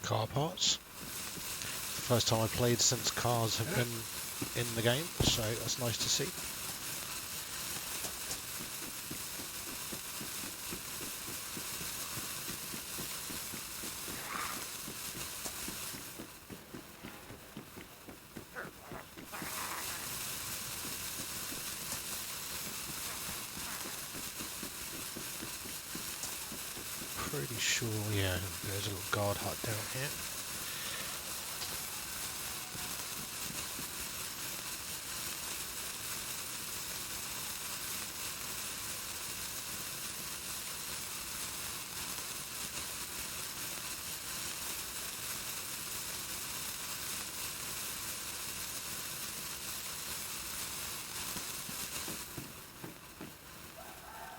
car parts. First time I played since cars have been in the game, so that's nice to see. Pretty sure, yeah, there's a little guard hut down here.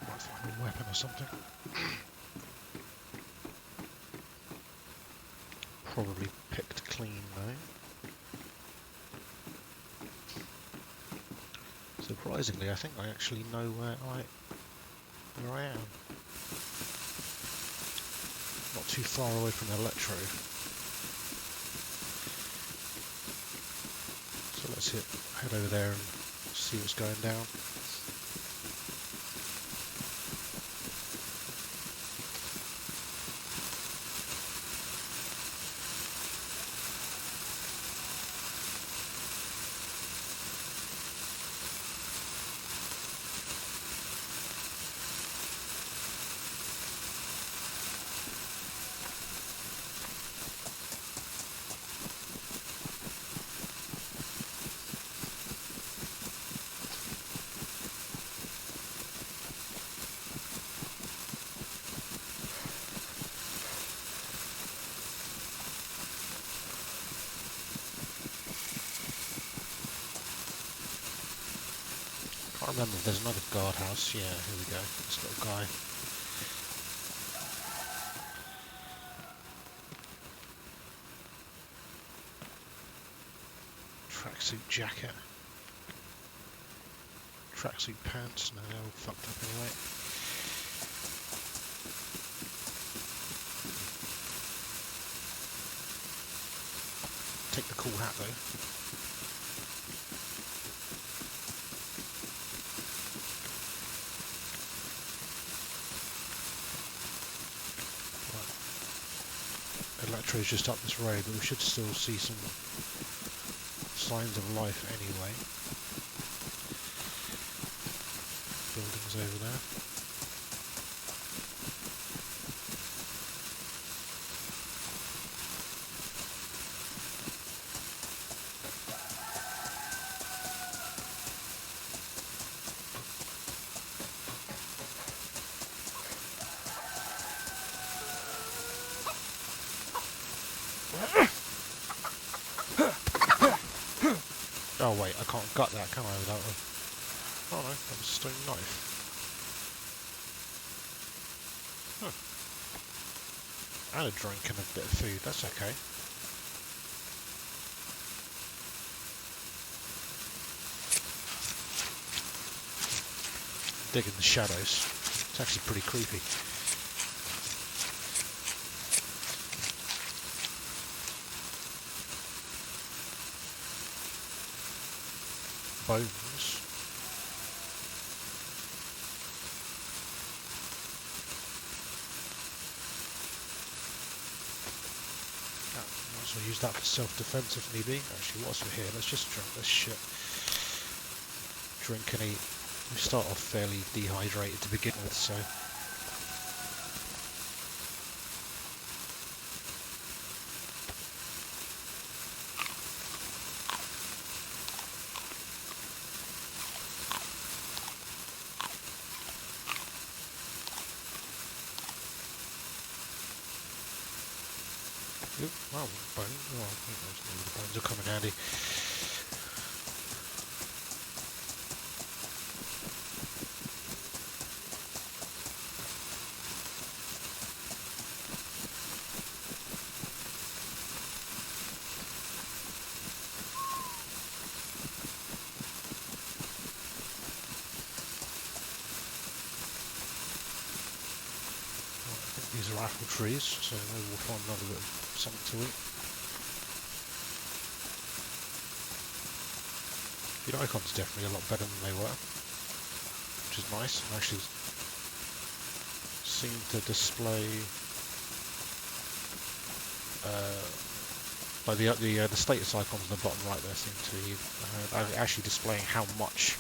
Might find a weapon or something. Probably picked clean though. Surprisingly, I think I actually know where I am. Not too far away from the electro. So let's head over there and see what's going down. I can't remember if there's another guardhouse. Yeah, here we go. This little guy. Tracksuit jacket. Tracksuit pants. No, they're all fucked up anyway. Take the cool hat though. Electro's just up this road, but we should still see some signs of life anyway. Buildings over there. Oh wait, I can't gut that, can I, without a... Oh no, that was a stone knife. Huh. And a drink and a bit of food, that's okay. Dig in the shadows. It's actually pretty creepy. Bones. Might as well use that for self-defense if need be. Actually, what's for here? Let's just drink this shit. Drink and eat. We start off fairly dehydrated to begin with, so... Oop, wow, bones. Oh, I think maybe the bones will come in handy. These are apple trees, so maybe we'll find another bit of something to eat. The icons are definitely a lot better than they were, which is nice, and actually seem to display like the status icons on the bottom right there seem to be actually displaying how much,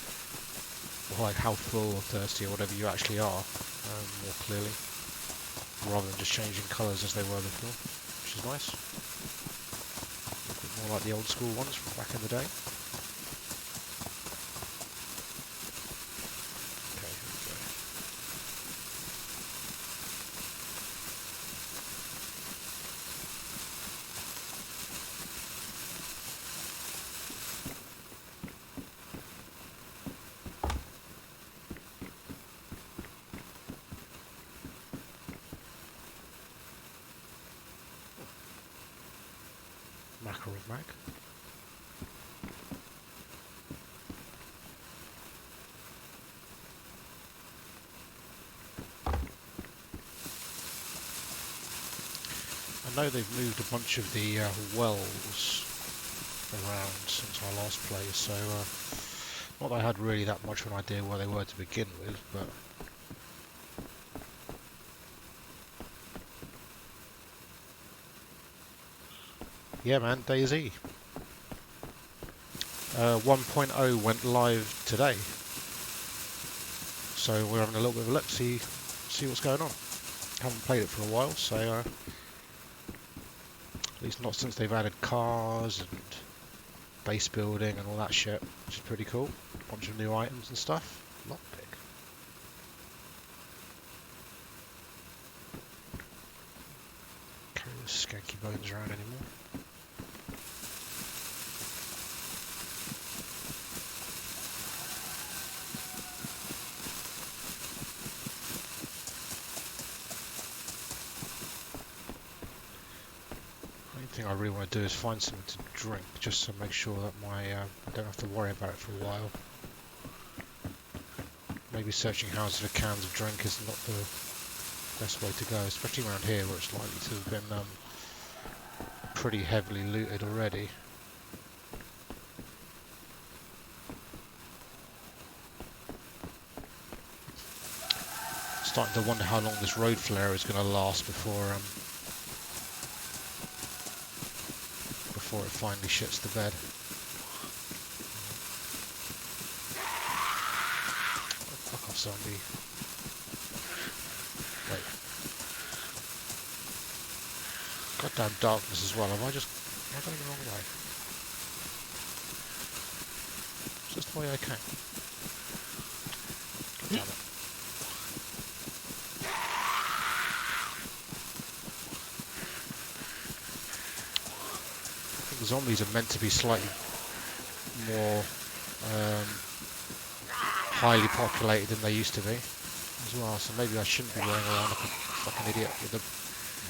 or like how full or thirsty or whatever you actually are, more clearly, rather than just changing colours as they were before, which is nice. A bit more like the old school ones from back in the day. Okay, here we go. Mackerel Mac. I know they've moved a bunch of the wells around since I last played, so not that I had really that much of an idea where they were to begin with, but yeah man, DayZ. 1.0 went live today, so we're having a little bit of a look, see what's going on. Haven't played it for a while, so at least not since they've added cars and base building and all that shit, which is pretty cool. Bunch of new items and stuff. Lockpick. Carry the skanky bones around anymore. Thing I really want to do is find something to drink, just to make sure that I don't have to worry about it for a while. Maybe searching houses for cans of drink is not the best way to go, especially around here where it's likely to have been pretty heavily looted already. Starting to wonder how long this road flare is going to last before it finally shits the bed. Oh, fuck off, zombie. Wait. Goddamn darkness as well. Have I gone the wrong way? It's just the way I came. God damn it. Zombies are meant to be slightly more highly populated than they used to be as well, so maybe I shouldn't be going around like a fucking idiot with a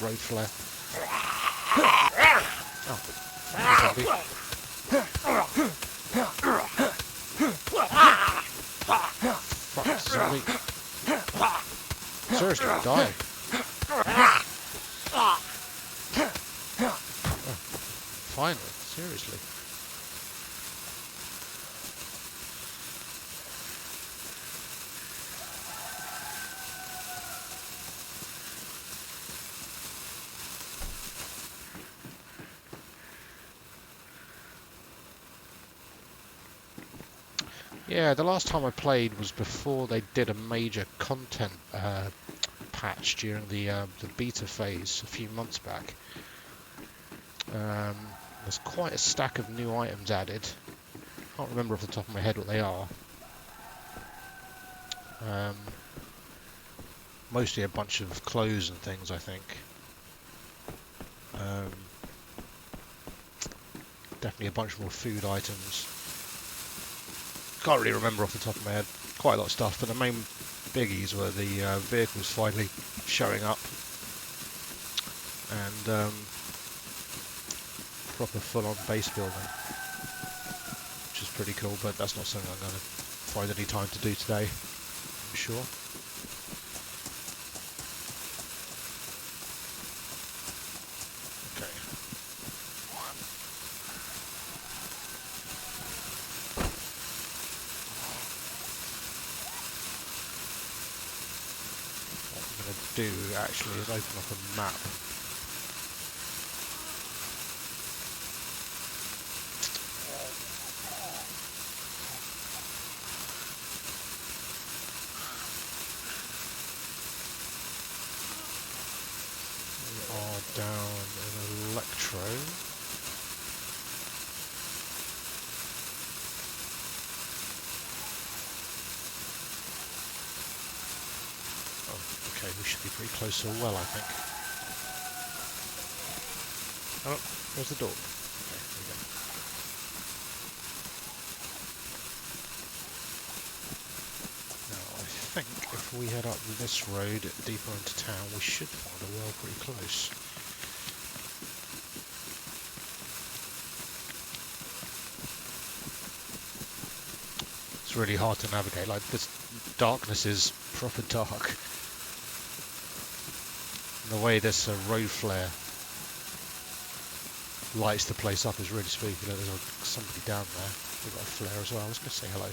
road flare. Oh, zombie. Fuck, zombie. Seriously, die. Finally, seriously. Yeah, the last time I played was before they did a major content patch during the beta phase a few months back. There's quite a stack of new items added. Can't remember off the top of my head what they are. Mostly a bunch of clothes and things, I think. Definitely a bunch more food items. Can't really remember off the top of my head. Quite a lot of stuff, but the main biggies were the vehicles finally showing up. And proper full-on base building, which is pretty cool, but that's not something I'm going to find any time to do today, I'm sure. Okay. do actually is open up a map. We are down in Electro. Okay, we should be pretty close to a well, I think. Oh, there's the door. Okay, there we go. Now, I think if we head up this road deeper into town, we should find a well pretty close. It's really hard to navigate. Like, this darkness is proper dark. And the way this road flare lights the place up is really spooky. Look, there's somebody down there. We've got a flare as well. Let's go say hello.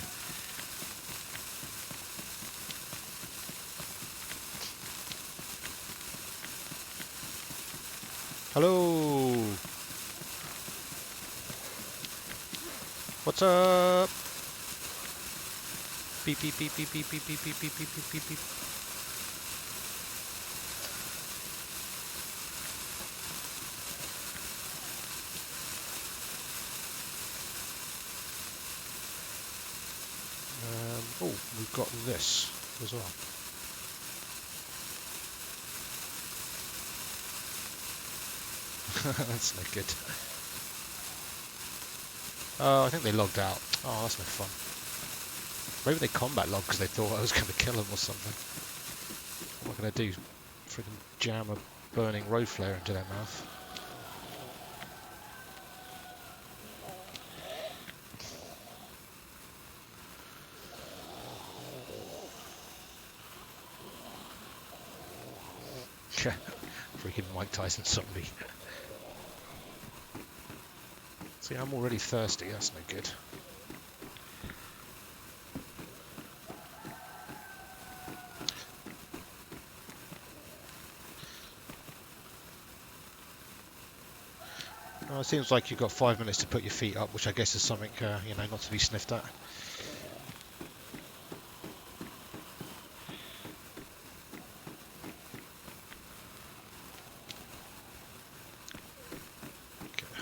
Hello. What's up? Beep beep beep beep beep beep beep beep beep beep beep beep beep. Oh, we've got this as well. That's no good. I think they logged out. Oh, that's no fun. Maybe they combat logged because they thought I was going to kill them or something. What can I do? Freaking jam a burning road flare into their mouth. Freaking Mike Tyson zombie. See, I'm already thirsty, that's no good. It seems like you've got 5 minutes to put your feet up, which I guess is something, you know, not to be sniffed at.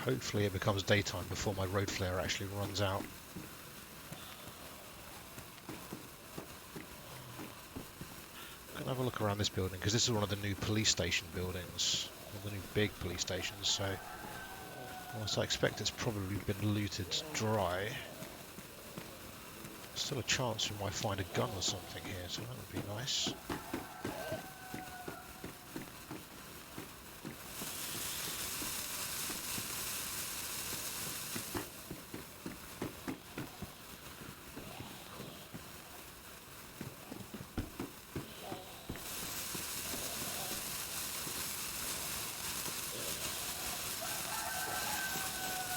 Hopefully it becomes daytime before my road flare actually runs out. I'm going to have a look around this building because this is one of the new police station buildings, one of the new big police stations, so whilst I expect it's probably been looted dry, there's still a chance we might find a gun or something here, so that would be nice.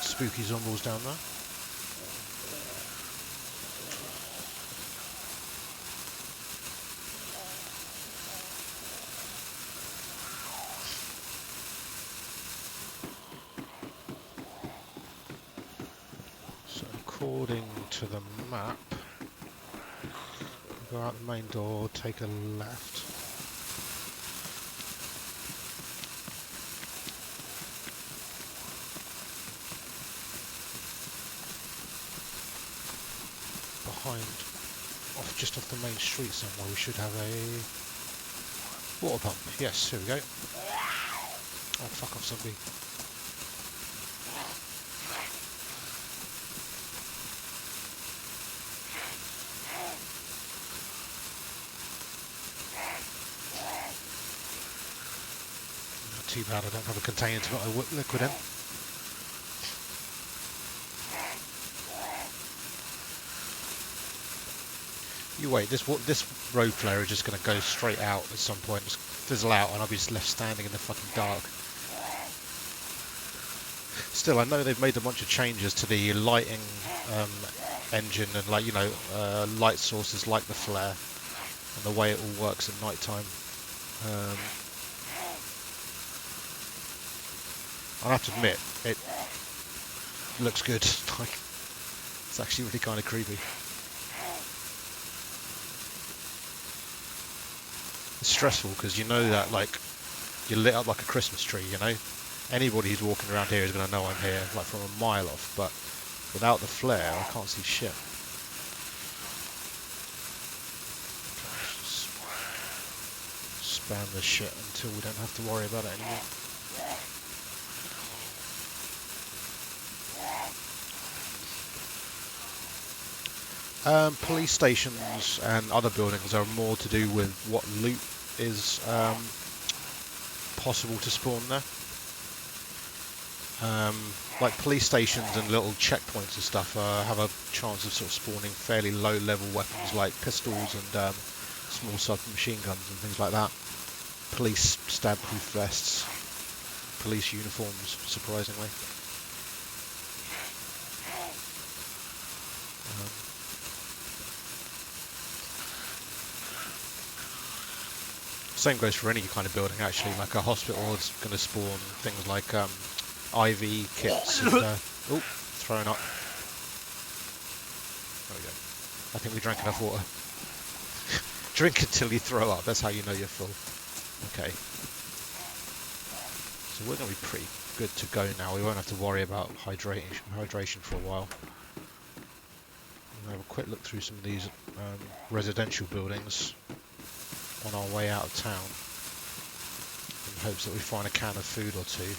Spooky zombies down there. So according to the map, go out the main door, take a left. Just off the main street somewhere, we should have a water pump. Yes, here we go. Oh, fuck off, zombie. Not too bad, I don't have a container to put my liquid in. You wait, this road flare is just going to go straight out at some point, just fizzle out, and I'll be just left standing in the fucking dark. Still, I know they've made a bunch of changes to the lighting engine and, like, you know, light sources like the flare and the way it all works at night time. Um, I have to admit, it looks good. Like, it's actually really kind of creepy. It's stressful because you know that like you're lit up like a Christmas tree. You know, anybody who's walking around here is going to know I'm here, like from a mile off. But without the flare, I can't see shit. Spam this shit until we don't have to worry about it anymore. Police stations and other buildings are more to do with what loot is possible to spawn there. Like police stations and little checkpoints and stuff have a chance of sort of spawning fairly low-level weapons like pistols and small submachine guns and things like that. Police stab-proof vests, police uniforms, surprisingly. Same goes for any kind of building, actually. Like a hospital is going to spawn things like IV kits. And, oh, throwing up. There we go. I think we drank enough water. Drink until you throw up. That's how you know you're full. Okay. So we're going to be pretty good to go now. We won't have to worry about hydration for a while. We'll have a quick look through some of these residential buildings on our way out of town in hopes that we find a can of food or two.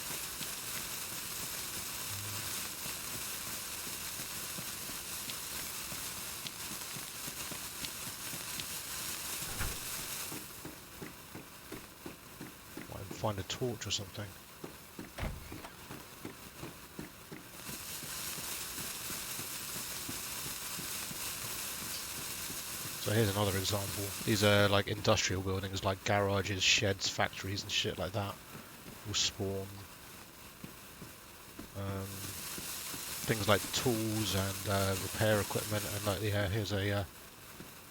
Might find a torch or something. So here's another example. These are like industrial buildings, like garages, sheds, factories and shit like that. Will spawn things like tools and repair equipment, and like yeah, here's a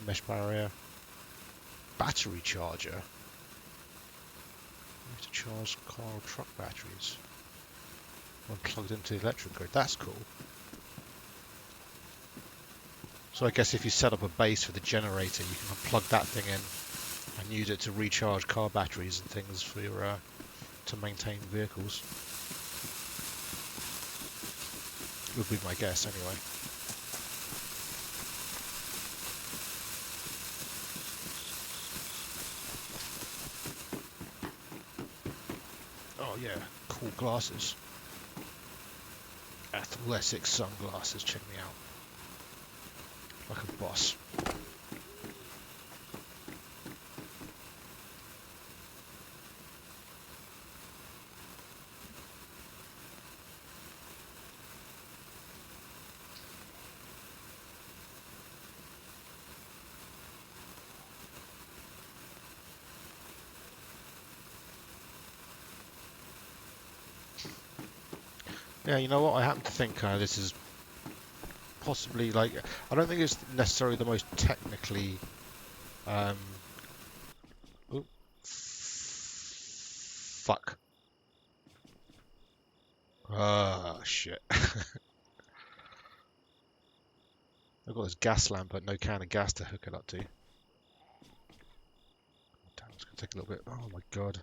mesh barrier. Battery charger. Need to charge car or truck batteries when plugged into the electric grid. That's cool. So I guess if you set up a base for the generator, you can plug that thing in and use it to recharge car batteries and things for your to maintain vehicles. Would be my guess anyway. Oh yeah, cool glasses. Athletic sunglasses, check me out. Like a boss. Yeah, you know what? I happen to think this is possibly like I don't think it's necessarily the most technically. Oh, fuck. Ah, shit. I've got this gas lamp, but no can of gas to hook it up to. Damn, it's gonna take a little bit. Oh my god.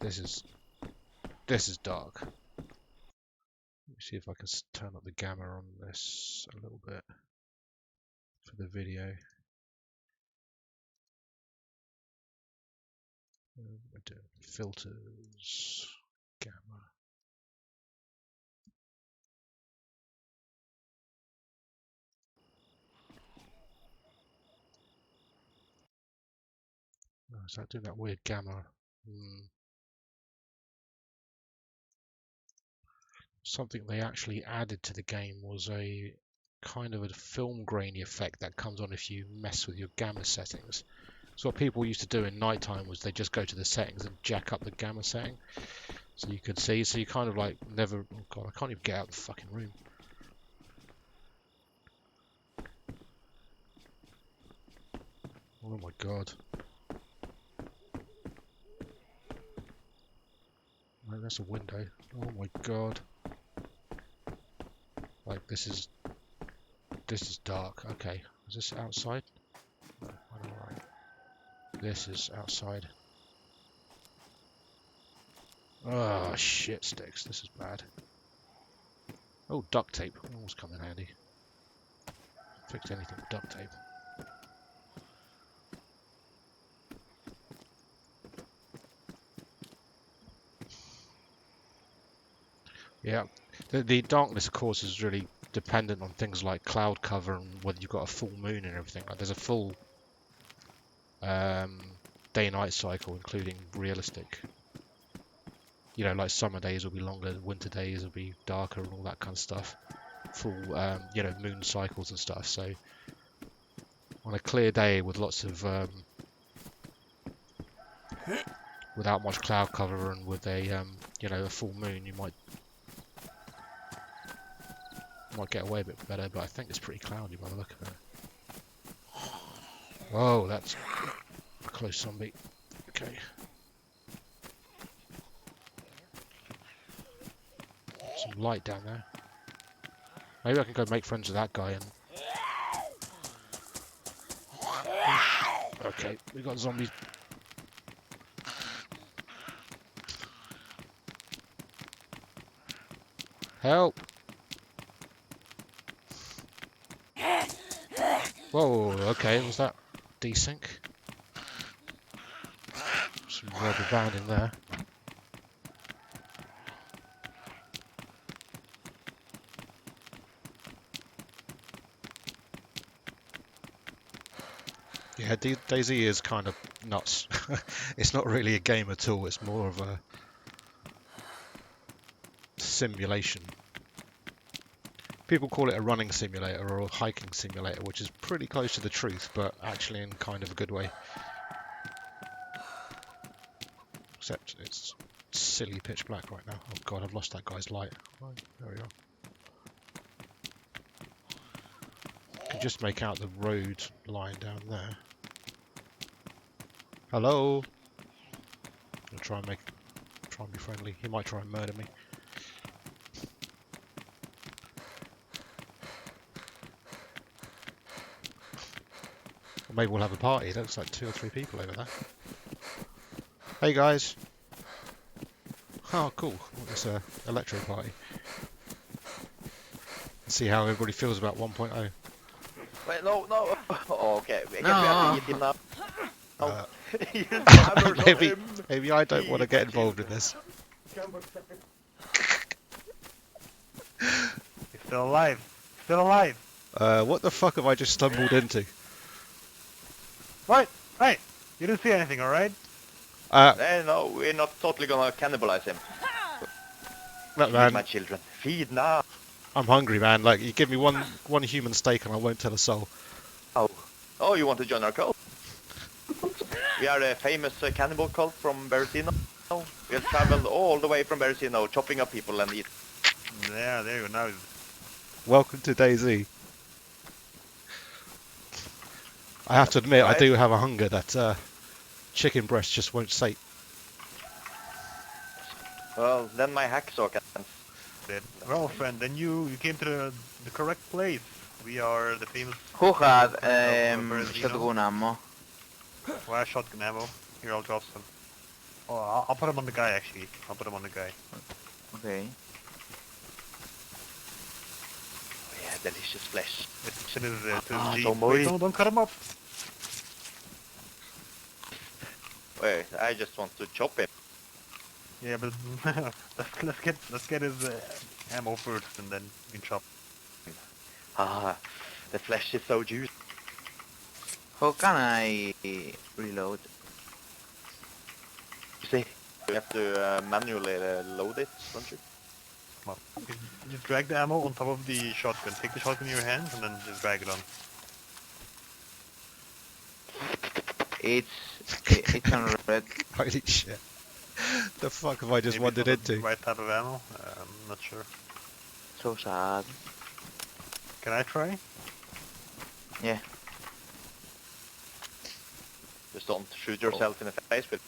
This is dark. Let me see if I can turn up the gamma on this a little bit for the video. We're doing filters, gamma. Oh, is that doing that weird gamma? Something they actually added to the game was a kind of a film grainy effect that comes on if you mess with your gamma settings. So what people used to do in nighttime was they just go to the settings and jack up the gamma setting so you could see. So you kind of like never. Oh god, I can't even get out of the fucking room. Oh my god. Right, that's a window. Oh my god. Like this is dark. Okay. Is this outside? No, I know, right. This is outside. Oh shit sticks. This is bad. Oh, duct tape. Always come in handy. Fix anything with duct tape. Yeah. The darkness, of course, is really dependent on things like cloud cover and whether you've got a full moon and everything. Like there's a full day-night cycle, including realistic. You know, like summer days will be longer, winter days will be darker, and all that kind of stuff. Full, you know, moon cycles and stuff. So on a clear day with lots of without much cloud cover and with a you know, a full moon, you might get away a bit better. But I think it's pretty cloudy by the look of it. Whoa, that's a close zombie. Okay. Some light down there. Maybe I can go make friends with that guy and... Okay, we got zombies. Help! Whoa, okay, was that desync? Some rubber band in there. Yeah, DayZ is kind of nuts. It's not really a game at all, it's more of a simulation. People call it a running simulator or a hiking simulator, which is pretty close to the truth, but actually in kind of a good way. Except it's silly pitch black right now. Oh god, I've lost that guy's light. Right, there we are. You can just make out the road line down there. Hello? I'll try and be friendly. He might try and murder me. Or maybe we'll have a party. That looks like 2 or 3 people over there. Hey guys. Oh, cool. It's a electro party. Let's see how everybody feels about 1.0. Wait, no. Oh, okay, I guess we No. have to get him now. You Maybe I don't want to get involved in this. He's still alive. Still alive. What the fuck have I just stumbled into? Right. Hey, you didn't see anything, alright? No, we're not totally gonna cannibalize him. Look, Feed man, my children. Feed now. I'm hungry, man. Like, you give me one human steak and I won't tell a soul. Oh, you want to join our cult? We are a famous cannibal cult from Berezino. We have traveled all the way from Berezino, chopping up people and eat. Yeah, there you go. Now Welcome to DayZ. I have to admit, I do have a hunger that chicken breast just won't sate. Well, then my hacksaw can. well, friend, then you came to the correct place. We are the famous. Who had Berezino. shotgun ammo? Well, I have shotgun ammo. Here, I'll drop some. Oh, I'll put him on the guy, actually. I'll put him on the guy. Okay. Oh, yeah, delicious flesh. It's to the G. don't Wait, worry. don't cut him up. Wait, I just want to chop him. Yeah, but let's get his ammo first, and then you can chop. The flesh is so juicy. How can I reload? You have to manually load it, don't you? Come on. You drag the ammo on top of the shotgun. Take the shotgun in your hands, and then just drag it on. It's on red. Holy shit. The fuck have I just Maybe wandered it's not the into? right type of ammo. I'm not sure. So sad. Can I try? Yeah. Just don't shoot yourself in the face with.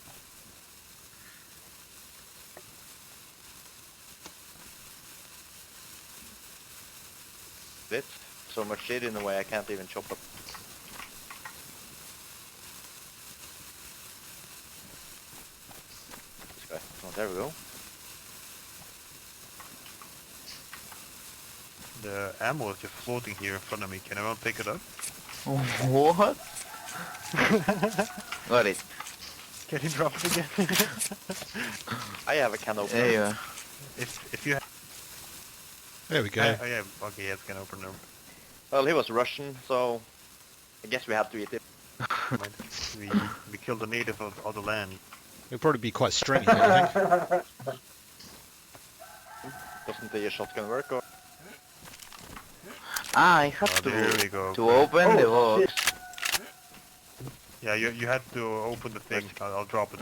split. So much shit in the way I can't even chop up. This guy. Oh, there we go. The ammo is just floating here in front of me. Can anyone pick it up? What? Got it. Can you drop it again? I have a can opener. There you are. if you have... There we go. Oh yeah, okay, yeah, it's can open them. Well, he was Russian, so I guess we have to eat it. we killed the native of the land. It'd probably be quite stringy, I think. Doesn't the shotgun work? Or? Ah, I have Oh, there we go. to open the box. Yeah, you had to open the thing. I'll drop it.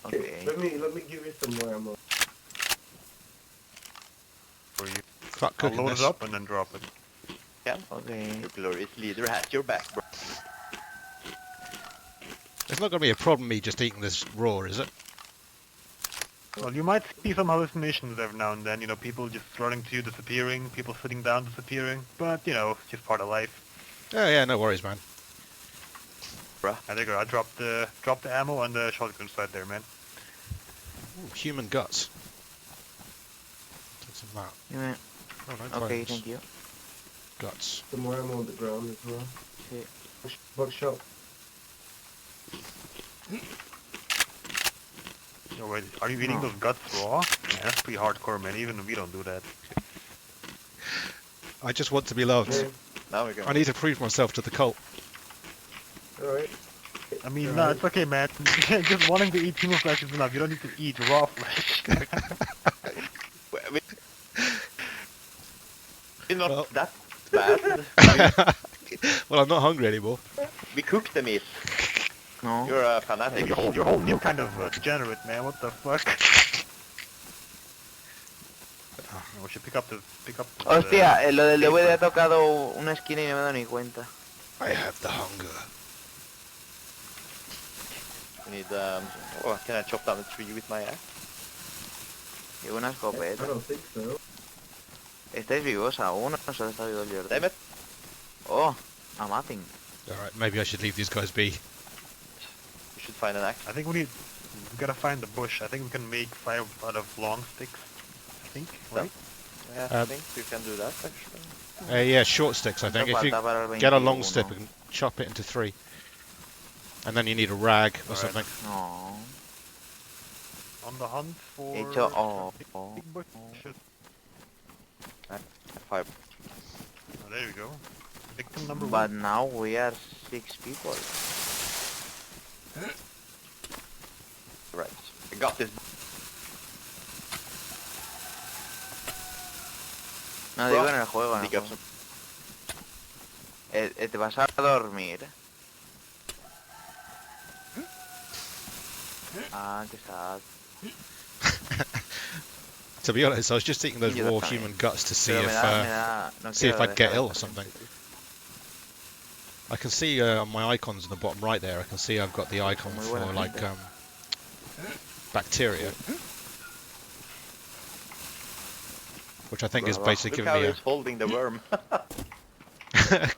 Okay. Let me give you some more ammo. For you. Fuck I'll cooking load this. it up and then drop it. Yeah. Okay. Your glorious leader has your back, bro. It's not going to be a problem me just eating this raw, is it? Well, you might see some hallucinations every now and then. You know, people just running to you, disappearing. People sitting down, disappearing. But you know, it's just part of life. Yeah, yeah, no worries, man. Bruh. And there you go. I dropped the ammo and the shotgun right there, man. Ooh, human guts. Take some of that. Yeah. Oh, no Okay, clones. thank you. Guts. Some more ammo on the ground as well. Sí. Buckshot. Oh wait, are you eating No. those guts raw? Man, that's pretty hardcore, man. Even we don't do that. I just want to be loved. Yeah. Now we go. I need to prove myself to the cult. Alright. I mean, no, it's okay, man. Just wanting to eat human flesh is enough. You don't need to eat raw flesh. We're not Well. that bad. Well, I'm not hungry anymore. We cook the meat. No. You're a fanatic. You're a whole new kind of degenerate, man. What the fuck? We should pick up the Hostia, lo del DVD ha tocado una esquina y no me he dado ni cuenta. I have the hunger. We need, oh, can I chop down the tree with my axe? Llevo una I escopeta. don't think so. ¿Estáis vivos aún o solo está vivo el Jordi? Damn it. Oh, amazing. Alright, maybe I should leave these guys be. We should find an axe. I think we gotta find the bush. I think we can make fire out of long sticks. I think, right? Yeah, I think you can do that actually. Yeah, short sticks, I think. If you Falta para el get a long 21. stick and chop it into 3. And then you need a rag or Alright. something. No. On the hunt for He hecho... Oh. big bushes. Five. Oh, there we go. Victim number But one. now we are 6 people. Right. I got this. No, digo en el juego, en el Dig up juego. some. Te vas a dormir. Ah, qué sad. To be honest, I was just eating those Yo raw también. human guts to see Pero if me da, no see if quiero I'd get dejar ill or esta something. gente. I can see on my icons in the bottom right there, I can see I've got the icon Muy for buena like gente. bacteria, which I think is Bravo. basically Look how giving me he's holding the worm. a...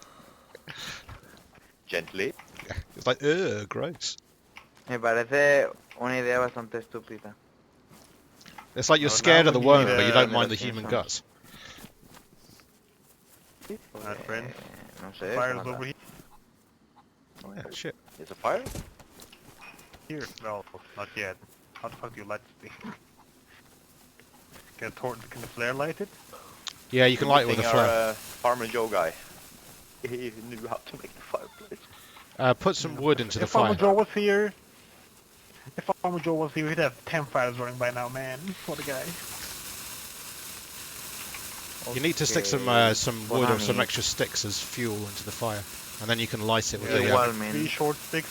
Gently. It's like, ugh, gross. Me parece una idea bastante estúpida. It's like you're Oh, scared now of the we worm, need, but you don't mind the Mira, human son- guts. Alright, friends. No sé. Fire's se mata. over here. Oh yeah, shit. There's a fire? Here. No, not yet. How the fuck do you light this thing? Can the flare light it? Yeah, you can light it with a Good thing flare. our, Farmer Joe guy. He knew how to make the fireplace. Put some wood into the If Farmer fire. Joe was here, he'd have 10 fires running by now, man. What a guy. You need to stick some wood or some extra sticks as fuel into the fire, and then you can light it with Yeah, the. igual. man. 3 short sticks.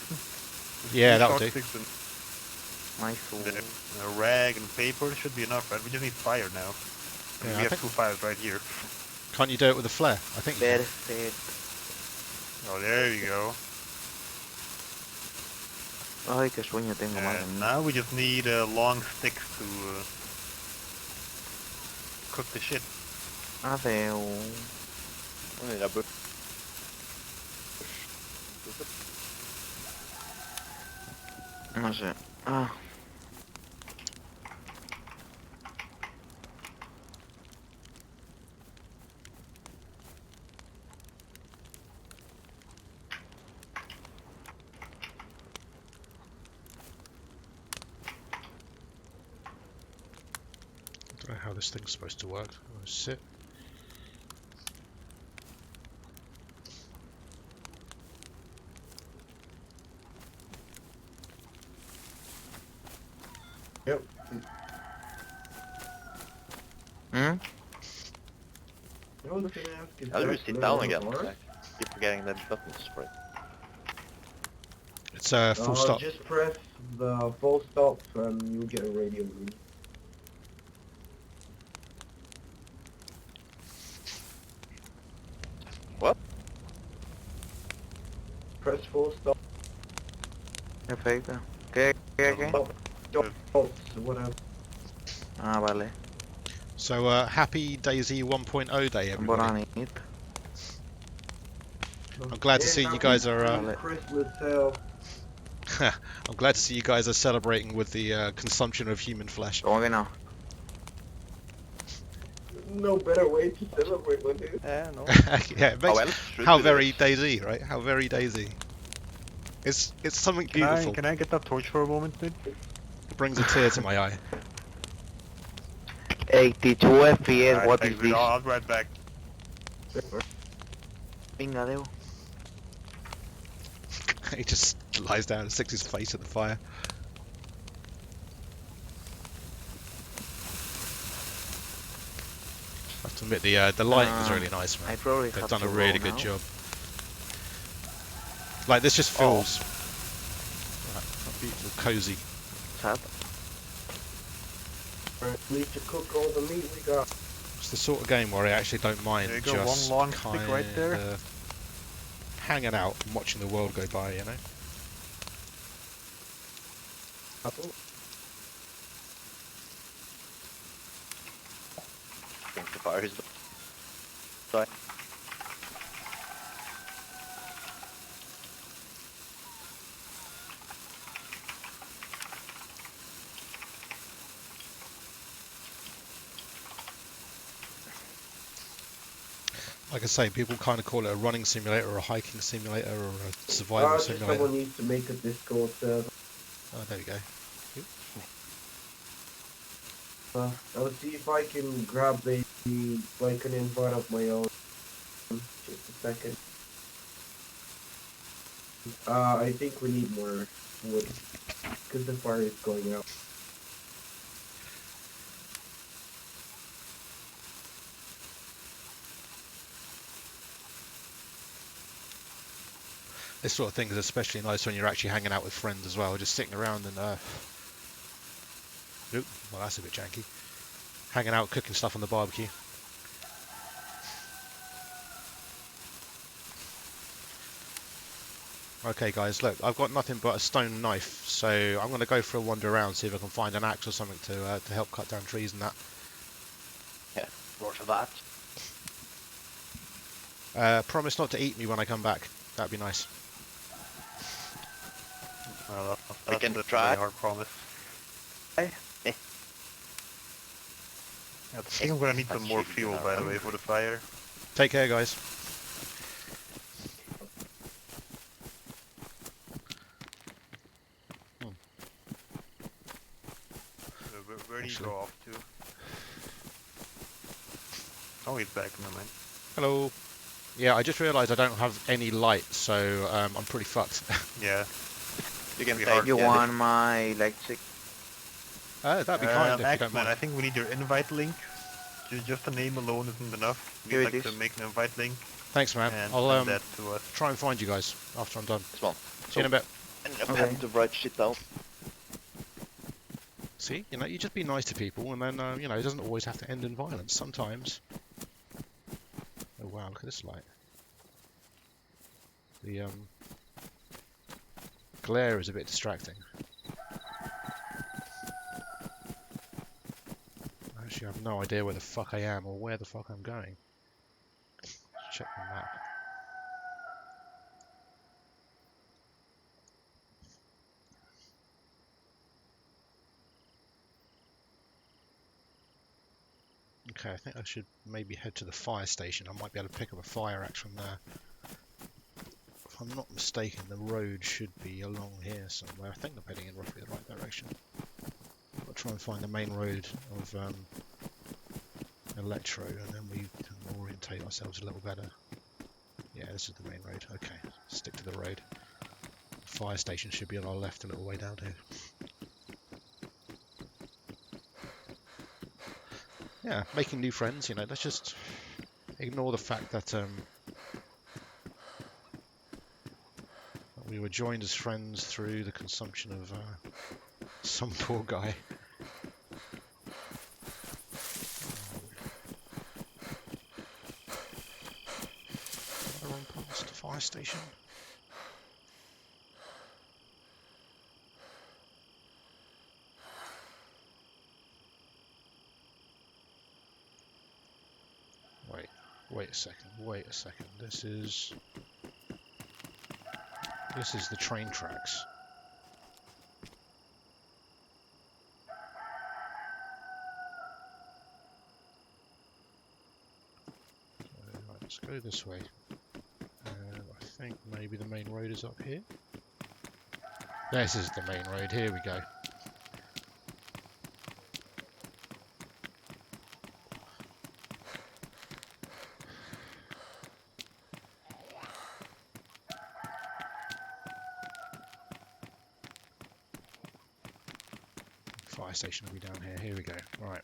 Yeah, Three that'll short do. sticks and My fool. then a rag and paper should be enough, right? We just need fire now. Yeah, we I have think- 2 fires right here. Can't you do it with a flare? I think. You can. Perfecto. Oh, there you go. Ay, qué sueño tengo, madre And mía. now we just need long sticks to cook the shit. Hace un... We need a bush. No sé. Ah, I don't know how this thing's supposed to work. I'm gonna sit. Yep. hmm? I was gonna ask if How do we that's sit a down little again? hard. I keep forgetting the buttons for it. It's a full stop. Just press the full stop and you'll get a radio read. What? Press full stop. Perfecto. ¿Qué? Whatever. Ah, vale. So happy DayZ 1.0 day, everybody. Bonanit. I'm glad to see you guys are. Vale. Christmas hell. I'm glad to see you guys are celebrating with the consumption of human flesh. ¿Cómo que no? No better way to celebrate with it. No. Yeah, it How makes, else should how we do very it? DayZ, right? How very DayZ. It's something beautiful. Can I get that torch for a moment, dude? It brings a tear to my eye. 82 FPS, Alright, what thanks, is dude. this? I'll be right back. Venga, Deo. He just lies down and sticks his face at the fire. I have to admit, the lighting is really nice, I man. probably They've have done a to really roll good now. job. Like, this just feels beautiful, cozy. Sad. Alright, we need to cook all the meat we got. It's the sort of game where I actually don't mind There you go, just one long stick right there. kinda hanging out and watching the world go by, you know? Apple. I think the fire is dying. Like I say, people kind of call it a running simulator or a hiking simulator or a survival Just simulator. someone needs to make a Discord server. Oh, there we go. I'll see if I can grab like an invite of my own. Just a second. I think we need more wood. Because the fire is going out. This sort of thing is especially nice when you're actually hanging out with friends as well, just sitting around and oop, well that's a bit janky. Hanging out, cooking stuff on the barbecue. Okay guys, look, I've got nothing but a stone knife, so I'm going to go for a wander around, see if I can find an axe or something to help cut down trees and that. Roger that. Promise not to eat me when I come back. That'd be nice. Well, We that's can a try. very hard promise. Eh. I think I'm gonna need some That's more shitty, fuel, you know, by the right? way, for the fire. Take care guys. Where do you Actually- go off to? Oh, he's back, never mind. Hello. Yeah, I just realised I don't have any light, so I'm pretty fucked. Yeah. You can Be take hard. You want my electric? That'd be kind if you don't X-Men, mind. I think we need your invite link. Just the name alone isn't enough. Here We'd it like to is. make an invite link Thanks man. and I'll send that to us. try and find you guys after I'm done. this one. See you in a bit. And a Okay. pen to write shit down. See, you know, you just be nice to people, and then you know, it doesn't always have to end in violence. Sometimes. Oh wow, look at this light. The glare is a bit distracting. I actually have no idea where the fuck I am or where the fuck I'm going. check the map. Okay, I think I should maybe head to the fire station. I might be able to pick up a fire axe from there. If I'm not mistaken, the road should be along here somewhere. I think I'm heading in roughly the right direction. I'll try and find the main road of Electro, and then we can orientate ourselves a little better. Yeah, this is the main road. Okay, stick to the road. Fire station should be on our left a little way down here. Yeah, making new friends, you know, let's just ignore the fact that we were joined as friends through the consumption of some poor guy. Another run past the fire station. Wait a second. This is the train tracks. Right, let's go this way. I think maybe the main road is up here. This is the main road. Here we go. Fire station will be down here. Here we go. Right.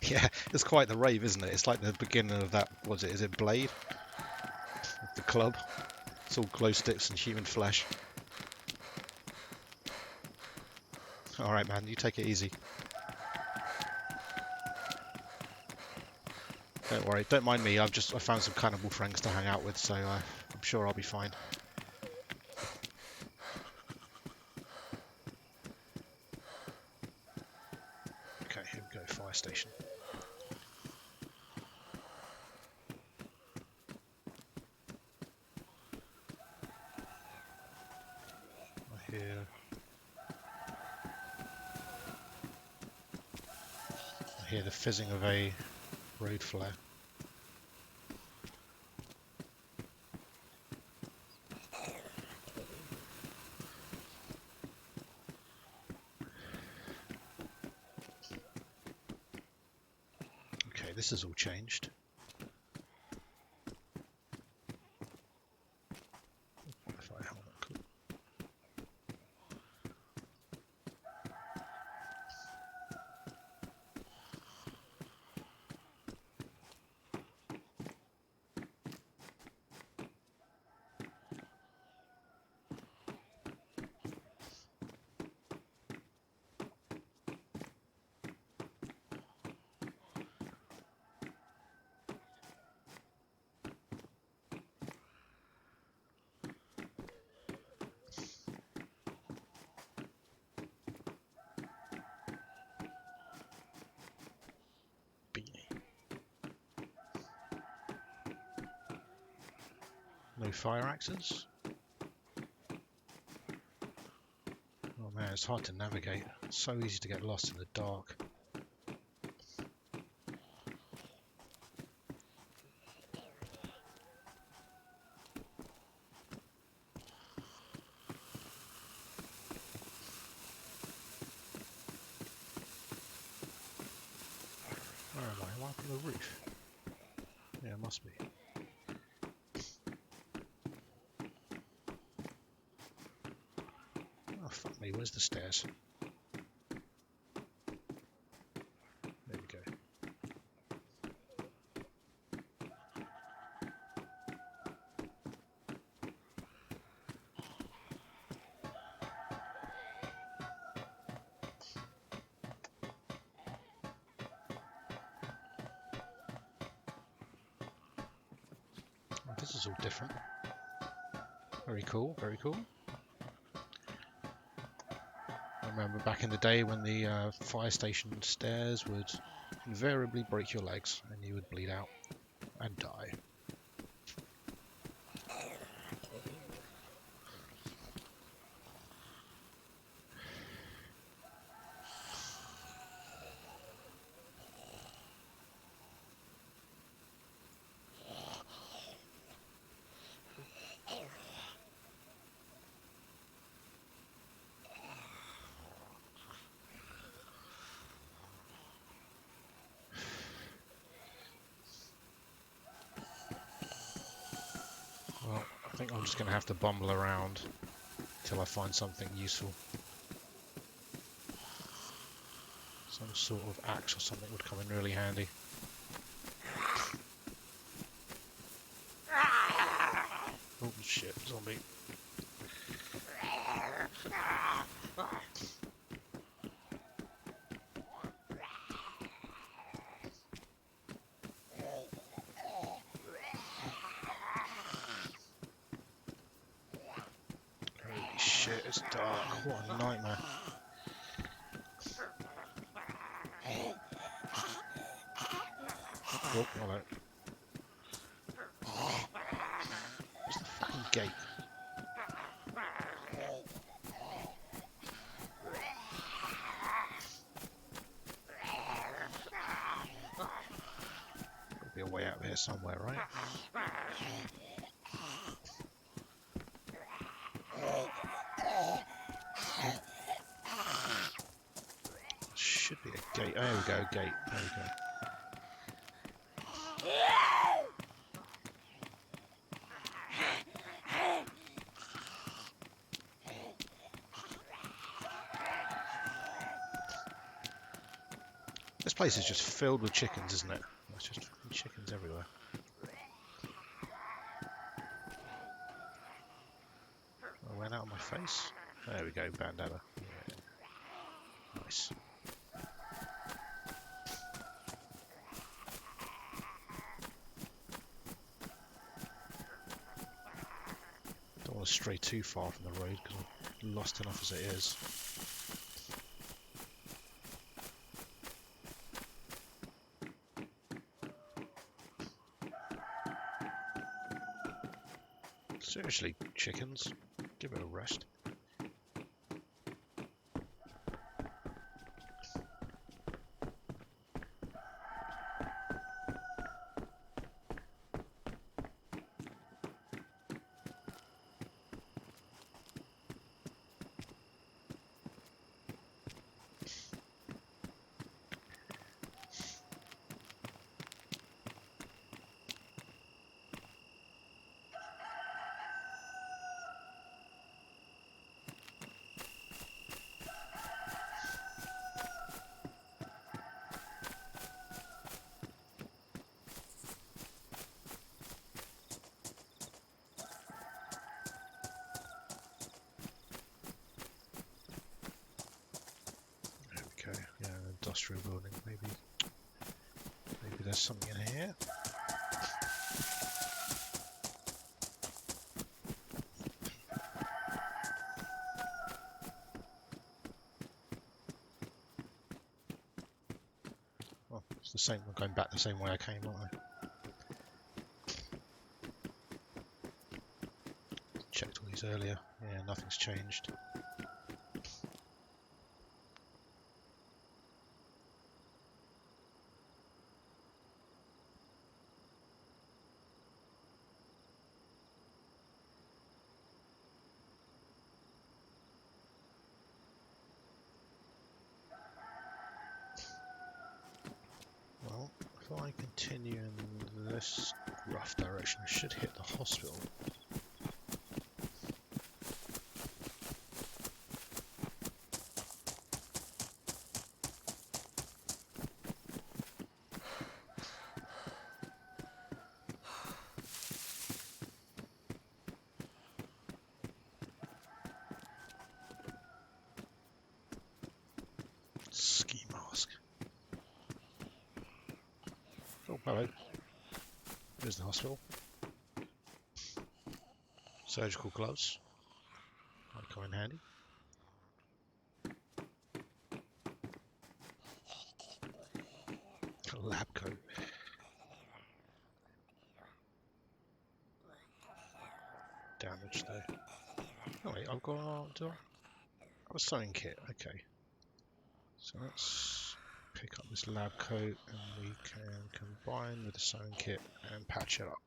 Yeah, it's quite the rave, isn't it? It's like the beginning of that. What's it? Is it Blade? The club. It's all glow sticks and human flesh. All right, man. You take it easy. Don't worry. Don't mind me. I found some cannibal friends to hang out with, so I'm sure I'll be fine. Here we go, fire station. I hear the fizzing of a road flare. This has all changed. Fire helmet, cool. No fire axes? Oh man, it's hard to navigate. It's so easy to get lost in the dark. Where am I? Am I up on the roof? Yeah, it must be. Oh, fuck me, where's the stairs? There we go. Oh, this is all different. Very cool, very cool. remember back in the day when the fire station stairs would invariably break your legs and you would bleed out and die. Well, I think I'm just going to have to bumble around till I find something useful. Some sort of axe or something would come in really handy. Oh shit, zombie. Holy shit, it's dark. What a nightmare. Oh, hello. Where's the fucking gate? There'll be a way out of here somewhere, right? Should be a gate. There we go, gate. There we go. This place is just filled with chickens, isn't it? There's just fucking chickens everywhere. I went out of my face. There we go, bandana. Yeah. Nice. Don't want to stray too far from the road because I'm lost enough as it is. Seriously, chickens, give it a rest. Okay, yeah, an industrial building, maybe there's something in here. Well, it's the same, I'm going back the same way I came, aren't I? Checked all these earlier, yeah, nothing's changed. Well, if I continue in this rough direction, I should hit the hospital. Ski mask. Oh, hello. There's the hospital. Surgical gloves. Might come in handy. lab coat. Damage though. Oh wait, I've got... do I? I've got a sewing kit, okay. So let's pick up this lab coat and we can combine with the sewing kit and patch it up.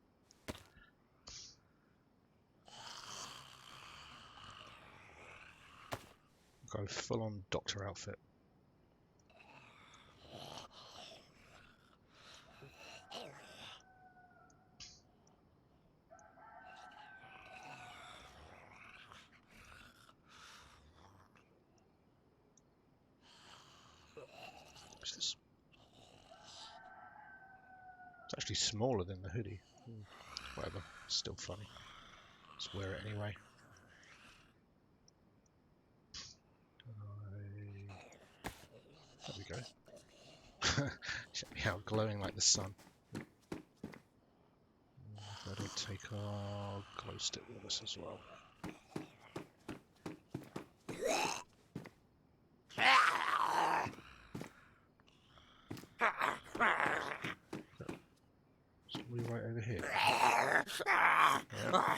Go full on doctor outfit. What's this? It's actually smaller than the hoodie. Whatever, still funny. Let's wear it anyway. There we go. Check me out, glowing like the sun. Better take our glow stick with us as well. Somebody right over here. Yeah.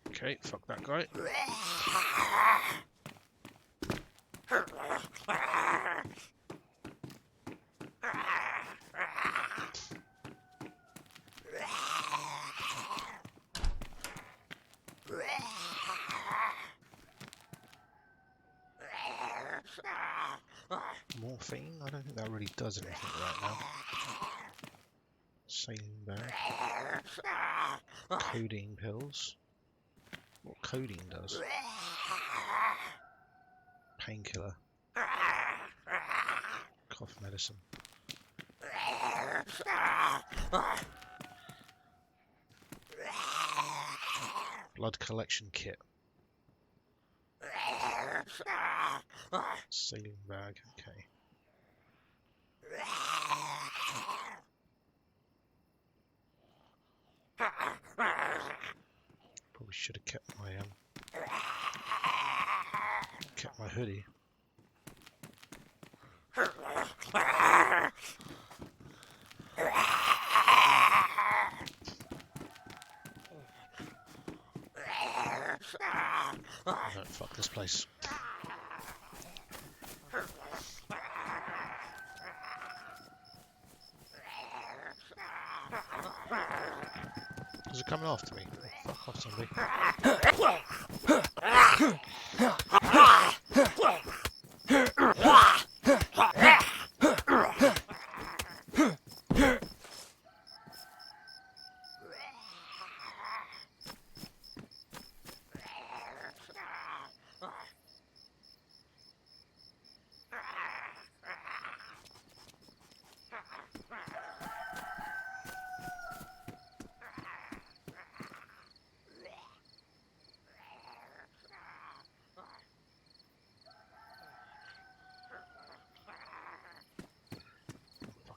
Okay, fuck that guy. Morphine? I don't think that really does anything right now. Sailing bag. Codeine pills. What codeine does? Painkiller. Cough medicine. Blood collection kit. Sailing bag, okay. Probably should have kept my hoodie. No, fuck this place. Is it coming after me? Oh, fuck off, somebody.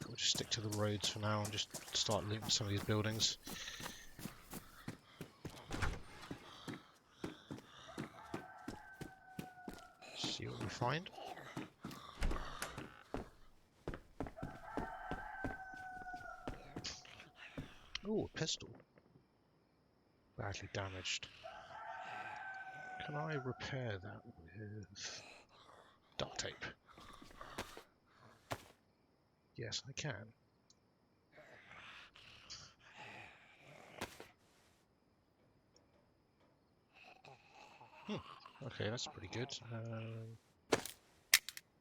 We'll just stick to the roads for now and just start looting some of these buildings. See what we find. Oh, a pistol. Badly damaged. Can I repair that with duct tape? Yes, I can. Okay, that's pretty good.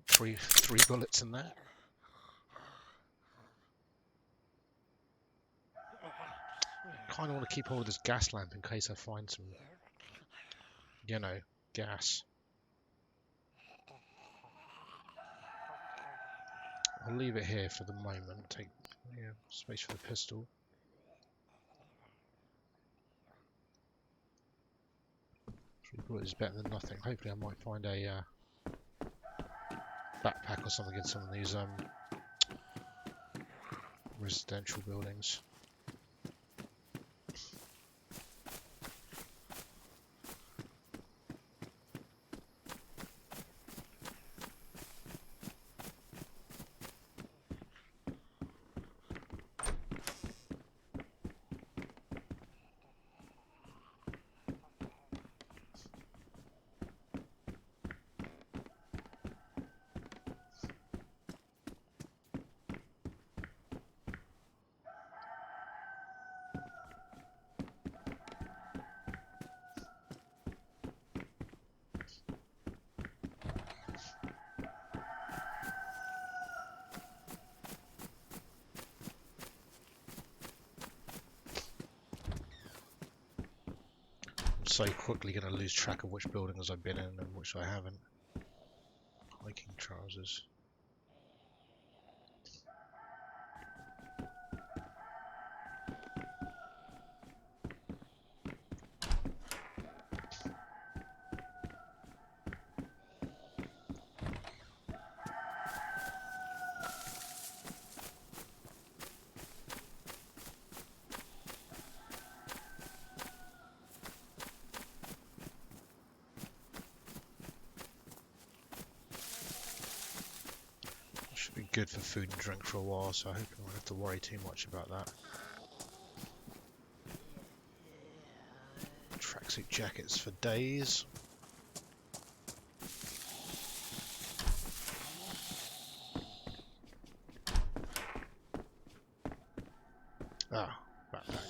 Three bullets in there. Kind of want to keep hold of this gas lamp in case I find some, you know, gas. I'll leave it here for the moment. Take space for the pistol. 3 bullets is better than nothing. Hopefully I might find a backpack or something in some of these residential buildings. so quickly going to lose track of which buildings I've been in and which I haven't. Hiking trousers. Should be good for food and drink for a while, so I hope I won't have to worry too much about that. Tracksuit jackets for days. Ah, backpack.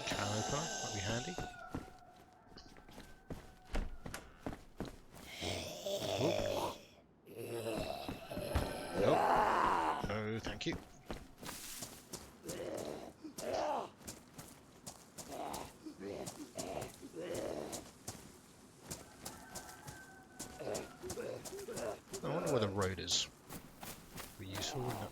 Can opener, might be handy. Oh. Nope. No, thank you. I wonder where the road is. Be useful, wouldn't it?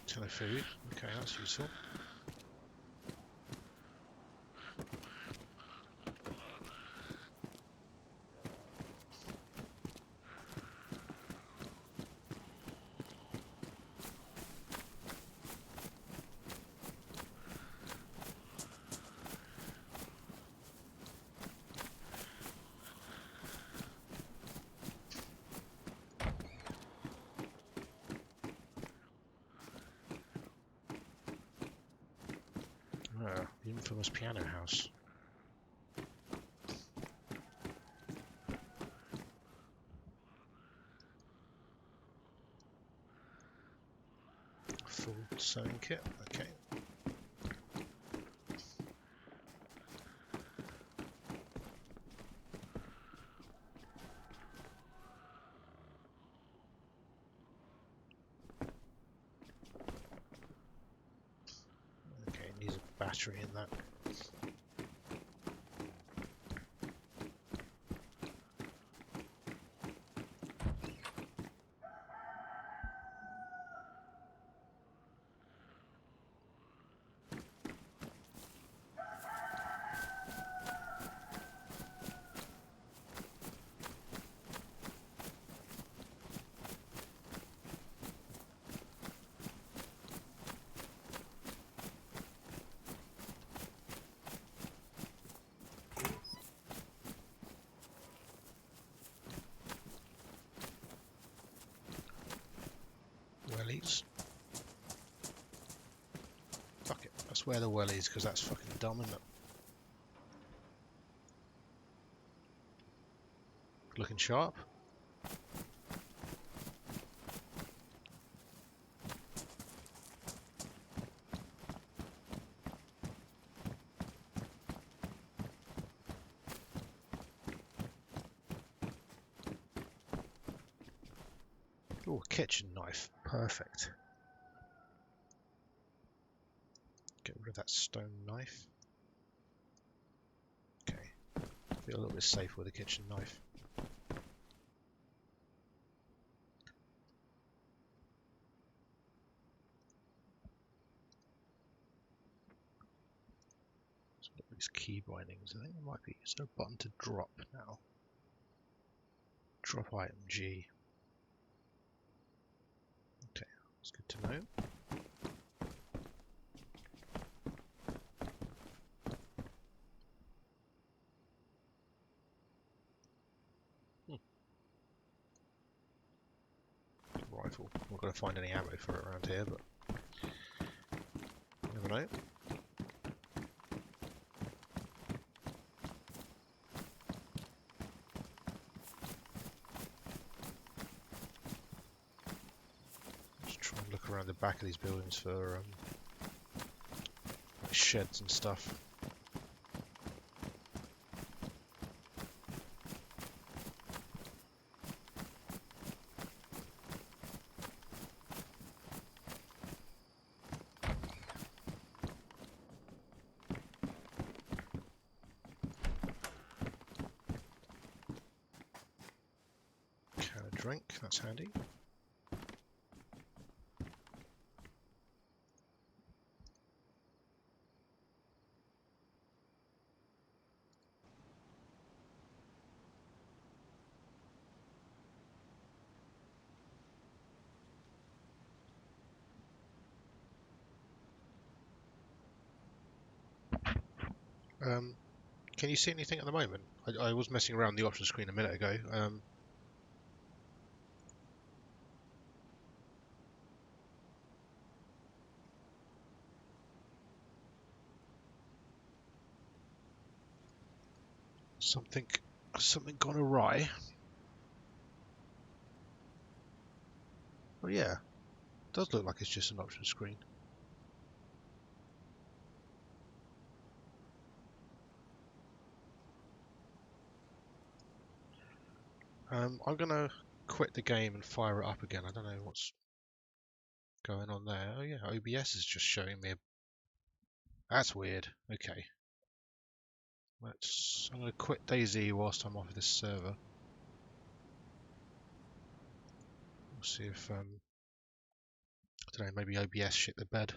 Ton of food. Okay, that's useful. Ah, the infamous piano house. Full sewing kit, okay. Okay, needs a battery in that. Wellies. Fuck it, let's wear the wellies because that's fucking dumb, isn't it? Looking sharp. Oh, a kitchen knife. Perfect. Get rid of that stone knife. Okay. Feel a little bit safer with a kitchen knife. So look at these key bindings. I think there might be. There's no button to drop now. Drop item G. Okay, that's good to know. Rifle. I'm not going to find any ammo for it around here, but you never know. look around the back of these buildings for like sheds and stuff. Can of drink, that's handy. Can you see anything at the moment? I was messing around the option screen a minute ago. Something gone awry. Oh yeah, does look like it's just an option screen. I'm gonna quit the game and fire it up again. I don't know what's going on there. Oh yeah, OBS is just showing me. That's weird. Okay. I'm gonna quit DayZ whilst I'm off of this server. We'll see if I don't know, maybe OBS shit the bed.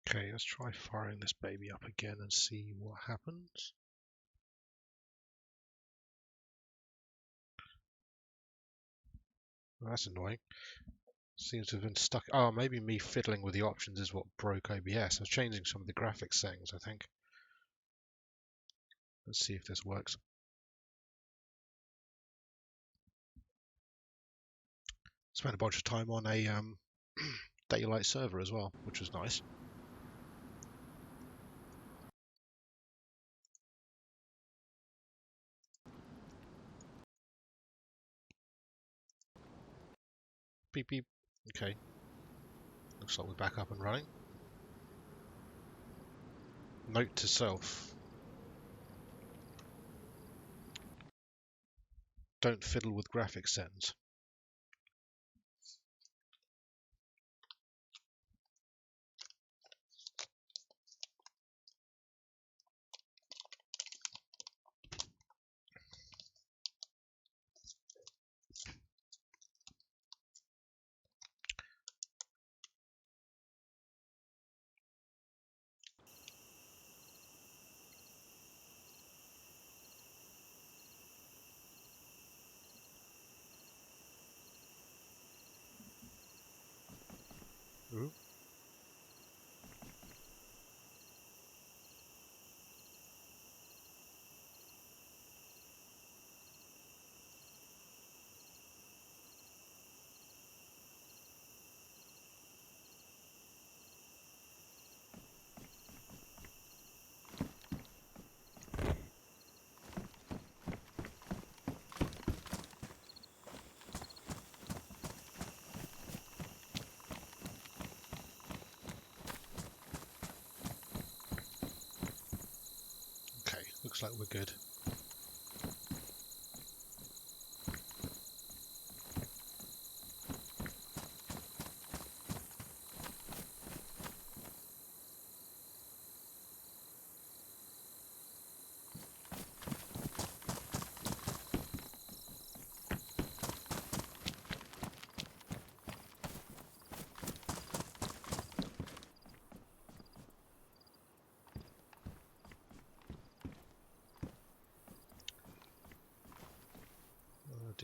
Okay, let's try firing this baby up again and see what happens. Well, that's annoying. Seems to have been stuck. Oh, maybe me fiddling with the options is what broke OBS. I was changing some of the graphics settings, I think. Let's see if this works. Spent a bunch of time on a daylight server as well, which was nice. Beep beep. Okay. Looks like we're back up and running. Note to self. Don't fiddle with graphics settings. Ooh. Okay, looks like we're good.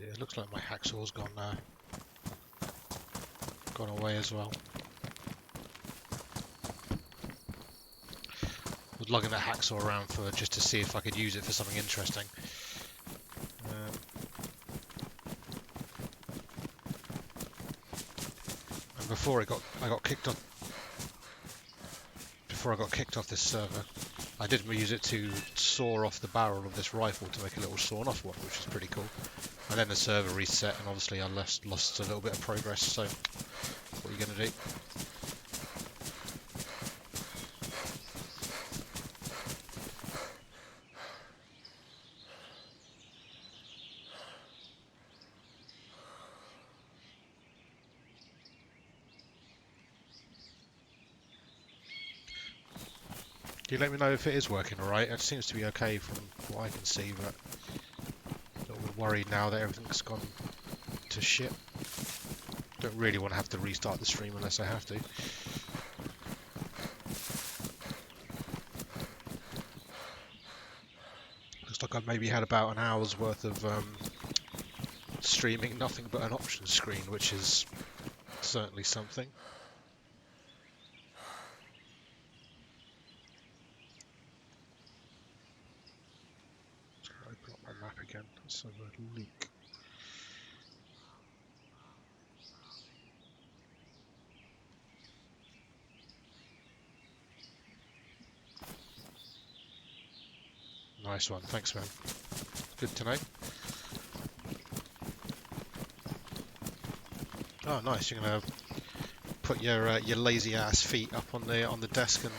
dear, it looks like my hacksaw's gone away as well. I was lugging that hacksaw around for just to see if I could use it for something interesting. And before I got kicked off. Before I got kicked off this server, I did use it to saw off the barrel of this rifle to make a little sawn off one, which is pretty cool. And then the server reset, and obviously I lost a little bit of progress. So, what are you gonna do? Do you let me know if it is working alright? It seems to be okay from what I can see, but a little bit worried now that everything's gone to shit. Don't really want to have to restart the stream unless I have to. Looks like I've maybe had about an hour's worth of streaming nothing but an options screen, which is certainly something. Open up my map again. Let's have a look. Nice one, thanks man. Good to know. Oh nice, you're gonna put your lazy ass feet up on the desk and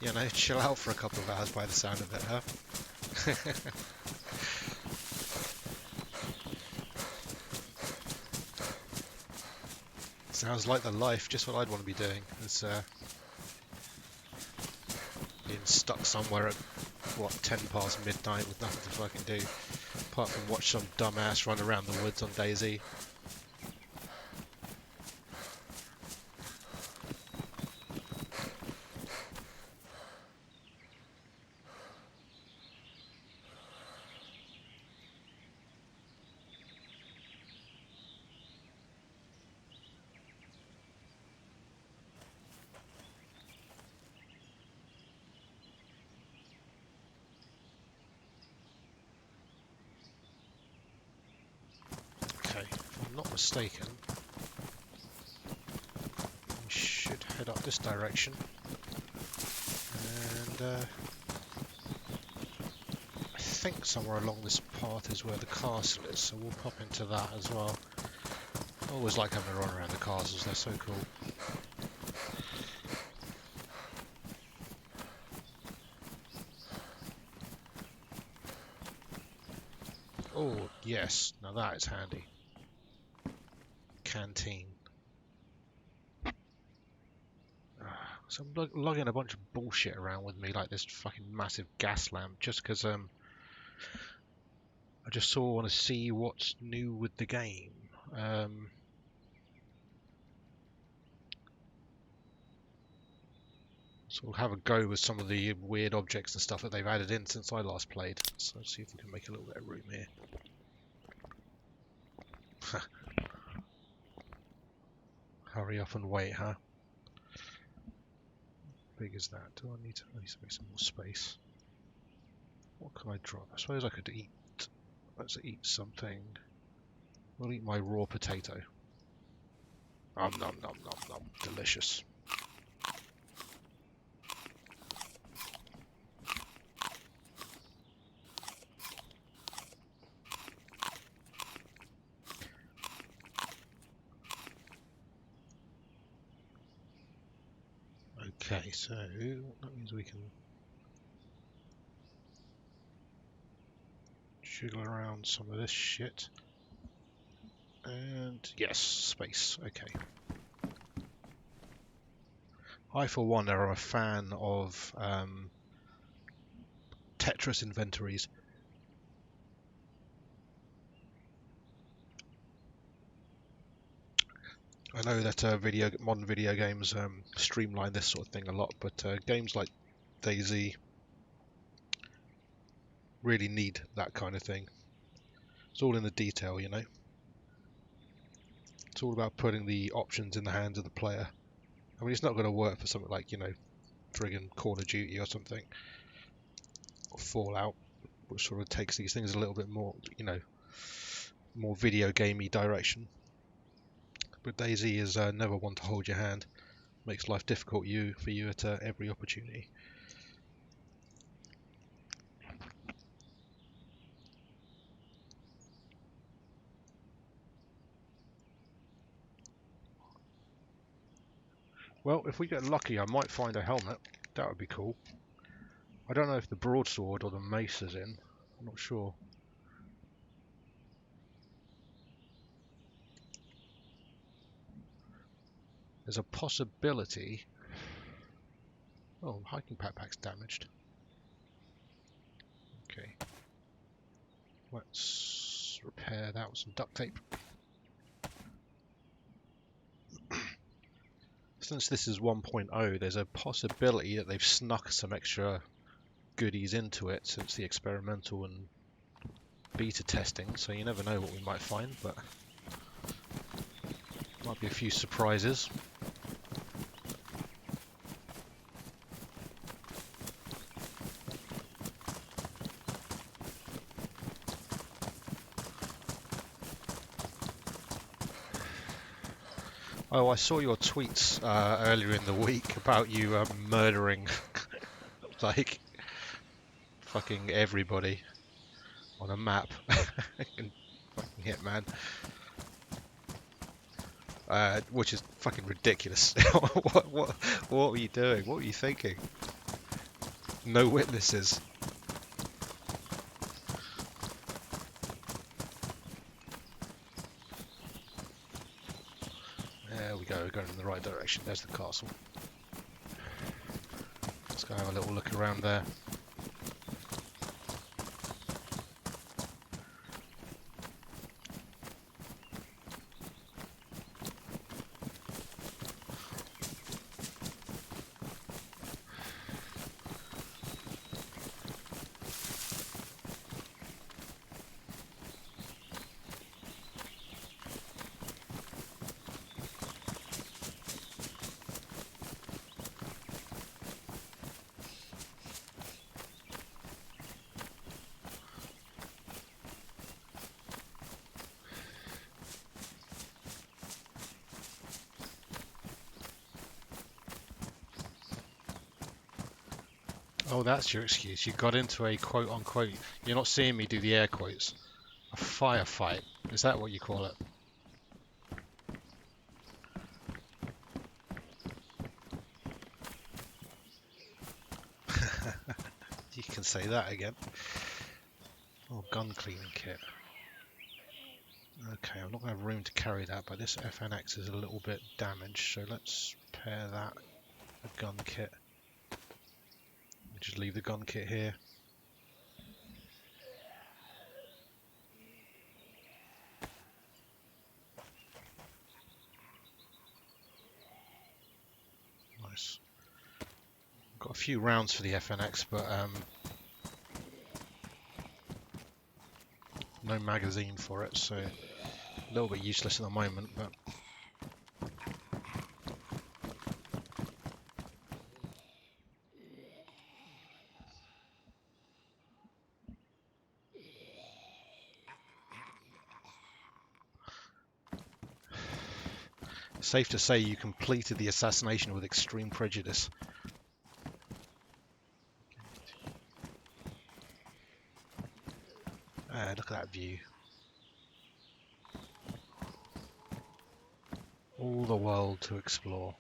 you know, chill out for a couple of hours by the sound of it, huh? Sounds like the life, just what I'd want to be doing. Is being stuck somewhere at what, 10 past midnight with nothing to fucking do, apart from watch some dumbass run around the woods on DayZ. If I'm not mistaken, we should head up this direction, and I think somewhere along this path is where the castle is, so we'll pop into that as well. I always like having a run around the castles, they're so cool. Oh yes, now that is handy. Canteen. So I'm lugging a bunch of bullshit around with me, like this fucking massive gas lamp, just because I just want to see what's new with the game. So we'll have a go with some of the weird objects and stuff that they've added in since I last played. So let's see if we can make a little bit of room here. Hurry up and wait, huh? How big is that? I need to make some more space. What can I drop? I suppose I could eat. Let's eat something. We'll eat my raw potato. Nom nom nom nom nom. Delicious. Okay, so that means we can jiggle around some of this shit. And yes, space. Okay. I, for one, am a fan of Tetris inventories. I know that modern video games streamline this sort of thing a lot, but games like DayZ really need that kind of thing. It's all in the detail, you know. It's all about putting the options in the hands of the player. I mean, it's not going to work for something like, you know, friggin' Call of Duty or something, or Fallout, which sort of takes these things a little bit more, you know, more video gamey direction. But DayZ is never one to hold your hand. Makes life difficult for you at every opportunity. Well, if we get lucky, I might find a helmet. That would be cool. I don't know if the broadsword or the mace is in. I'm not sure. There's a possibility. Oh, hiking backpack's damaged. Okay. Let's repair that with some duct tape. Since this is 1.0, there's a possibility that they've snuck some extra goodies into it since the experimental and beta testing, so you never know what we might find, but might be a few surprises. Oh, I saw your tweets earlier in the week about you murdering like fucking everybody on a map. Fucking Hitman. Which is fucking ridiculous. What were you doing? What were you thinking? No witnesses. There we go, we're going in the right direction. There's the castle. Let's go have a little look around there. Oh, that's your excuse. You got into a quote-unquote, you're not seeing me do the air quotes, a firefight. Is that what you call it? You can say that again. Oh, gun cleaning kit. Okay, I'm not going to have room to carry that, but this FNX is a little bit damaged, so let's pair that, a gun kit. Just leave the gun kit here. Nice. Got a few rounds for the FNX, but no magazine for it, so a little bit useless at the moment, but safe to say you completed the assassination with extreme prejudice. Look at that view. All the world to explore.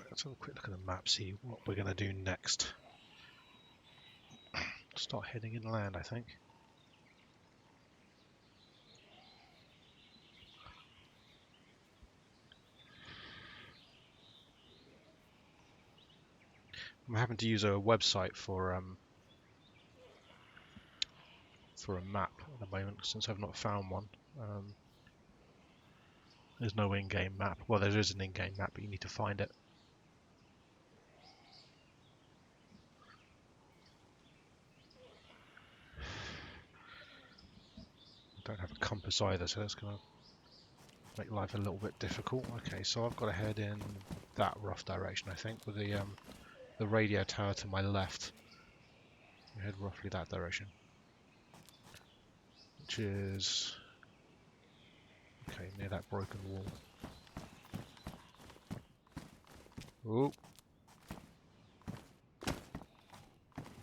Let's have a quick look at the map, see what we're going to do next. Start heading inland, I think. I'm having to use a website for a map at the moment since I've not found one. There's no in-game map. Well, there is an in-game map, but you need to find it. I don't have a compass either, so that's going to make life a little bit difficult. Okay, so I've got to head in that rough direction, I think, with the radio tower to my left. Head roughly that direction, which is okay near that broken wall. Oh,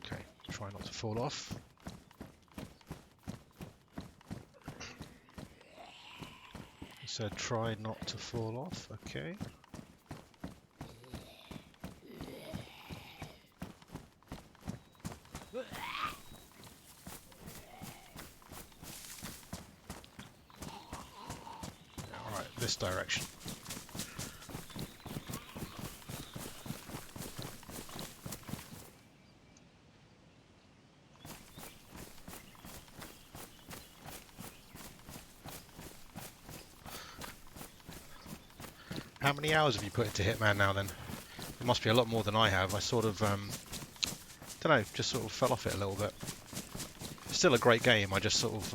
okay. Try not to fall off. He said try not to fall off. Okay. Alright, this direction. How many hours have you put into Hitman now then? It must be a lot more than I have. I sort of, don't know, just sort of fell off it a little bit. It's still a great game, I just sort of,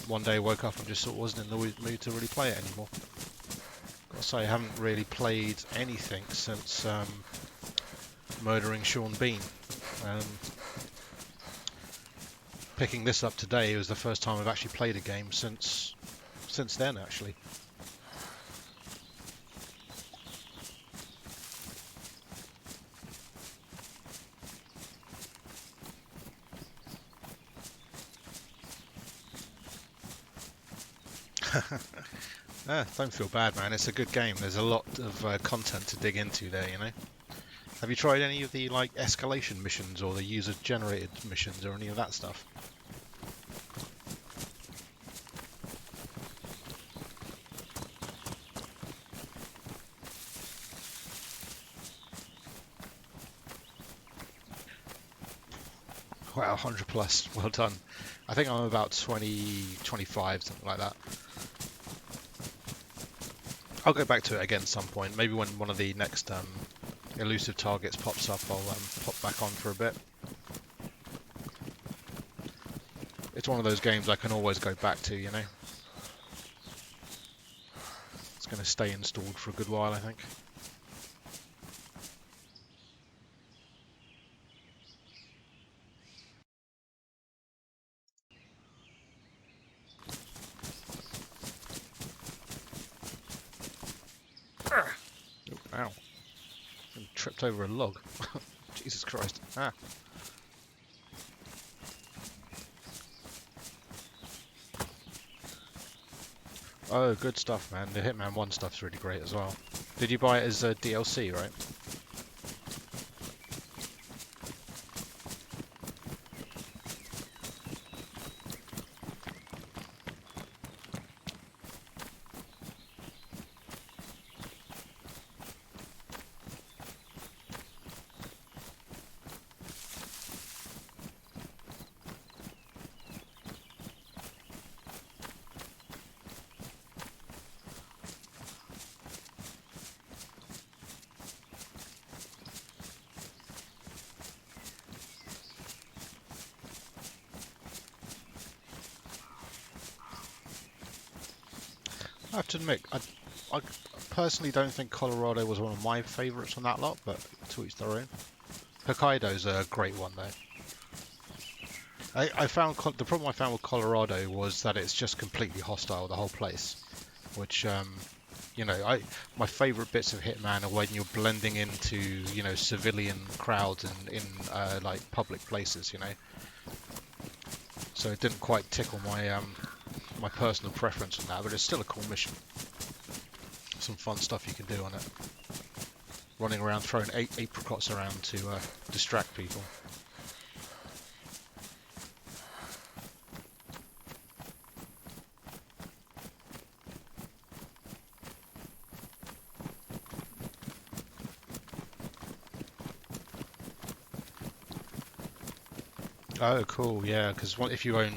one day woke up and just sort of wasn't in the mood to really play it anymore. Gotta say, I haven't really played anything since murdering Sean Bean. Picking this up today was the first time I've actually played a game since then, actually. Don't feel bad, man. It's a good game. There's a lot of content to dig into there, you know. Have you tried any of the like escalation missions or the user-generated missions or any of that stuff? Wow, 100 plus. Well done. I think I'm about 20, 25, something like that. I'll go back to it again at some point. Maybe when one of the next elusive targets pops up, I'll pop back on for a bit. It's one of those games I can always go back to, you know. It's going to stay installed for a good while, I think. Oh, ow. I tripped over a log. Jesus Christ. Ah. Oh, good stuff, man. The Hitman 1 stuff's really great as well. Did you buy it as a DLC, right? I have to admit, I personally don't think Colorado was one of my favourites on that lot, but to each their own. Hokkaido's a great one though. I found the problem I found with Colorado was that it's just completely hostile, the whole place. Which, you know, my favourite bits of Hitman are when you're blending into, you know, civilian crowds in like public places, you know. So it didn't quite tickle my personal preference on that, but it's still a cool mission. Some fun stuff you can do on it. Running around throwing apricots around to distract people. Oh, cool. Yeah, because if you own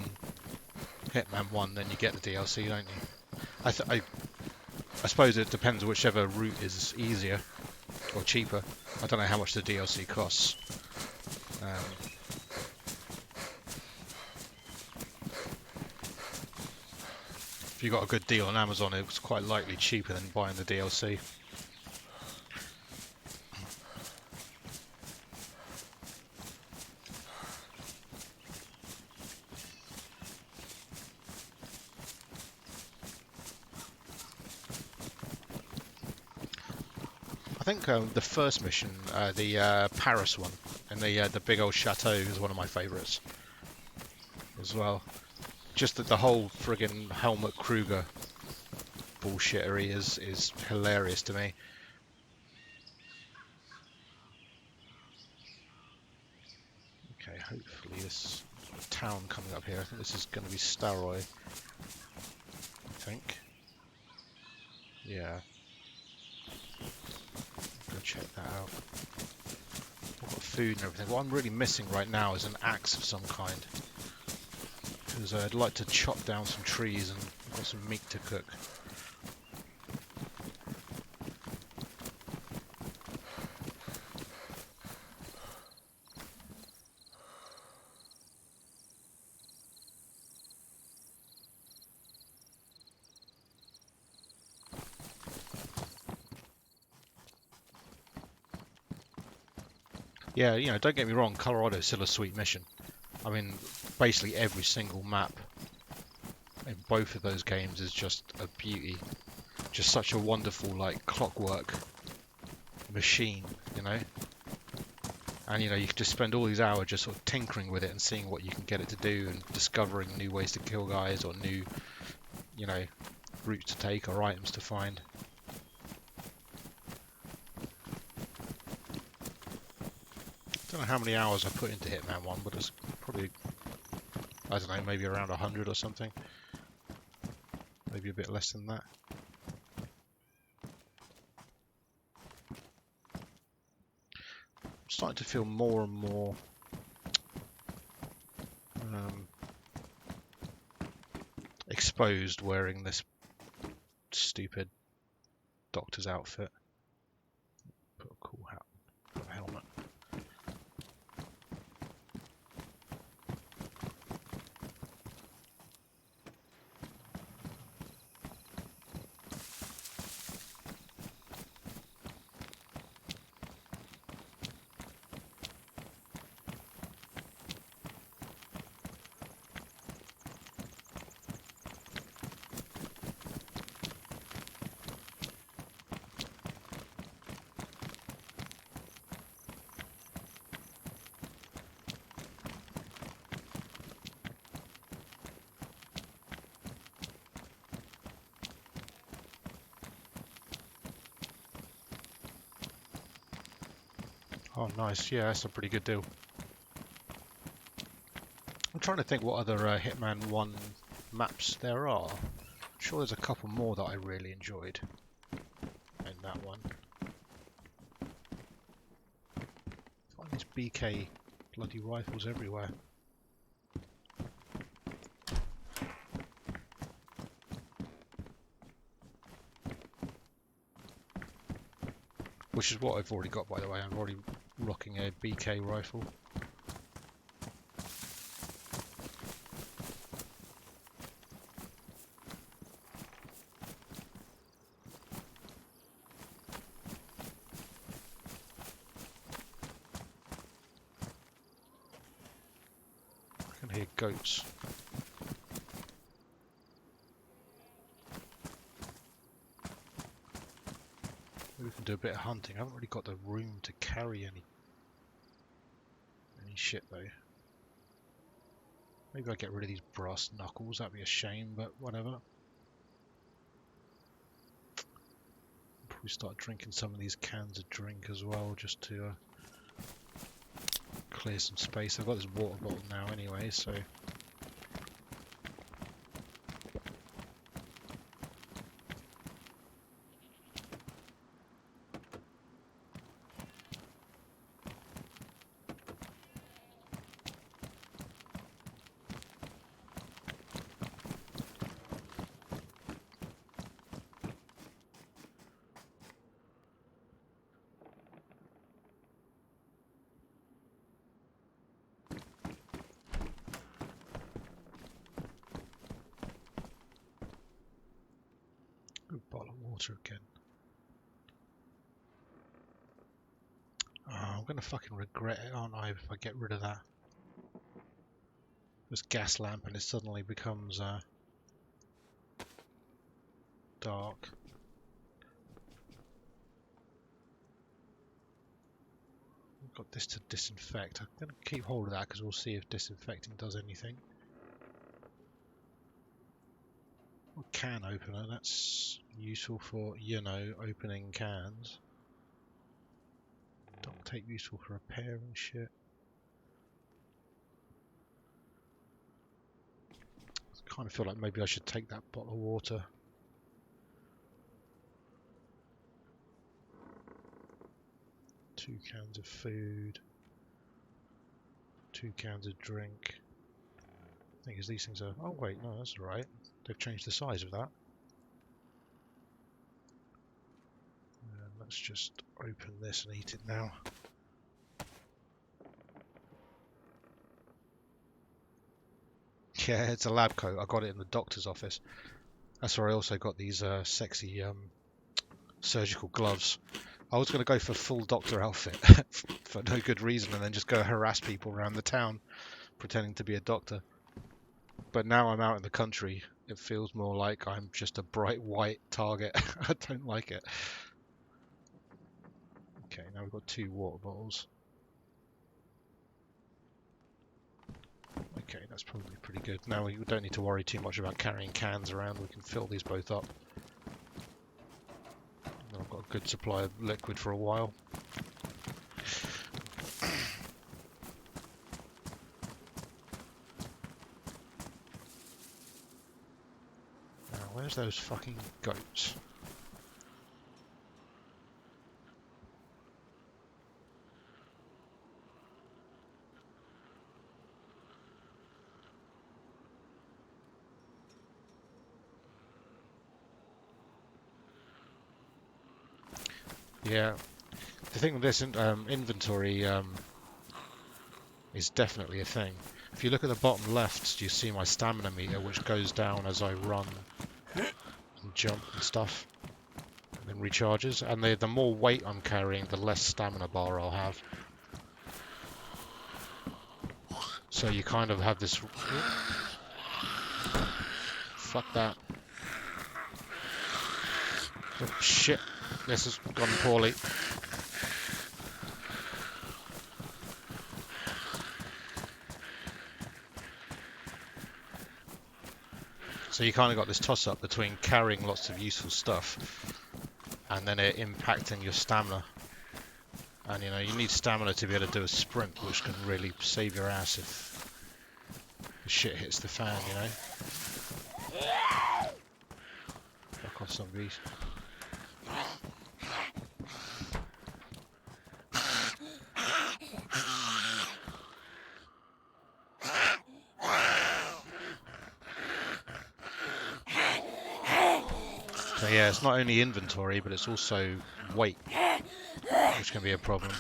Hitman 1, then you get the DLC, don't you? I suppose it depends whichever route is easier or cheaper. I don't know how much the DLC costs. Um, if you got a good deal on Amazon, it was quite likely cheaper than buying the DLC. I think the first mission, the Paris one, and the big old chateau is one of my favourites as well. Just that the whole friggin' Helmut Kruger bullshittery is hilarious to me. Okay, hopefully this town coming up here. I think this is going to be Staroy. I think. Yeah. Go check that out. I've got food and everything. What I'm really missing right now is an axe of some kind. Because I'd like to chop down some trees and I've got some meat to cook. Yeah, you know, don't get me wrong, Colorado's still a sweet mission. I mean, basically every single map in both of those games is just a beauty. Just such a wonderful, like, clockwork machine, you know? And, you know, you can just spend all these hours just sort of tinkering with it and seeing what you can get it to do and discovering new ways to kill guys or new, you know, routes to take or items to find. I don't know how many hours I put into Hitman 1, but it's probably, I don't know, maybe around 100 or something. Maybe a bit less than that. I'm starting to feel more and more exposed wearing this stupid doctor's outfit. Put a cool hat, put a helmet. Oh, nice. Yeah, that's a pretty good deal. I'm trying to think what other Hitman 1 maps there are. I'm sure there's a couple more that I really enjoyed in that one. Find these BK bloody rifles everywhere. Which is what I've already got, by the way. I'm already rocking a BK rifle. I can hear goats. Maybe we can do a bit of hunting. I haven't really got the room to carry any shit though. Maybe I get rid of these brass knuckles. That'd be a shame, but whatever. Probably start drinking some of these cans of drink as well, just to clear some space. I've got this water bottle now anyway, so. water again. Oh, I'm gonna fucking regret it, aren't I, if I get rid of that. This gas lamp and it suddenly becomes dark. I've got this to disinfect. I'm gonna keep hold of that because we'll see if disinfecting does anything. Can opener, that's useful for, you know, opening cans. Duct tape useful for repair and shit. I kind of feel like maybe I should take that bottle of water. Two cans of food. 2 cans of drink. I think these things are... Oh wait, no, that's alright. They've changed the size of that. And let's just open this and eat it now. Yeah, it's a lab coat. I got it in the doctor's office. That's where I also got these sexy surgical gloves. I was going to go for full doctor outfit for no good reason and then just go harass people around the town pretending to be a doctor. But now I'm out in the country, it feels more like I'm just a bright white target. I don't like it. Okay, now we've got 2 water bottles. Okay, that's probably pretty good. Now we don't need to worry too much about carrying cans around. We can fill these both up. And I've got a good supply of liquid for a while. Now, where's those fucking goats? Yeah, the thing with this inventory is definitely a thing. If you look at the bottom left, you see my stamina meter, which goes down as I run and jump and stuff, and then recharges. And the more weight I'm carrying, the less stamina bar I'll have. So you kind of have this... Fuck that. Oh, shit. This has gone poorly. So you kind of got this toss-up between carrying lots of useful stuff and then it impacting your stamina. And you know, you need stamina to be able to do a sprint, which can really save your ass if the shit hits the fan, you know? Fuck off some of these. So yeah, it's not only inventory, but it's also weight, which can be a problem.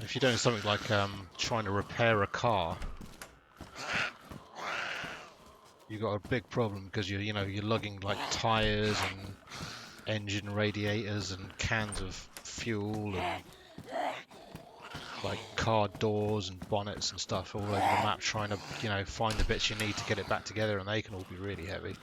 If you're doing something like trying to repair a car, you've got a big problem because you're lugging like tires and engine radiators and cans of fuel and like car doors and bonnets and stuff all over the map, trying to find the bits you need to get it back together, and they can all be really heavy.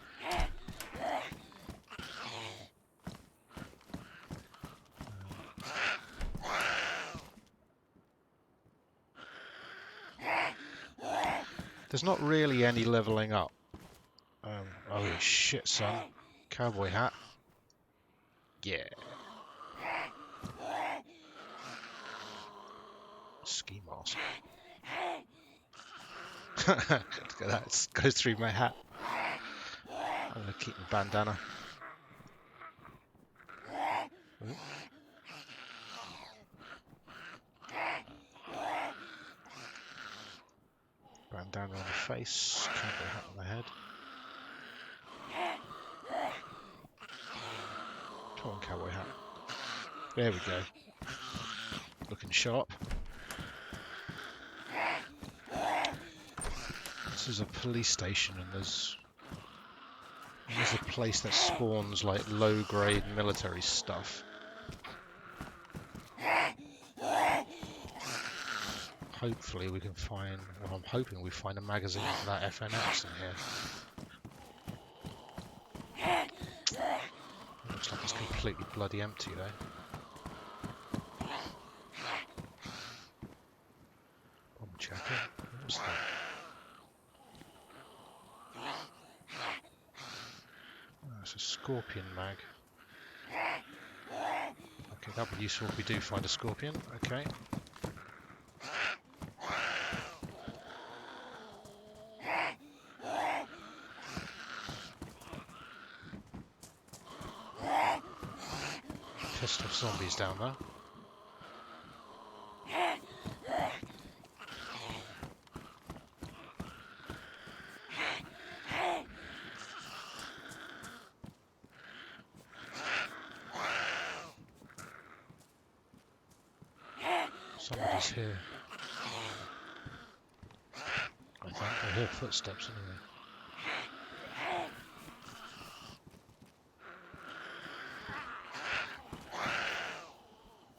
There's not really any leveling up. Oh shit, son. Cowboy hat. Yeah. Ski mask. Look at that, it goes through my hat. I'm gonna keep my bandana. Ooh. Bandana on the face, cowboy hat on the head. Come on, cowboy hat. There we go. Looking sharp. This is a police station and there's There's a place that spawns like low-grade military stuff. Hopefully we can find, well, I'm hoping we find a magazine for that FNX in here. Looks like it's completely bloody empty though. Bomb checker. What was that? Oh, it's a scorpion mag. Okay, that'll be useful if we do find a scorpion. Okay. Pissed off zombies down there. Somebody's here. I think I hear footsteps anyway.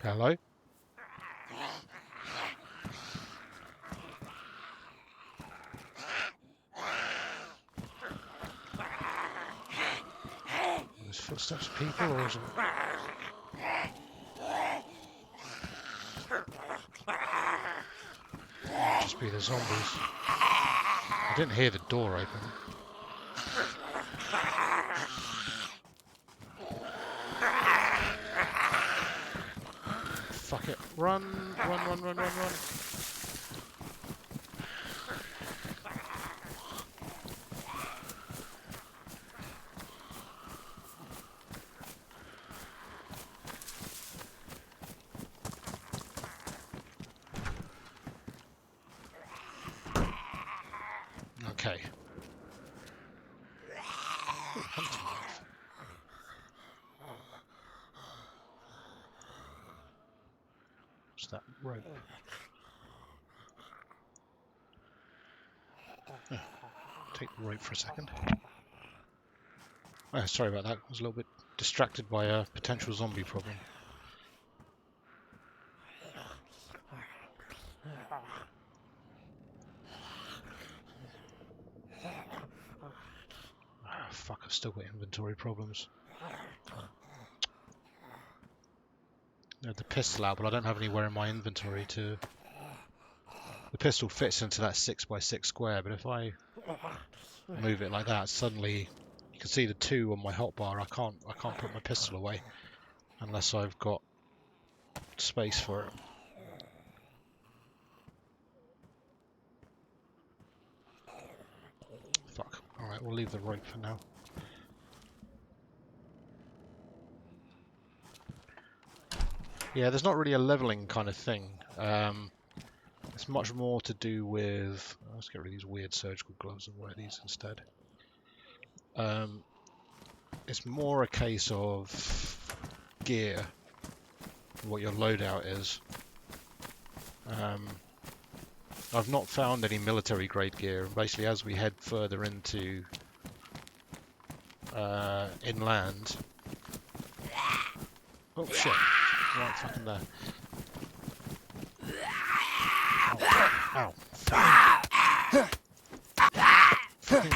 Hello? There's footsteps of people, or is it? Just be the zombies. I didn't hear the door open. Fuck it. Run, run, run, run, run, run. Okay. Ooh, hunting knife. What's that rope? Oh, take the rope for a second. Oh, sorry about that. I was a little bit distracted by a potential zombie problem. Ah, fuck, I've still got inventory problems. I had the pistol out, but I don't have anywhere in my inventory to... The pistol fits into that 6x6 square, but if I move it like that, suddenly you can see the 2 on my hotbar. I can't put my pistol away unless I've got space for it. Fuck. Alright, we'll leave the rope for now. Yeah, there's not really a leveling kind of thing. It's much more to do with... Let's get rid of these weird surgical gloves and wear these instead. It's more a case of gear, what your loadout is. I've not found any military grade gear. Basically, as we head further into inland... Oh shit, right fucking there. Ow. Fucking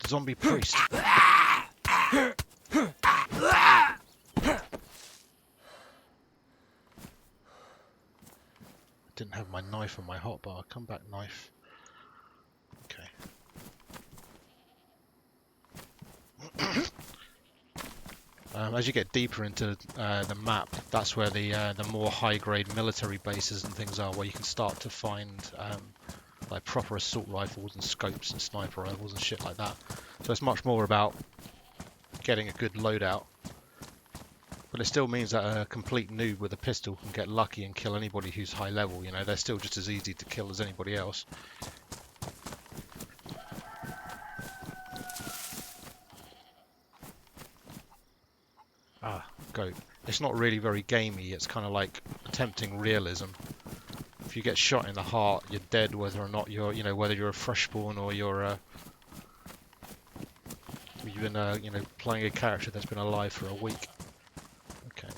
zombie priest. Didn't have my knife on my hotbar. Come back, knife. Okay. As you get deeper into the map, that's where the more high-grade military bases and things are, where you can start to find like proper assault rifles and scopes and sniper rifles and shit like that. So it's much more about getting a good loadout. But it still means that a complete noob with a pistol can get lucky and kill anybody who's high level. You know, they're still just as easy to kill as anybody else. Ah, goat. It's not really very gamey. It's kind of like attempting realism. If you get shot in the heart, you're dead, whether or not you're, you know, whether you're a fresh spawn or you're you've been, you know, playing a character that's been alive for a week. Okay.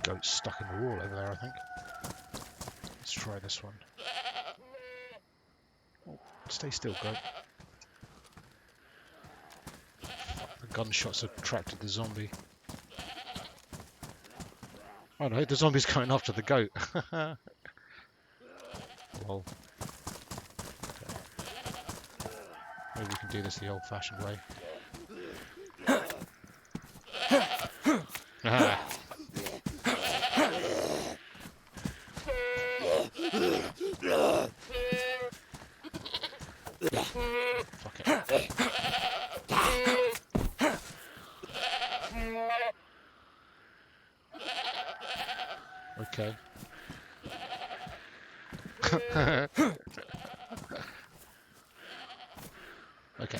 Goat's stuck in the wall over there, I think. Let's try this one. Oh, stay still, goat. Fuck, the gunshots attracted the zombie. Oh no, the zombie's going after the goat. Lol. Okay. Maybe we can do this the old-fashioned way. Ah. Fuck it. Okay. Okay.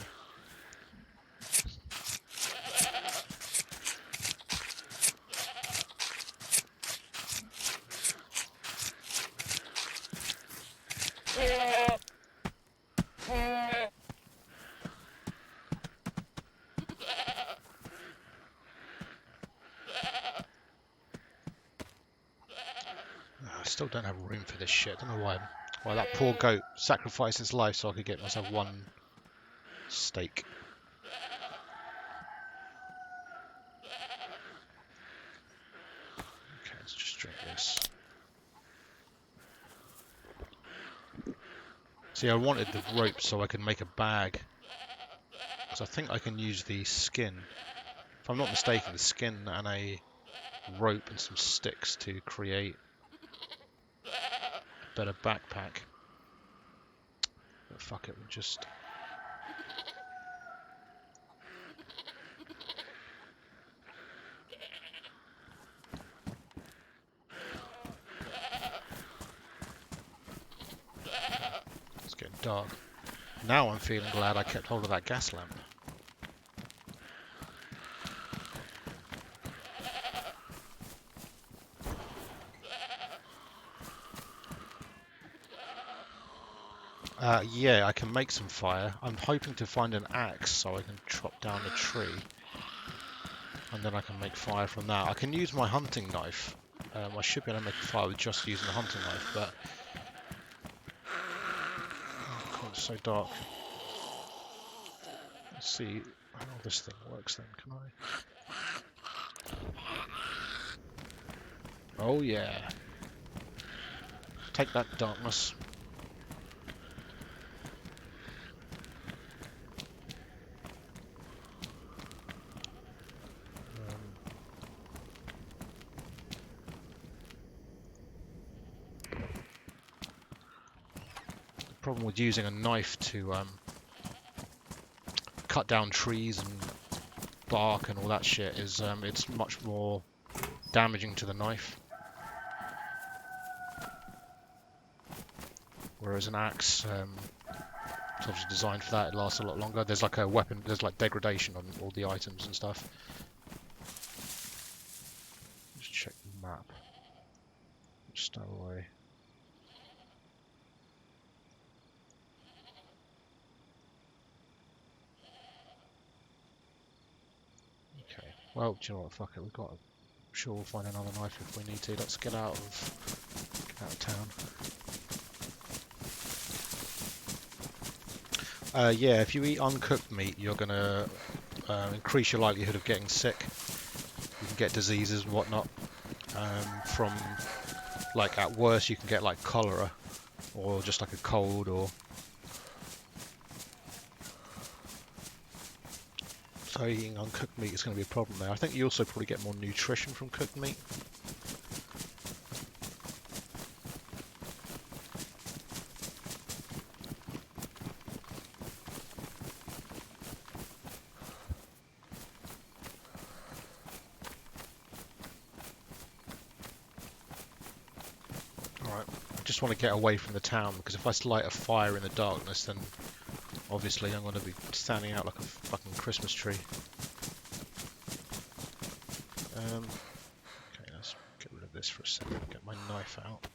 I still don't have room for this shit. I don't know why that poor goat sacrificed his life so I could get myself one steak. Okay, let's just drink this. See, I wanted the rope so I could make a bag. So I think I can use the skin. If I'm not mistaken, the skin and a rope and some sticks to create a better backpack. But fuck it, we'll just... It's getting dark. Now I'm feeling glad I kept hold of that gas lamp. Yeah, I can make some fire. I'm hoping to find an axe so I can chop down a tree. And then I can make fire from that. I can use my hunting knife. I should be able to make a fire with just using the hunting knife, but... Oh god, it's so dark. Let's see how this thing works then, can I? Oh yeah. Take that, darkness. Problem with using a knife to cut down trees and bark and all that shit is it's much more damaging to the knife. Whereas an axe, it's obviously designed for that, it lasts a lot longer. There's like a weapon, there's like degradation on all the items and stuff. Just check the map. Just away. Well, do you know what? Fuck it. We've got. I'm sure we'll find another knife if we need to. Let's get out of town. Yeah, if you eat uncooked meat, you're gonna increase your likelihood of getting sick. You can get diseases and whatnot. From like at worst, you can get like cholera, or just like a cold, or. So eating uncooked meat is going to be a problem there. I think you also probably get more nutrition from cooked meat. just want to get away from the town, because if I light a fire in the darkness, then obviously I'm going to be standing out like a fucking Christmas tree. Okay, let's get rid of this for a second. Get my knife out.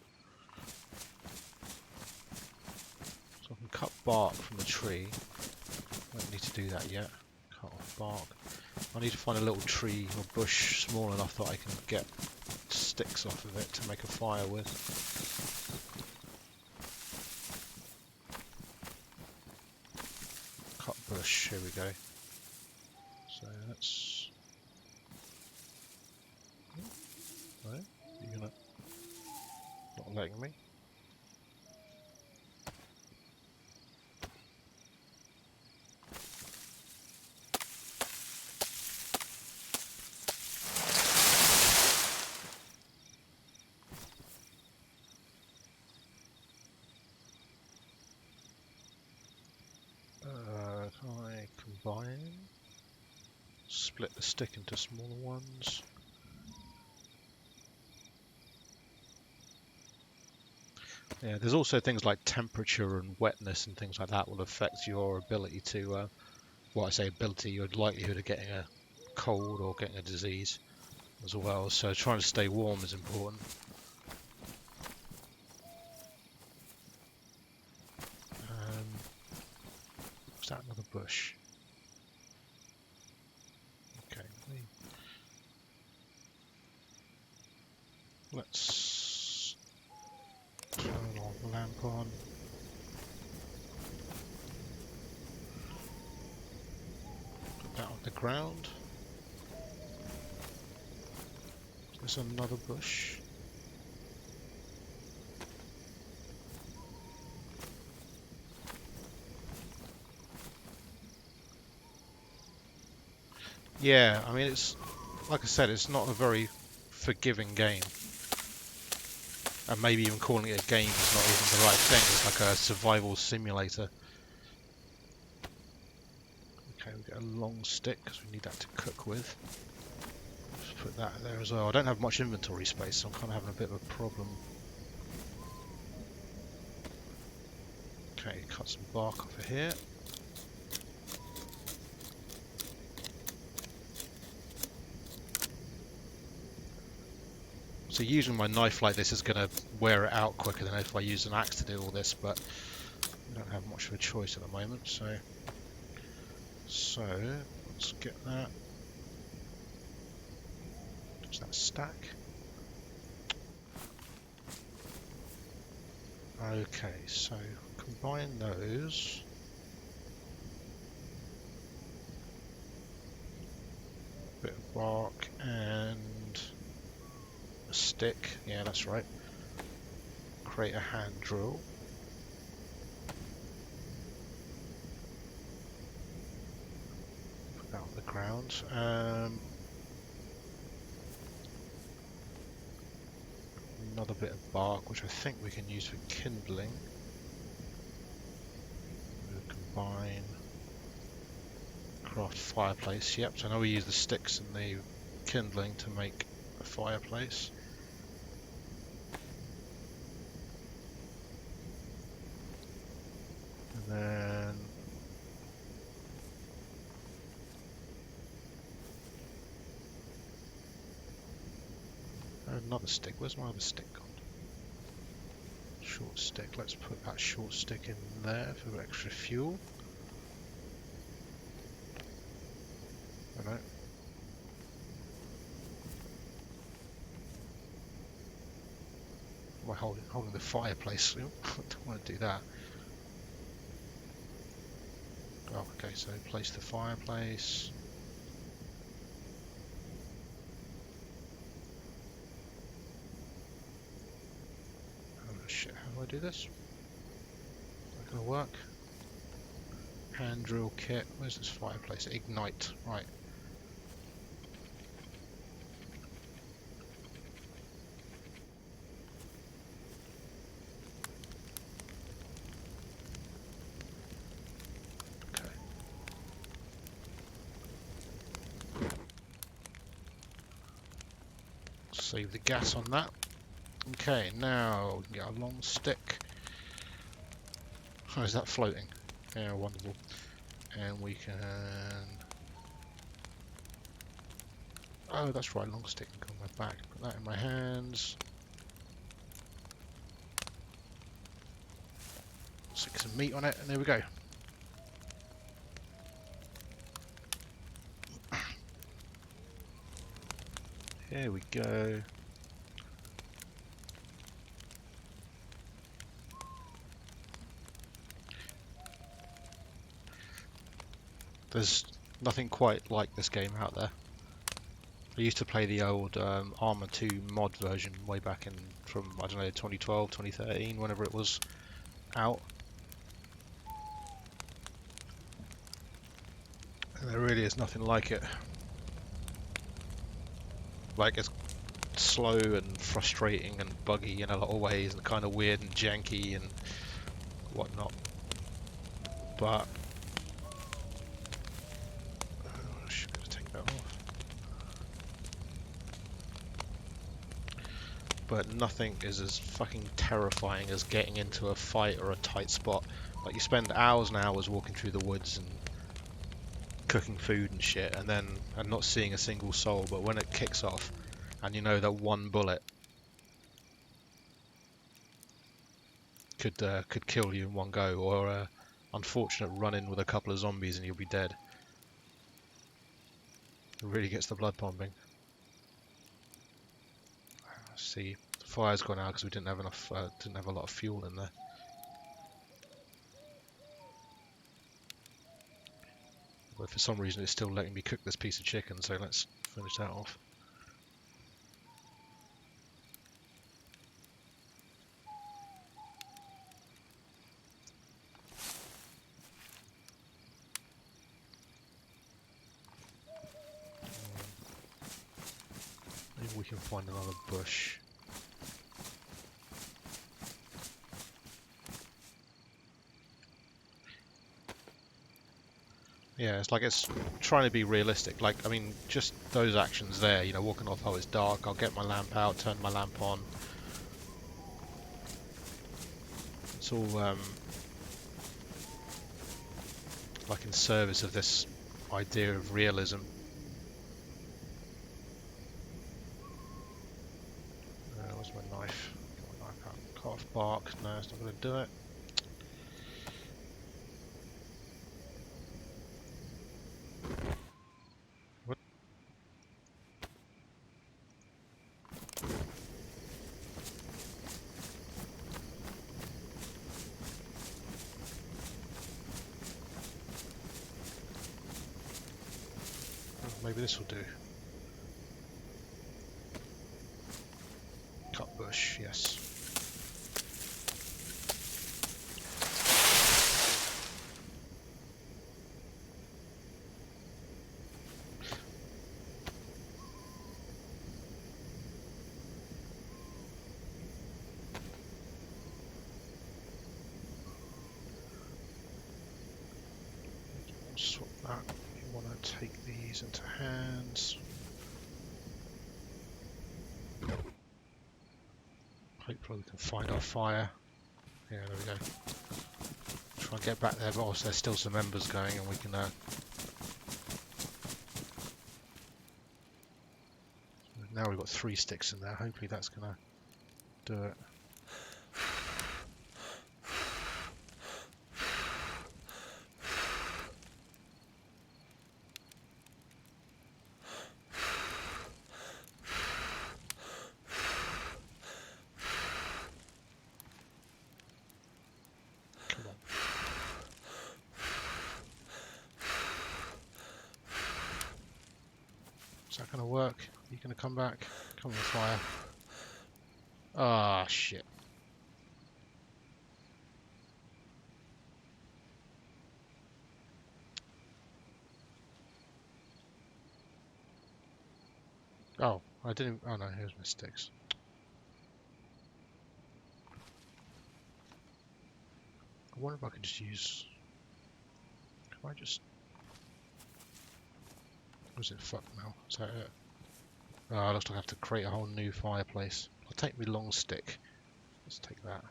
So I can cut bark from the tree. Don't need to do that yet. Cut off bark. I need to find a little tree or bush small enough that I can get sticks off of it to make a fire with. Cut bush, here we go. So that's... No, you're gonna... not letting me. Can I combine? Split the stick into smaller ones. Yeah, there's also things like temperature and wetness and things like that will affect your ability to, well, I say ability, your likelihood of getting a cold or getting a disease as well. So trying to stay warm is important. Was that another bush? Okay, let's turn our lamp on. Put that on the ground. There's another bush. Yeah, I mean, it's like I said, it's not a very forgiving game. And maybe even calling it a game is not even the right thing. It's like a survival simulator. Okay, we get a long stick because we need that to cook with. Just put that there as well. I don't have much inventory space, so I'm kind of having a bit of a problem. Okay, cut some bark off of here. So using my knife like this is going to wear it out quicker than if I use an axe to do all this, but I don't have much of a choice at the moment, so let's get that. Does that stack? Okay, so combine those. Bit of bark and a stick, yeah, that's right. Create a hand drill. Put that on the ground. Another bit of bark, which I think we can use for kindling. We'll combine. Craft fireplace, yep, so now we use the sticks and the kindling to make a fireplace. And then another stick. Where's my other stick gone? Short stick. Let's put that short stick in there for extra fuel. I know. Am I holding the fireplace? I don't want to do that. Oh, okay, so place the fireplace. Oh shit, how do I do this? Is that gonna work? Hand drill kit, where's this fireplace? Ignite, right. Save the gas on that. Okay, now we can get a long stick. Oh, is that floating? Yeah, wonderful. And we can... Oh, that's right, long stick can go on my back. Put that in my hands. Stick some meat on it, and there we go. Here we go. There's nothing quite like this game out there. I used to play the old Arma 2 mod version way back in from, I don't know, 2012, 2013, whenever it was out. And there really is nothing like it. Like, it's slow and frustrating and buggy in a lot of ways and kind of weird and janky and whatnot. But I should be able to take that off. But nothing is as fucking terrifying as getting into a fight or a tight spot. Like, you spend hours and hours walking through the woods and cooking food and shit, and not seeing a single soul. But when it kicks off, and you know that one bullet could kill you in one go, or a unfortunate run-in with a couple of zombies and you'll be dead. It really gets the blood pumping. See, the fire's gone out because we didn't have enough, didn't have a lot of fuel in there. But for some reason it's still letting me cook this piece of chicken, so let's finish that off. Maybe we can find another bush. Yeah, it's like it's trying to be realistic. Like, I mean, just those actions there, you know, walking off, oh, it's dark, I'll get my lamp out, turn my lamp on. It's all, like in service of this idea of realism. Where's my knife? Get my knife out. Cut off bark. No, it's not going to do it. What? Oh, maybe this will do. Cut bush, yes. Swap that. You want to take these into hands. Hopefully we can find our fire. Yeah, there we go. Try and get back there, but also there's still some embers going, and we can. Now we've got 3 sticks in there. Hopefully that's gonna do it. Come on. Is that gonna work? Are you gonna come back? Come on, fire. Ah, shit. Oh, I didn't. Oh no, here's my sticks. I wonder if I could just use. Can I just. Or is it fuck now? Is that it? Oh, it looks like I have to create a whole new fireplace. I'll take my long stick. Let's take that.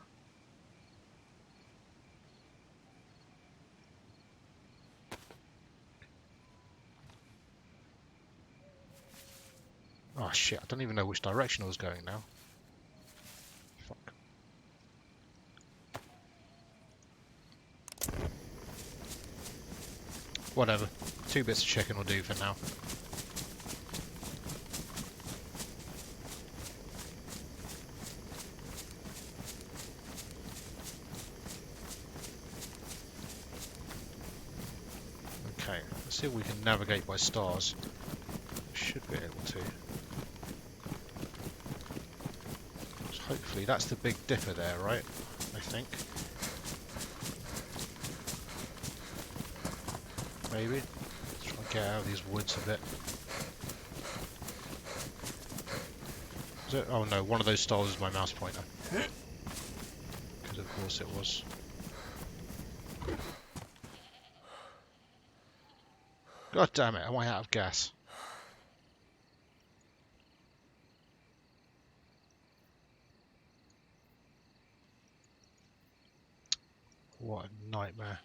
Oh shit, I don't even know which direction I was going now. Fuck. Whatever. 2 bits of chicken will do for now. Okay, let's see if we can navigate by stars. Should be able to. So hopefully that's the Big Dipper there, right? I think. Maybe. Let's try and get out of these woods a bit. Is it? Oh no, one of those stars is my mouse pointer. Because of course it was. God damn it, am I out of gas? What a nightmare.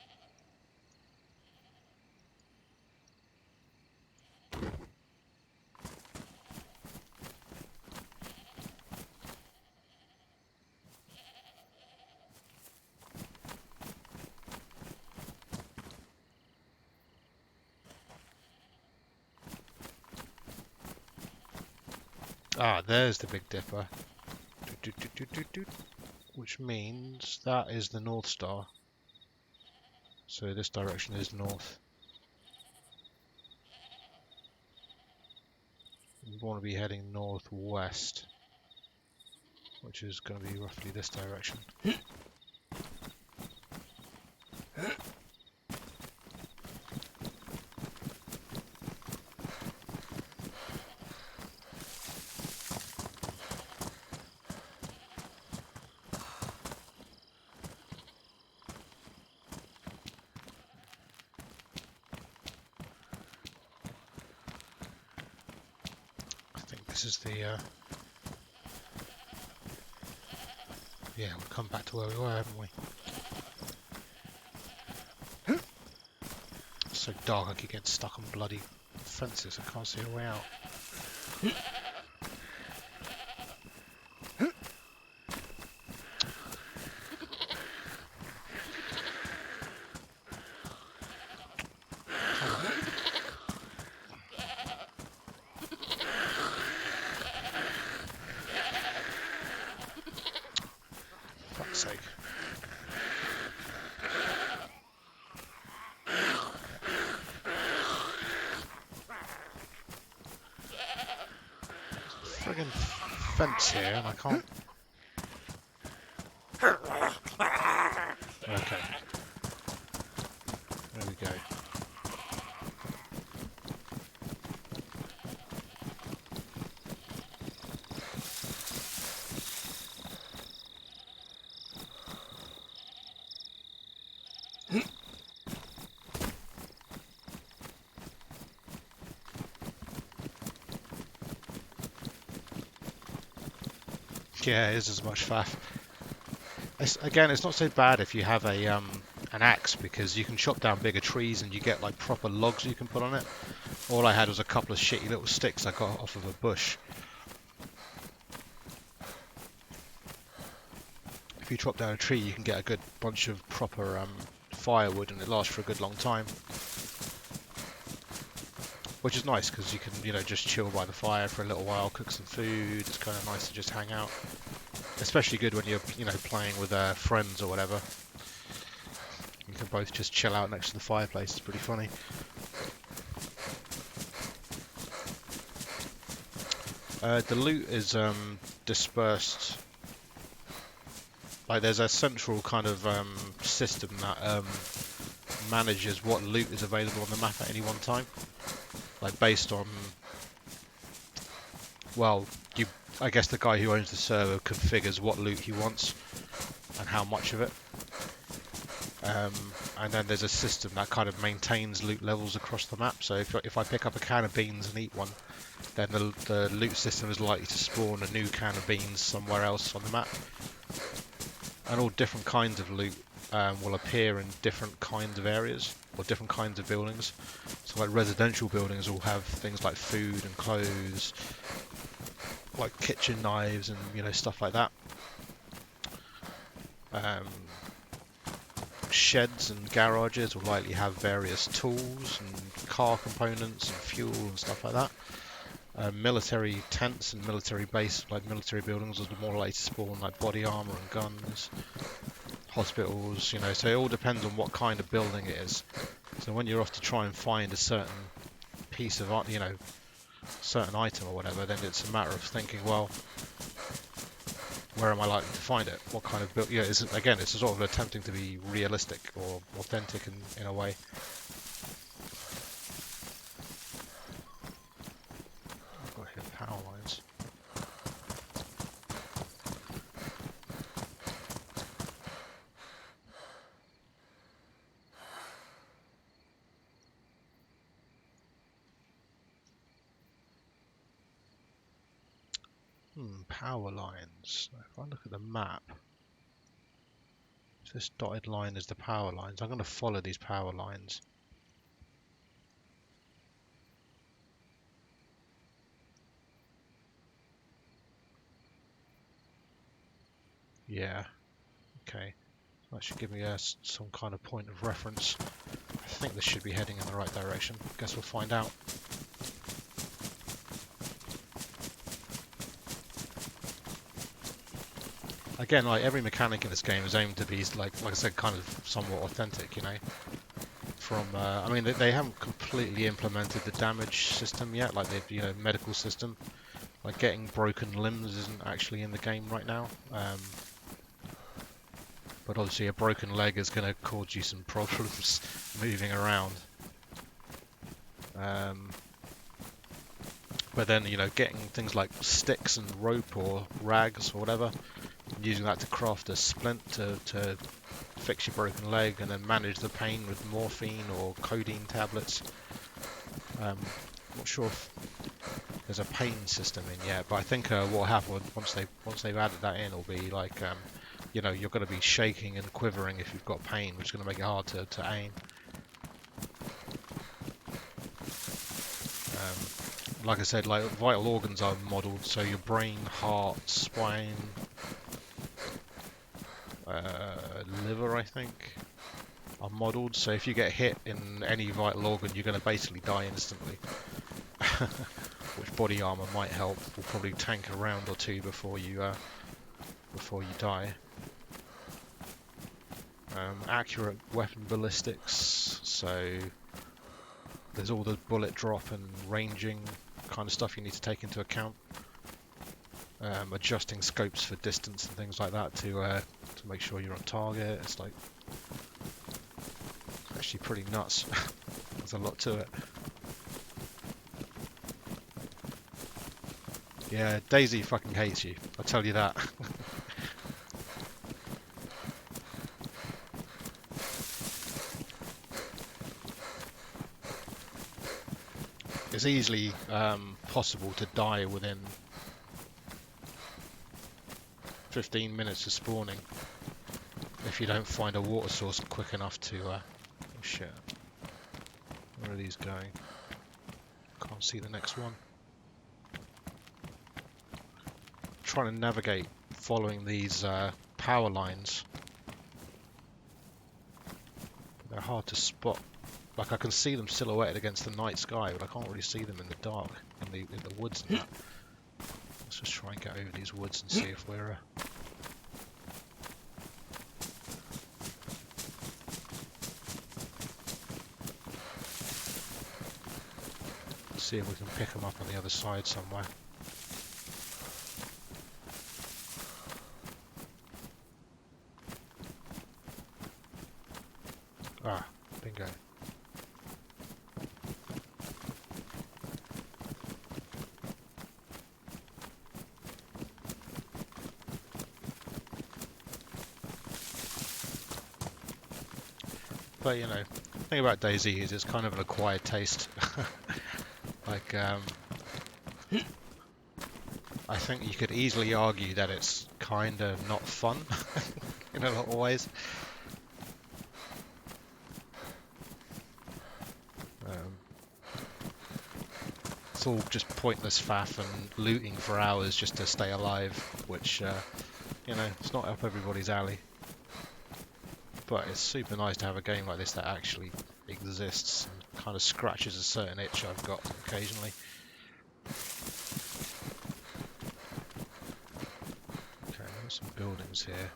Ah, there's the Big Dipper. Which means that is the North Star. So this direction is north. We want to be heading northwest, which is going to be roughly this direction. This is the, yeah, we'll come back to where we were, haven't we? It's so dark, I keep getting stuck on bloody fences, I can't see a way out. Fuck's sake. Friggin' fence here and I can't. Okay. There we go. Yeah, it is as much faff. Again, it's not so bad if you have a an axe because you can chop down bigger trees and you get like proper logs you can put on it. All I had was a couple of shitty little sticks I got off of a bush. If you chop down a tree, you can get a good bunch of proper firewood, and it lasts for a good long time. Which is nice because you can, you know, just chill by the fire for a little while, cook some food. It's kind of nice to just hang out. Especially good when you're, you know, playing with friends or whatever. You can both just chill out next to the fireplace. It's pretty funny. The loot is dispersed. Like there's a central kind of system that manages what loot is available on the map at any one time. Like based on, well, I guess the guy who owns the server configures what loot he wants and how much of it. and then there's a system that kind of maintains loot levels across the map. So if I pick up a can of beans and eat one, then the loot system is likely to spawn a new can of beans somewhere else on the map. And all different kinds of loot will appear in different kinds of areas or different kinds of buildings. So like residential buildings will have things like food and clothes, like kitchen knives and stuff like that. Sheds and garages will likely have various tools and car components and fuel and stuff like that. Military tents and military base, like military buildings, are more likely to spawn like body armor and guns. Hospitals, so it all depends on what kind of building it is. So when you're off to try and find a certain piece of, certain item or whatever, then it's a matter of thinking, well, where am I likely to find it? What kind of build? It's a sort of attempting to be realistic or authentic in a way. I've got here power lines. Power lines. If I look at the map, this dotted line is the power lines. I'm going to follow these power lines. Yeah. Okay. That should give me some kind of point of reference. I think this should be heading in the right direction. Guess we'll find out. Again, like every mechanic in this game is aimed to be like I said, kind of somewhat authentic, From I mean, they haven't completely implemented the damage system yet, like the medical system. Like getting broken limbs isn't actually in the game right now. But obviously, a broken leg is going to cause you some problems moving around. But then, getting things like sticks and rope or rags or whatever, using that to craft a splint to fix your broken leg and then manage the pain with morphine or codeine tablets. I'm not sure if there's a pain system in yet, but I think what will happen once they've added that in will be like, you're going to be shaking and quivering if you've got pain, which is going to make it hard to aim. Like I said, like vital organs are modelled, so your brain, heart, spine, liver, I think, are modelled. So if you get hit in any vital organ, you're going to basically die instantly. Which body armor might help. Will probably tank a round or two before you die. Accurate weapon ballistics. So there's all the bullet drop and ranging kind of stuff you need to take into account. Adjusting scopes for distance and things like that to make sure you're on target. It's like actually pretty nuts. There's a lot to it. Yeah, DayZ fucking hates you. I'll tell you that. It's easily possible to die within 15 minutes of spawning if you don't find a water source quick enough to oh shit, where are these going? Can't see the next one. Trying to navigate following these power lines, but they're hard to spot. Like I can see them silhouetted against the night sky, but I can't really see them in the dark in the woods and that. Let's just try and get over these woods and see if we're see if we can pick them up on the other side somewhere. Ah, bingo. But you know, the thing about DayZ is it's kind of an acquired taste. Like, I think you could easily argue that it's kind of not fun in a lot of ways. Um, it's all just pointless faff and looting for hours just to stay alive, which, you know, it's not up everybody's alley. But it's super nice to have a game like this that actually exists and kind of scratches a certain itch I've got occasionally. Okay, there's some buildings here.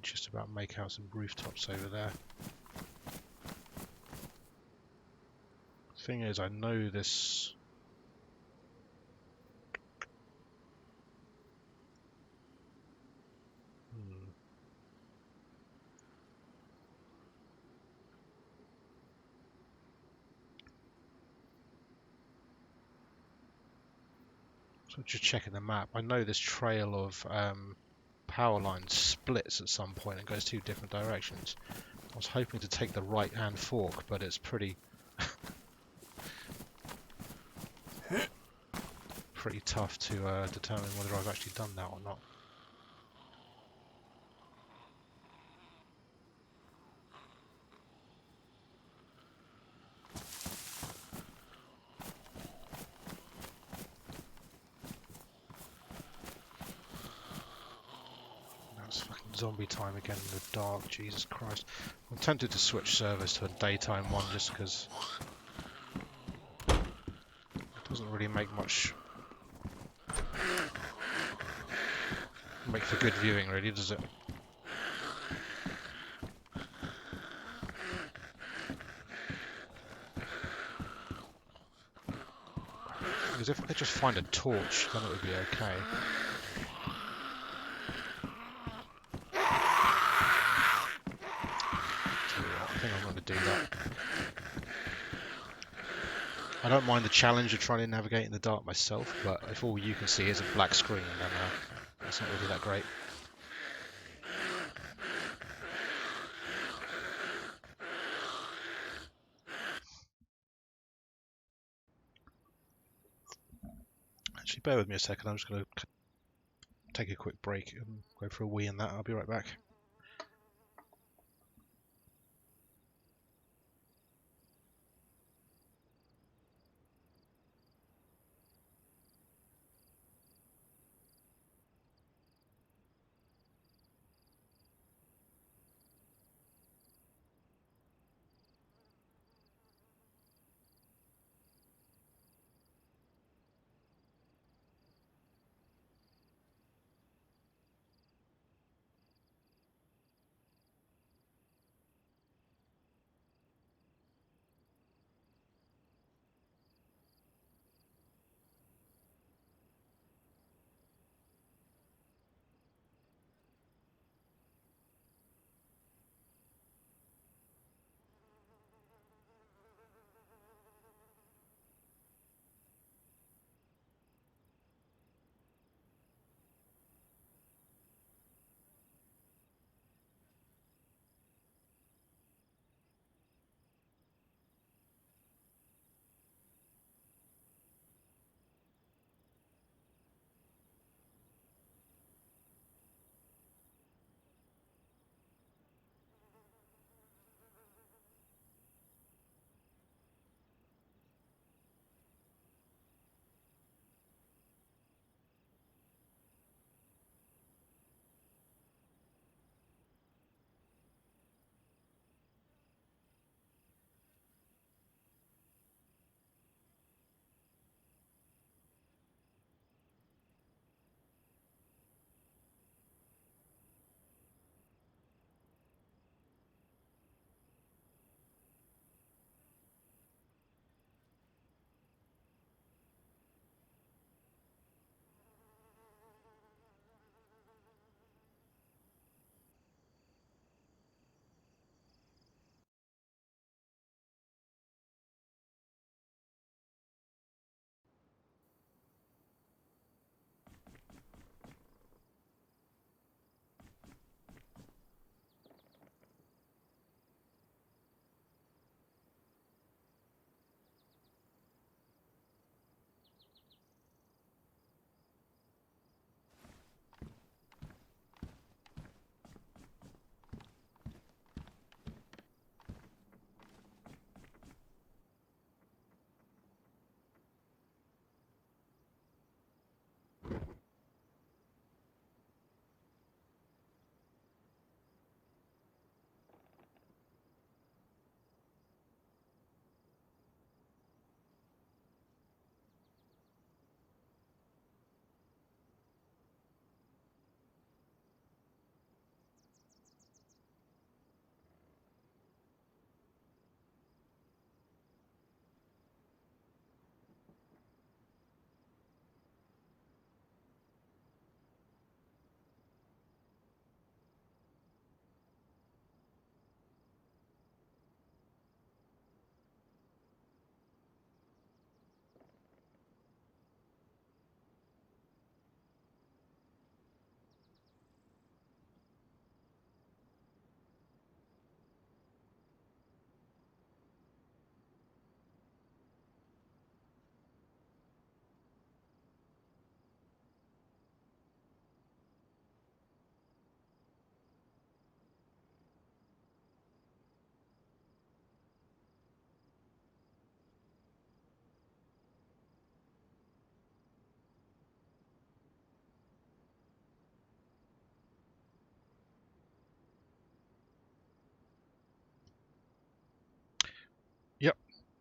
Just about make out some rooftops over there. Thing is, I know this. So just checking the map, I know this trail of power lines splits at some point and goes two different directions. I was hoping to take the right-hand fork, but it's pretty pretty tough to determine whether I've actually done that or not. That's fucking zombie time again in the dark, Jesus Christ. I'm tempted to switch servers to a daytime one just because it doesn't really make for good viewing, really, does it? Because if I could just find a torch, then it would be okay. I think I'm going to do that. I don't mind the challenge of trying to navigate in the dark myself, but if all you can see is a black screen, then it's not really that great. Actually, bear with me a second. I'm just going to take a quick break and go for a wee and that. I'll be right back.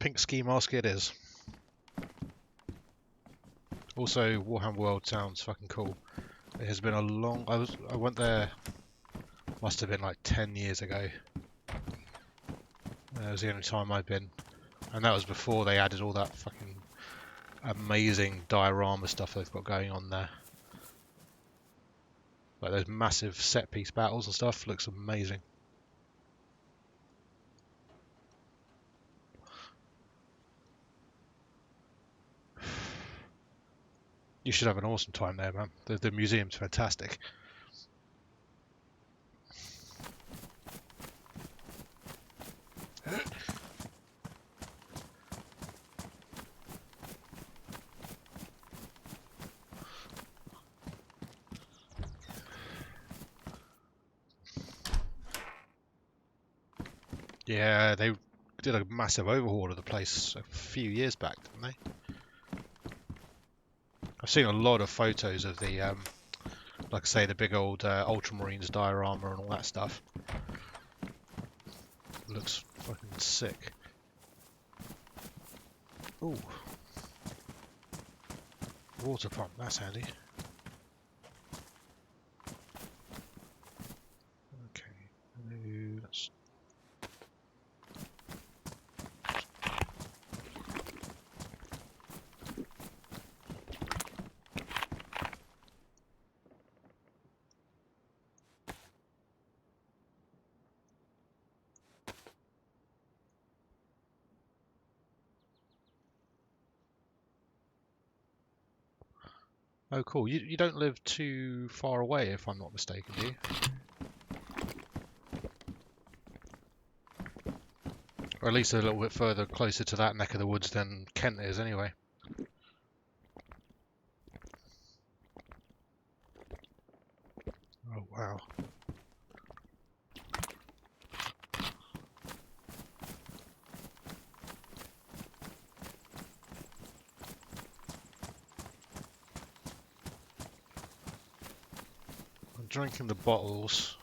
Pink ski mask it is. Also, Warhammer World sounds fucking cool. It has been a long... I went there, must have been like 10 years ago. It was the only time I'd been. And that was before they added all that fucking amazing diorama stuff they've got going on there. Like those massive set piece battles and stuff, looks amazing. You should have an awesome time there, man. The museum's fantastic. Yeah, they did a massive overhaul of the place a few years back, didn't they? I've seen a lot of photos of the, like I say, the big old Ultramarines diorama and all that stuff. Looks fucking sick. Ooh. Water pump, that's handy. Okay, let's... Oh, cool. You don't live too far away, if I'm not mistaken, do you? Or at least a little bit further closer to that neck of the woods than Kent is, anyway. Oh, wow. I'm drinking the bottles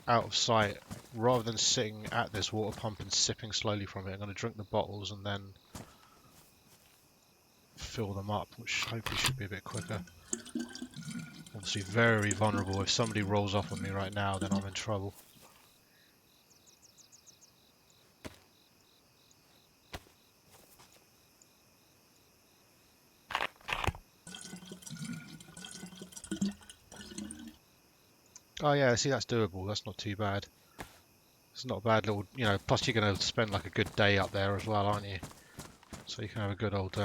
out of sight. Rather than sitting at this water pump and sipping slowly from it, I'm going to drink the bottles and then fill them up, which hopefully should be a bit quicker. Obviously very vulnerable. If somebody rolls up on me right now, then I'm in trouble. Oh yeah, see, that's doable. That's not too bad. It's not a bad little, you know, plus you're going to spend like a good day up there as well, aren't you? So you can have a good old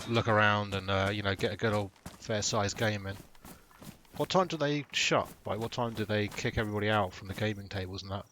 look around and, you know, get a good old fair-sized game in. What time do they shut? Like, what time do they kick everybody out from the gaming tables and that?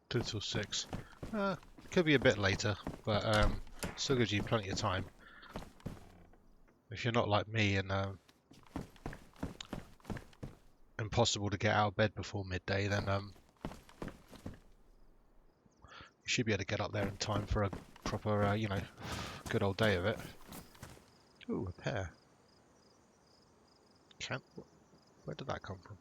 Two till 6. Could be a bit later, but still gives you plenty of time. If you're not like me and impossible to get out of bed before midday, then you should be able to get up there in time for a proper, you know, good old day of it. Ooh, a pear. Where did that come from?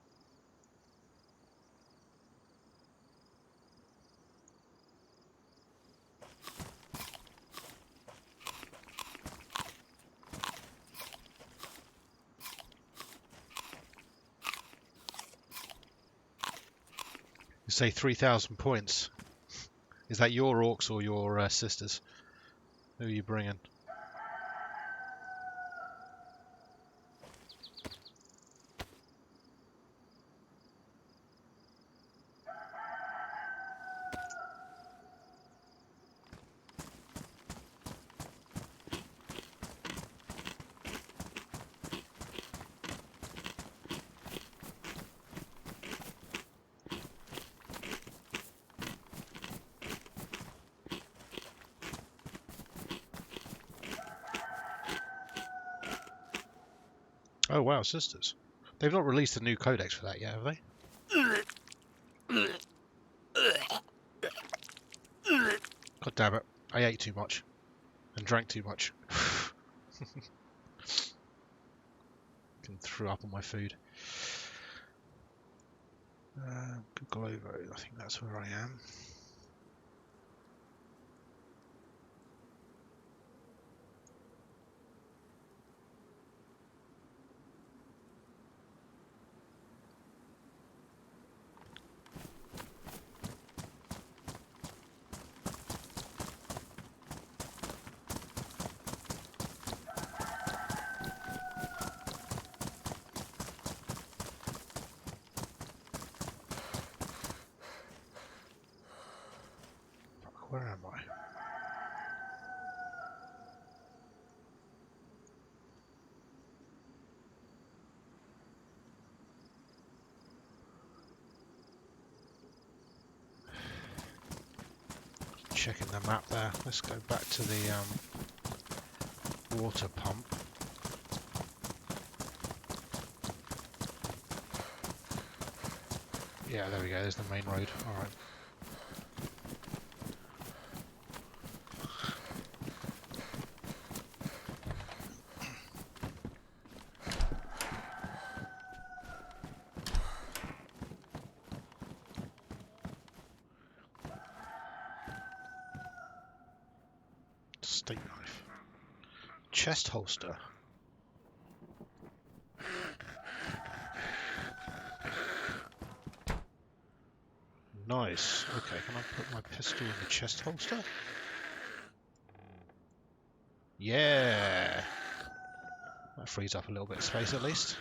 You say 3,000 points. Is that your orcs or your sisters? Who are you bringing? Oh wow, sisters. They've not released a new codex for that yet, have they? God damn it. I ate too much. And drank too much. And threw up on my food. Glovo, I think that's where I am. Fuck, where am I? Checking the map there. Let's go back to the water pump. Yeah, there we go. There's the main road. All right. Steak knife. Chest holster. Nice. Okay, can I put my pistol in the chest holster? Yeah. That frees up a little bit of space at least.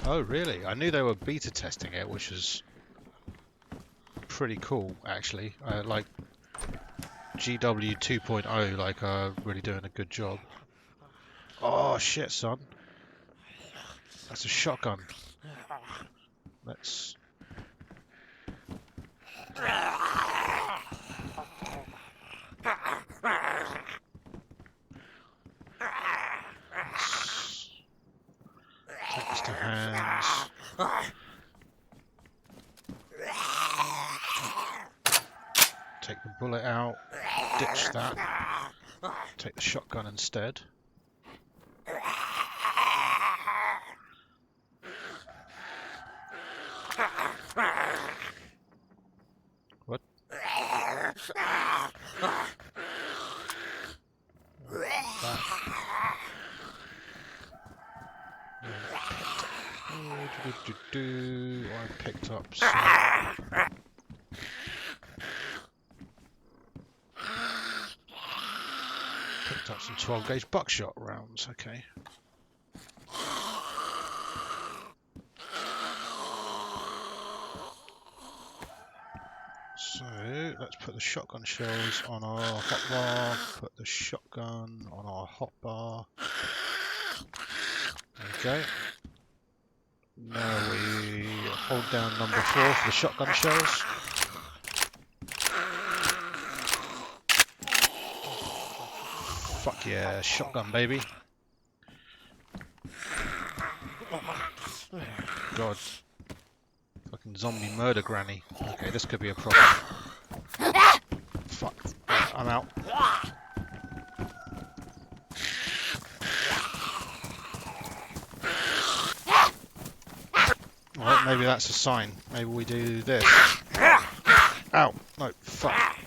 Oh really? I knew they were beta testing it, which is pretty cool actually. Like GW 2.0, like really doing a good job. Oh shit, son. That's a shotgun. Let's... take this to hands. Take the bullet out. Ditch that. Take the shotgun instead. What? I picked up some... Picked up some 12 gauge buckshot rounds, okay. So, let's put the shotgun shells on our hotbar, put the shotgun on our hotbar. Okay. Now we hold down number 4 for the shotgun shells. Fuck yeah, shotgun baby. God. Fucking zombie murder granny. Okay, this could be a problem. Fuck. I'm out. Alright, maybe that's a sign. Maybe we do this. Ow. No, fuck.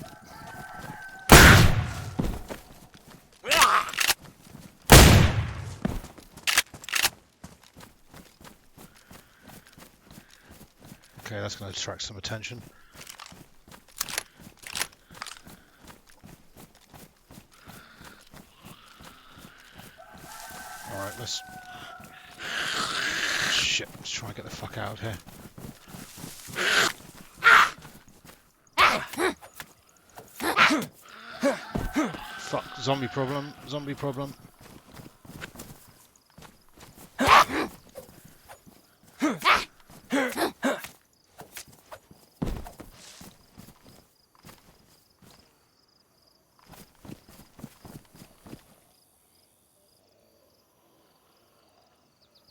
Okay, that's going to attract some attention. Alright, let's... Shit, let's try and get the fuck out of here. Fuck, Zombie problem. Zombie problem.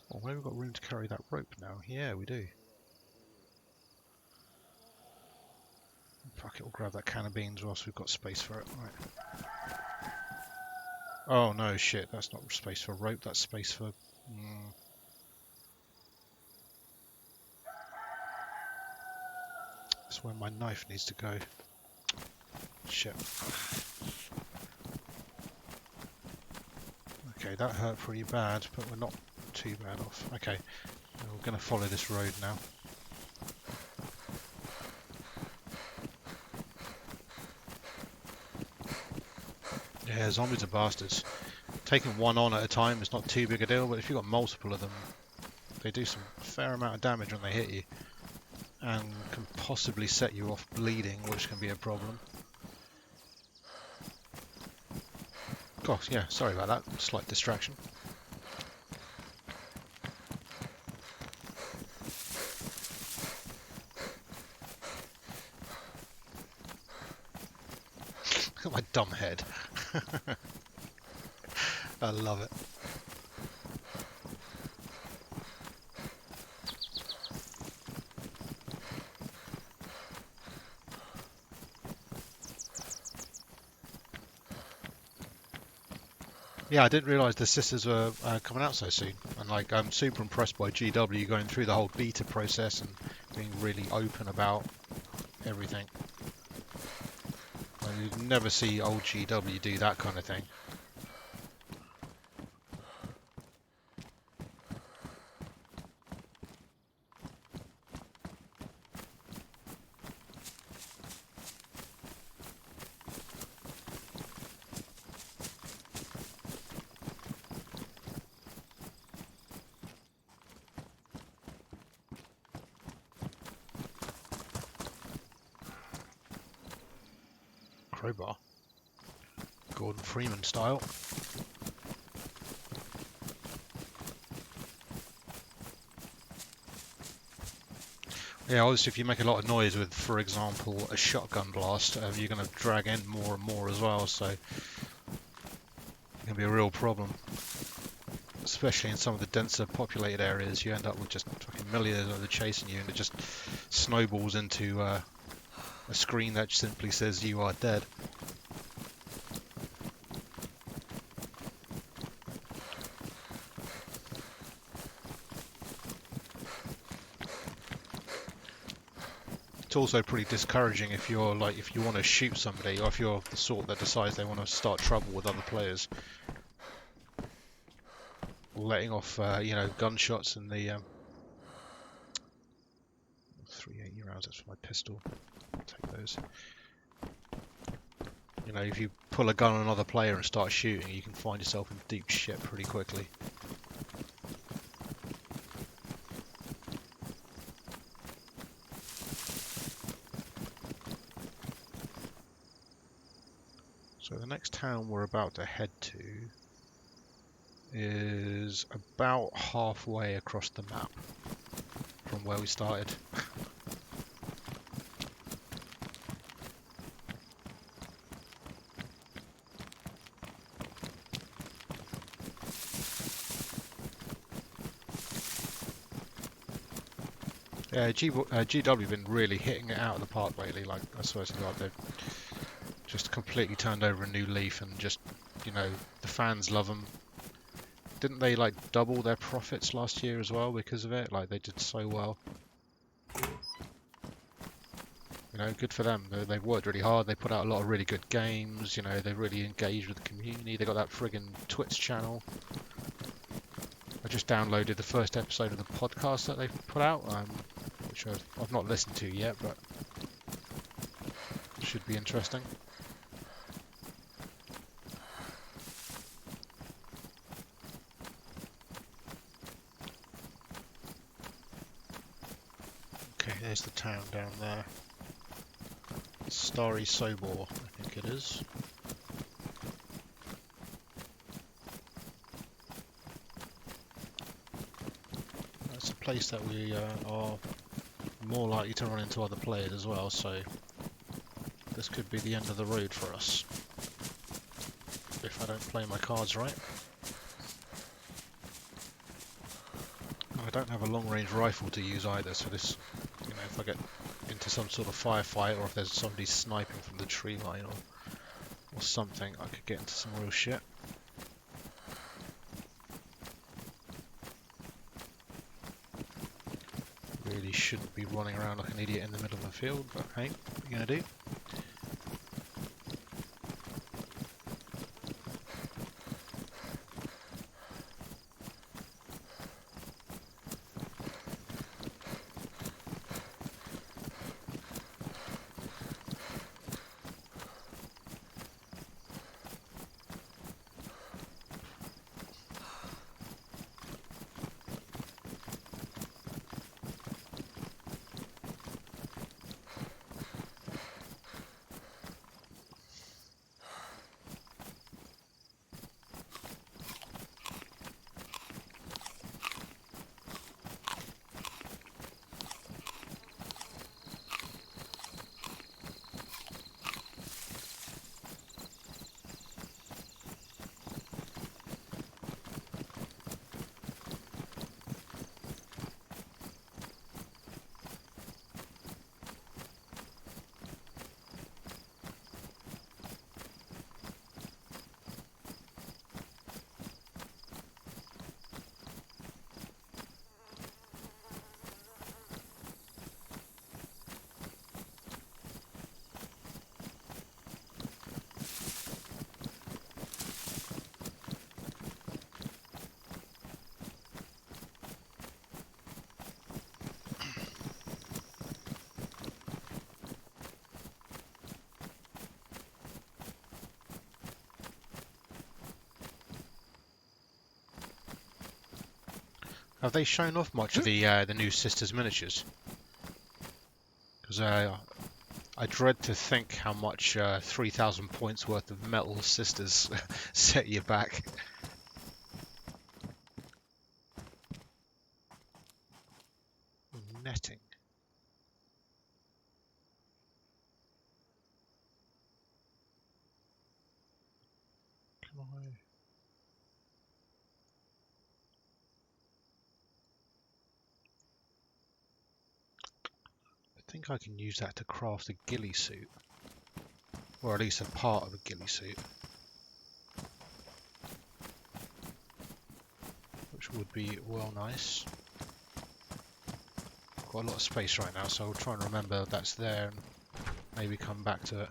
Well, where we've got room to carry that rope now? Yeah, we do. Fuck it, we'll grab that can of beans whilst we've got space for it. Right. Oh no, shit, that's not space for rope, that's space for... That's where my knife needs to go. Shit. Okay, that hurt pretty bad, but we're not too bad off. Okay, we're going to follow this road now. Yeah, zombies are bastards. Taking one on at a time is not too big a deal, but if you've got multiple of them, they do some fair amount of damage when they hit you. And can possibly set you off bleeding, which can be a problem. Gosh, yeah, sorry about that. Slight distraction. Look at my dumb head. I love it. Yeah, I didn't realise the sisters were coming out so soon, and like I'm super impressed by GW going through the whole beta process and being really open about everything. Like, you'd never see old GW do that kind of thing. Crowbar. Gordon Freeman style. Yeah, obviously if you make a lot of noise with, for example, a shotgun blast, you're going to drag in more and more as well, so it can be a real problem. Especially in some of the denser populated areas, you end up with just fucking millions of them chasing you, and it just snowballs into a screen that simply says you are dead. It's also pretty discouraging if you're like, if you want to shoot somebody, or if you're the sort that decides they want to start trouble with other players. Letting off, you know, gunshots in the 380 rounds. That's for my pistol. I'll take those. You know, if you pull a gun on another player and start shooting, you can find yourself in deep shit pretty quickly. So the next town we're about to head to is about halfway across the map from where we started. Yeah, GW have been really hitting it out of the park lately. Like, I swear to God, they've just completely turned over a new leaf, and just, you know, the fans love them. Didn't they like double their profits last year as well because of it? Like, they did so well. You know, good for them. They've worked really hard. They put out a lot of really good games. You know, they really engaged with the community. They got that friggin' Twitch channel. I just downloaded the first episode of the podcast that they've put out, which I've not listened to yet, but should be interesting. Okay, there's the town down there. Starry Sobor, I think it is. place that we are more likely to run into other players as well, so this could be the end of the road for us if I don't play my cards right. I don't have a long-range rifle to use either, so this, you know, if I get into some sort of firefight or if there's somebody sniping from the tree line or something, I could get into some real shit. Really shouldn't be running around like an idiot in the middle of a field, but hey, what are you gonna do? Have they shown off much of the new Sisters miniatures? Because I dread to think how much 3,000 points worth of metal Sisters set you back. Netting. Can I? I think I can use that to craft a ghillie suit. Or at least a part of a ghillie suit. Which would be well nice. Got a lot of space right now, so I'll try and remember that's there and maybe come back to it.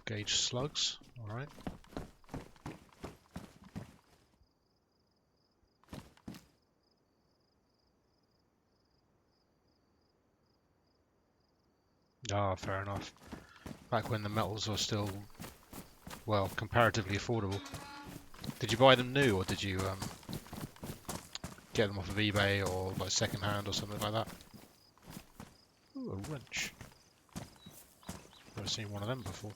Gauge slugs, alright. Ah, fair enough. Back when the metals were still, well, comparatively affordable. Did you buy them new, or did you get them off of eBay or like second hand or something like that? Ooh, a wrench. Never seen one of them before.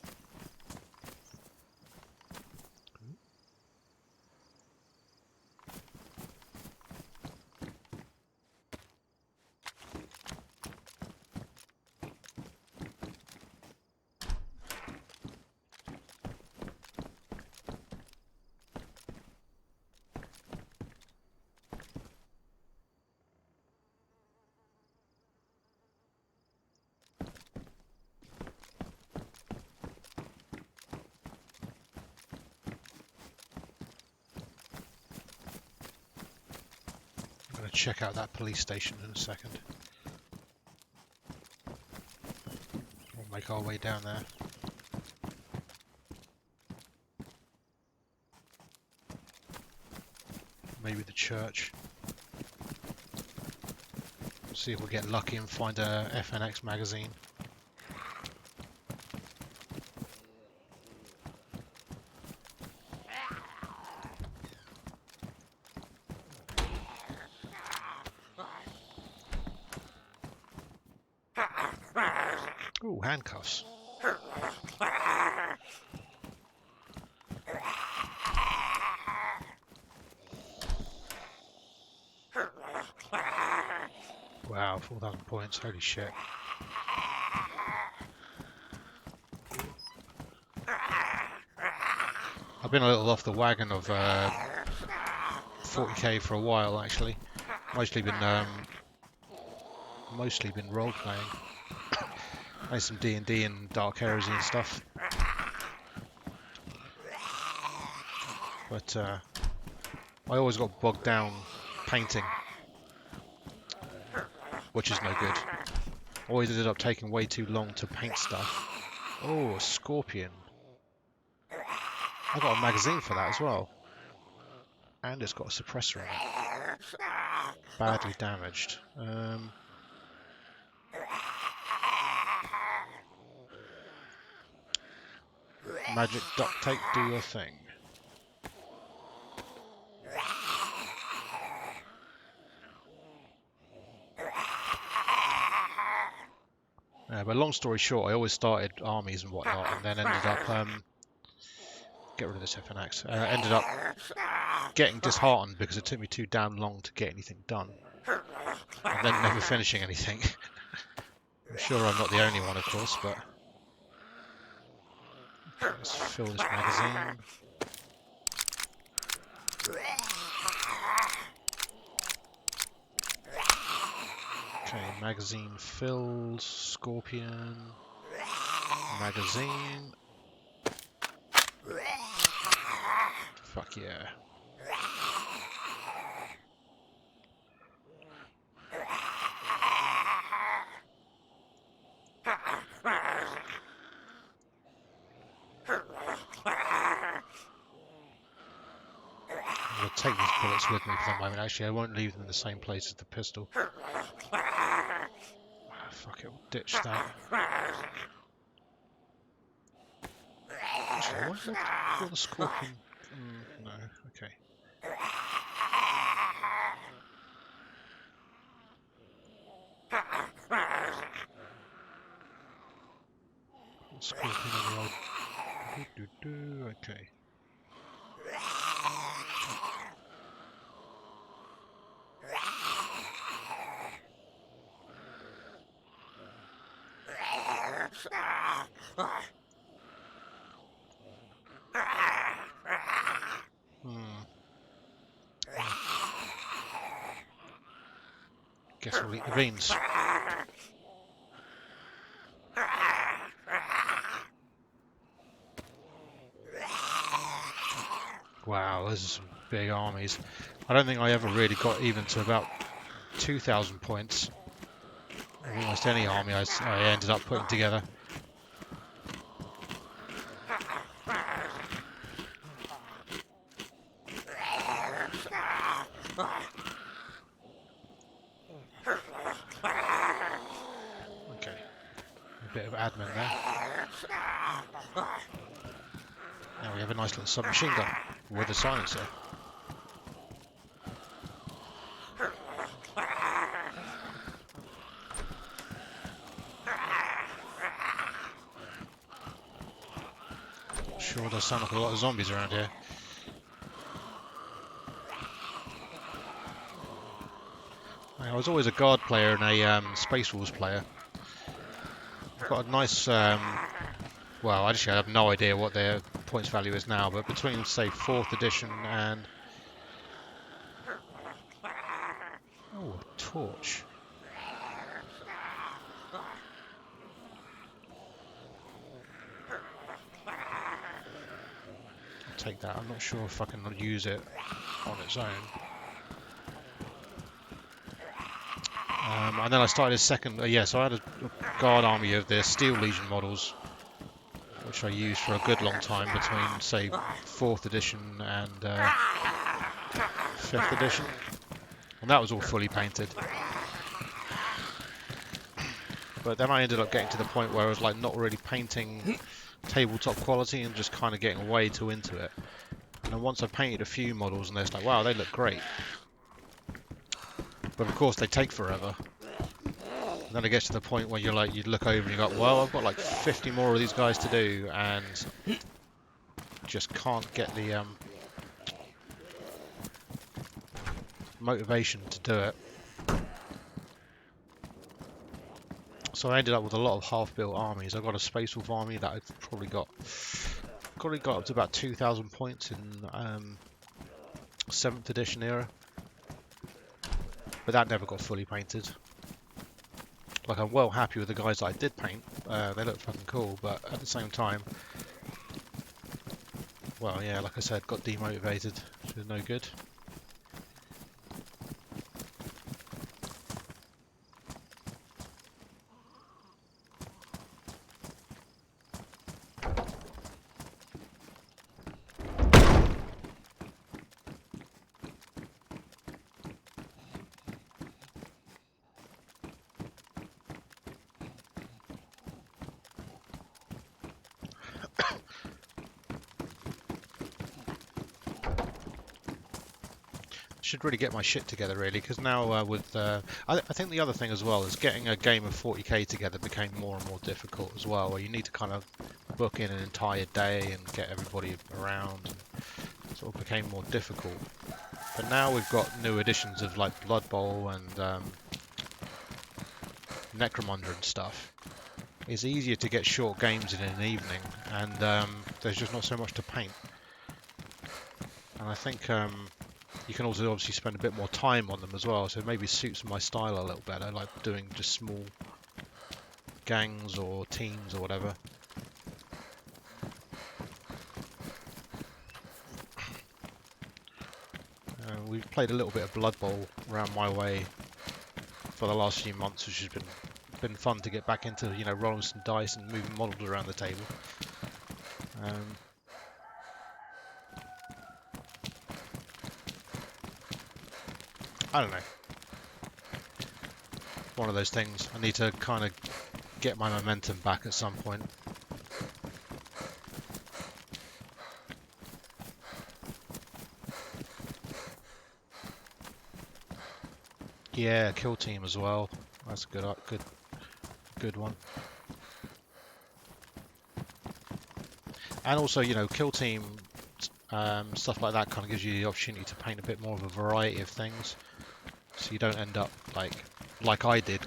I'm going to check out that police station in a second. We'll make our way down there. Maybe the church. See if we get lucky and find a FNX magazine. Ooh, handcuffs. Wow, 4,000 points, holy shit. I've been a little off the wagon of 40k for a while actually. Mostly been role playing. Played some D&D and Dark Heresy and stuff. But I always got bogged down painting, which is no good. Always ended up taking way too long to paint stuff. Oh, a scorpion. I got a magazine for that as well. And it's got a suppressor in it. Badly damaged. Magic duct tape, do your thing. But long story short, I always started armies and whatnot, and then ended up get rid of this FNX. Ended up getting disheartened because it took me too damn long to get anything done, and then never finishing anything. I'm sure I'm not the only one, of course, but okay, let's fill this magazine. Okay, magazine filled, scorpion, magazine. Fuck yeah. I'm going to take these bullets with me for the moment. Actually, I won't leave them in the same place as the pistol. Fuck it, we'll ditch that. Actually, I wonder if the scorpion... no, okay. Scorpion on the old... okay. Guess we'll eat the beans. Wow, those are some big armies. I don't think I ever really got even to about 2,000 points. Almost any army I ended up putting together. Okay, a bit of admin there. Now we have a nice little submachine gun with a silencer. Sure does sound like a lot of zombies around here. I was always a guard player and a Space Wolves player. I've got a nice, well, actually I have no idea what their points value is now, but between, say, 4th edition and... oh, a torch. I'll take that. I'm not sure if I can use it on its own. And then I started a second, so I had a guard army of the Steel Legion models, which I used for a good long time between, say, 4th edition and 5th edition. And that was all fully painted. But then I ended up getting to the point where I was like not really painting tabletop quality and just kind of getting way too into it. And then once I painted a few models and they're like, wow, they look great. But of course they take forever. And then it gets to the point where you're like, you look over and you go, well, I've got like 50 more of these guys to do, and just can't get the motivation to do it. So I ended up with a lot of half-built armies. I got a Space Wolf army that I've probably got up to about 2,000 points in 7th edition era, but that never got fully painted. Like, I'm well happy with the guys that I did paint. They look fucking cool, but at the same time, well, yeah, like I said, got demotivated, which is no good. Should really get my shit together, really, because now I think the other thing as well is getting a game of 40k together became more and more difficult as well, where you need to kind of book in an entire day and get everybody around, and sort of became more difficult. But now we've got new editions of like Blood Bowl and Necromunda and stuff. It's easier to get short games in an evening, and there's just not so much to paint. And I think you can also obviously spend a bit more time on them as well, so it maybe suits my style a little better, like doing just small gangs or teams or whatever. We've played a little bit of Blood Bowl around my way for the last few months, which has been fun to get back into, you know, rolling some dice and moving models around the table. I don't know. One of those things. I need to kind of get my momentum back at some point. Yeah, kill team as well. That's a good one. And also, you know, kill team stuff like that kind of gives you the opportunity to paint a bit more of a variety of things, so you don't end up like I did,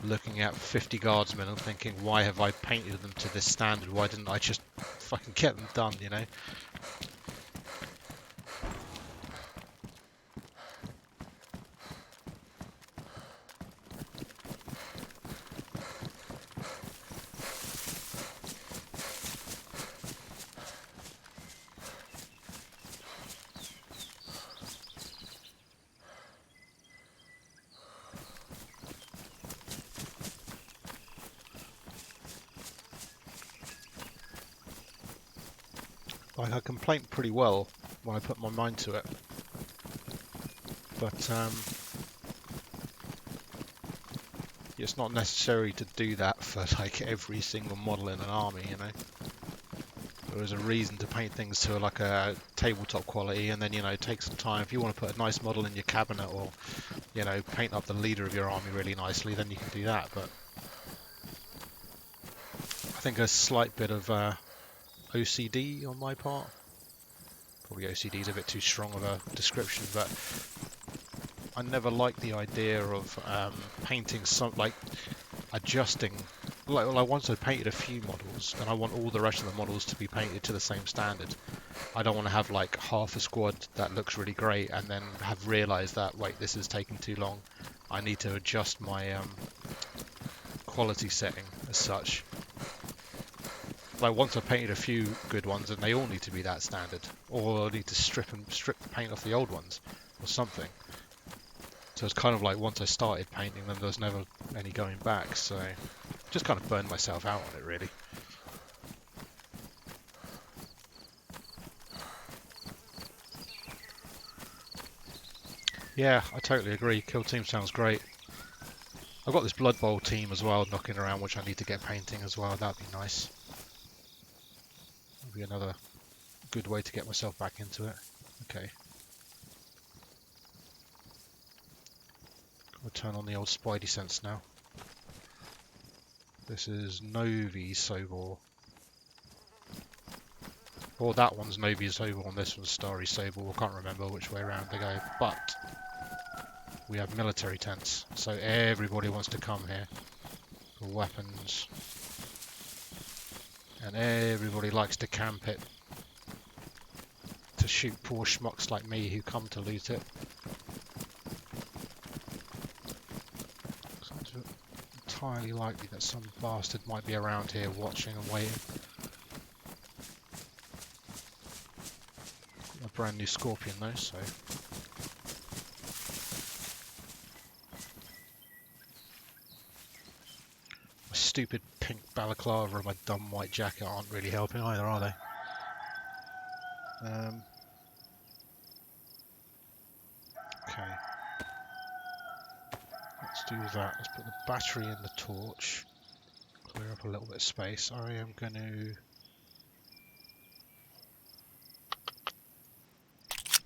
looking at 50 guardsmen and thinking, why have I painted them to this standard? Why didn't I just fucking get them done, you know? Like, I can paint pretty well when I put my mind to it, but it's not necessary to do that for like every single model in an army, you know. There is a reason to paint things to like a tabletop quality, and then, you know, take some time. If you want to put a nice model in your cabinet, or, you know, paint up the leader of your army really nicely, then you can do that. But I think a slight bit of OCD on my part. Probably OCD is a bit too strong of a description, but I never liked the idea of painting like adjusting. Like once I painted a few models, then I want all the rest of the models to be painted to the same standard. I don't want to have like half a squad that looks really great and then have realised that, wait, this is taking too long. I need to adjust my quality setting as such. Like, once I've painted a few good ones, and they all need to be that standard, or I need to strip the paint off the old ones or something. So it's kind of like, once I started painting them, there's never any going back. So just kind of burned myself out on it, really. Yeah, I totally agree. Kill team sounds great. I've got this Blood Bowl team as well knocking around, which I need to get painting as well. That'd be nice. Be another good way to get myself back into it. Okay. We'll turn on the old Spidey sense now. This is Novi Sobor. Or that one's Novi Sobor and this one's Starry Sobor. I can't remember which way around they go. But we have military tents, so everybody wants to come here for weapons. And everybody likes to camp it to shoot poor schmucks like me who come to loot it. So it's entirely likely that some bastard might be around here watching and waiting. A brand new Scorpion though, so my stupid pink balaclava and my dumb white jacket aren't really helping either, are they? Okay. Let's do that. Let's put the battery in the torch. Clear up a little bit of space. I am going to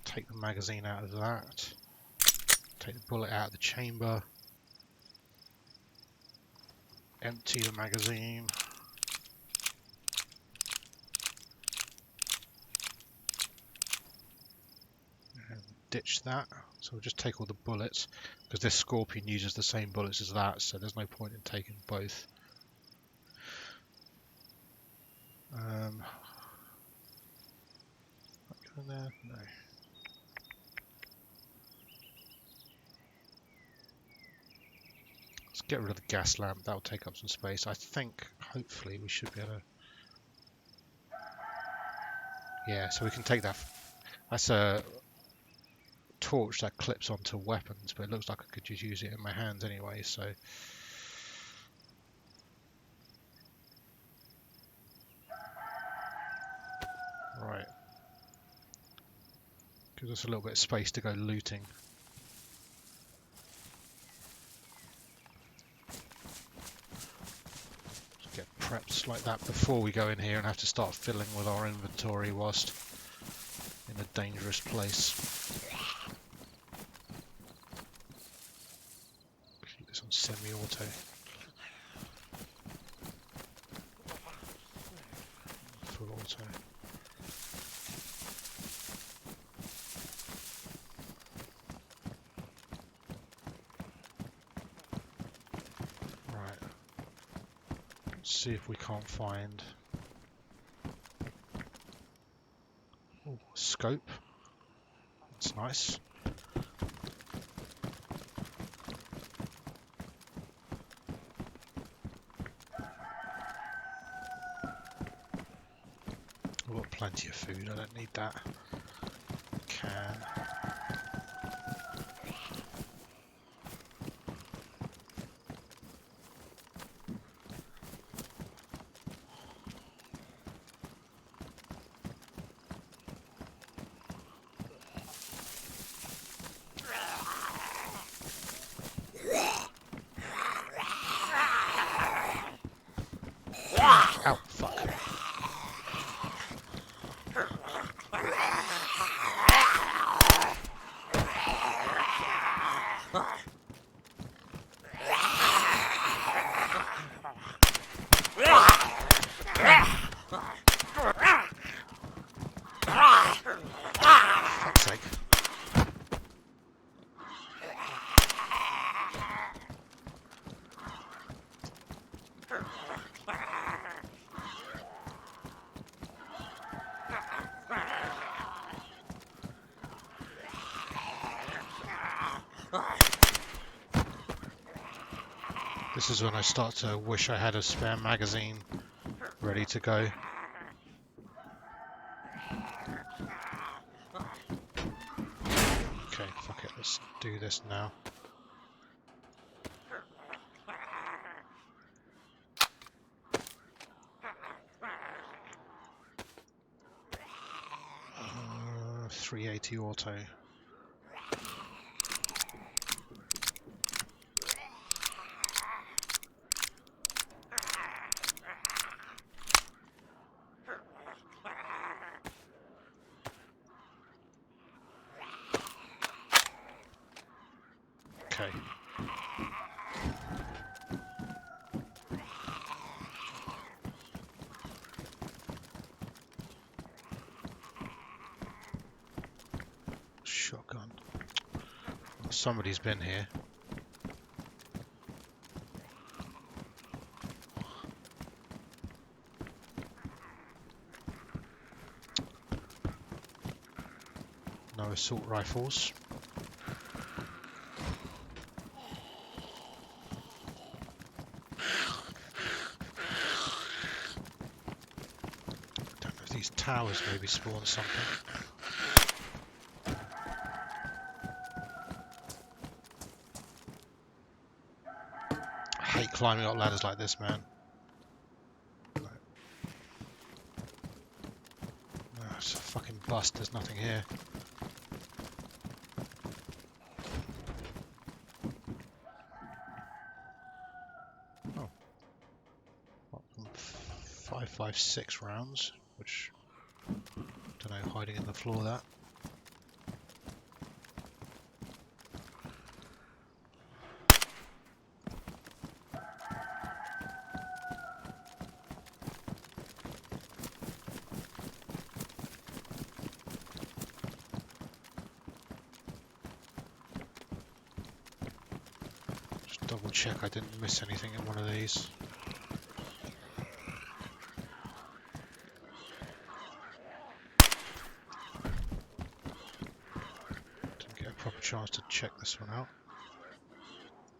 take the magazine out of that. Take the bullet out of the chamber. Empty the magazine. And ditch that. So we'll just take all the bullets, because this Scorpion uses the same bullets as that, so there's no point in taking both. Go in there? No. Let's get rid of the gas lamp, that'll take up some space. I think, hopefully, we should be able to... Yeah, so we can take that. That's a torch that clips onto weapons, but it looks like I could just use it in my hands anyway, so... Right. Gives us a little bit of space to go looting. Just get prepped like that before we go in here and have to start fiddling with our inventory whilst in a dangerous place. Keep this on semi-auto. Full auto. See if we can't find a scope. That's nice. I've got plenty of food, I don't need that. Can. Ow, fuck. Fuck's sake. This is when I start to wish I had a spare magazine ready to go. Okay, fuck it, let's do this now. Uh, 380 auto. Okay. Shotgun. Somebody's been here. No assault rifles. Don't know if these towers maybe spawn something. I hate climbing up ladders like this, man. No. No, it's a fucking bust. There's nothing here. Oh. Apart from 5.56 rounds, which, don't know, hiding in the floor that. Just double check I didn't miss anything in one of these. Didn't get a proper chance to check this one out.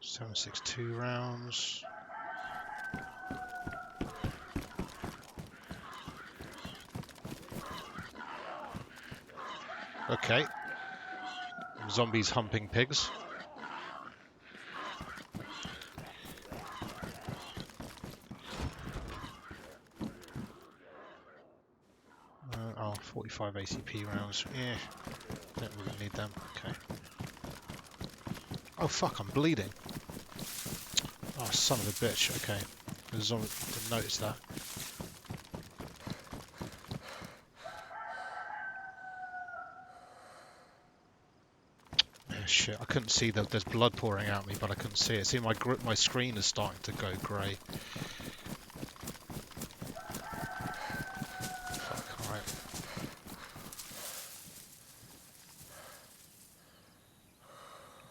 7.62 rounds. Okay. Zombies humping pigs. Oh, 45 ACP rounds. Yeah, don't really need them. Okay. Oh fuck, I'm bleeding. Oh, son of a bitch. Okay. The zombie didn't notice that. Yeah, shit. I couldn't see that there's blood pouring out me, but I couldn't see it. See, my screen is starting to go grey. Fuck, alright.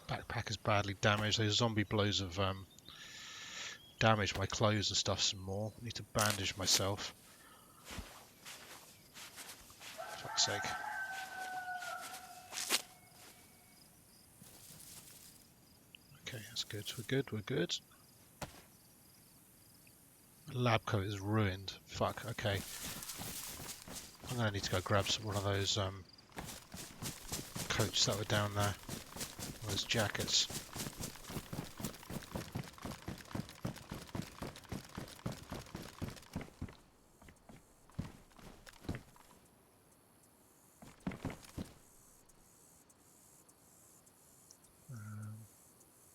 Backpack is badly damaged. Those zombie blows have damaged my clothes and stuff some more. I need to bandage myself. Fuck's sake. Okay, that's good. We're good. We're good. Lab coat is ruined. Fuck. Okay. I'm gonna need to go grab one of those coats that were down there. Those jackets.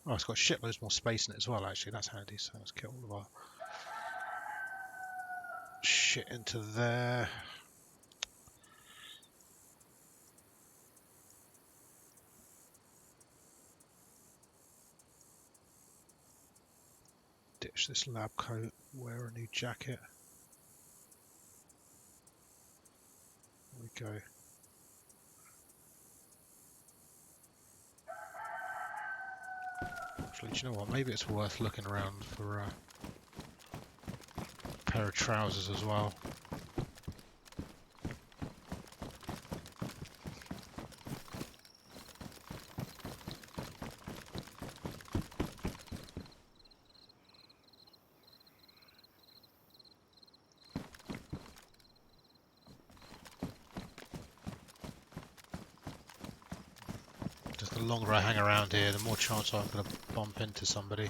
Oh, it's got shitloads more space in it as well, actually. That's handy, so let's get all of our shit into there. Ditch this lab coat, wear a new jacket. There we go. Actually, do you know what? Maybe it's worth looking around for a pair of trousers as well. Just the longer I hang around here, the more chance I'm going to bump into somebody.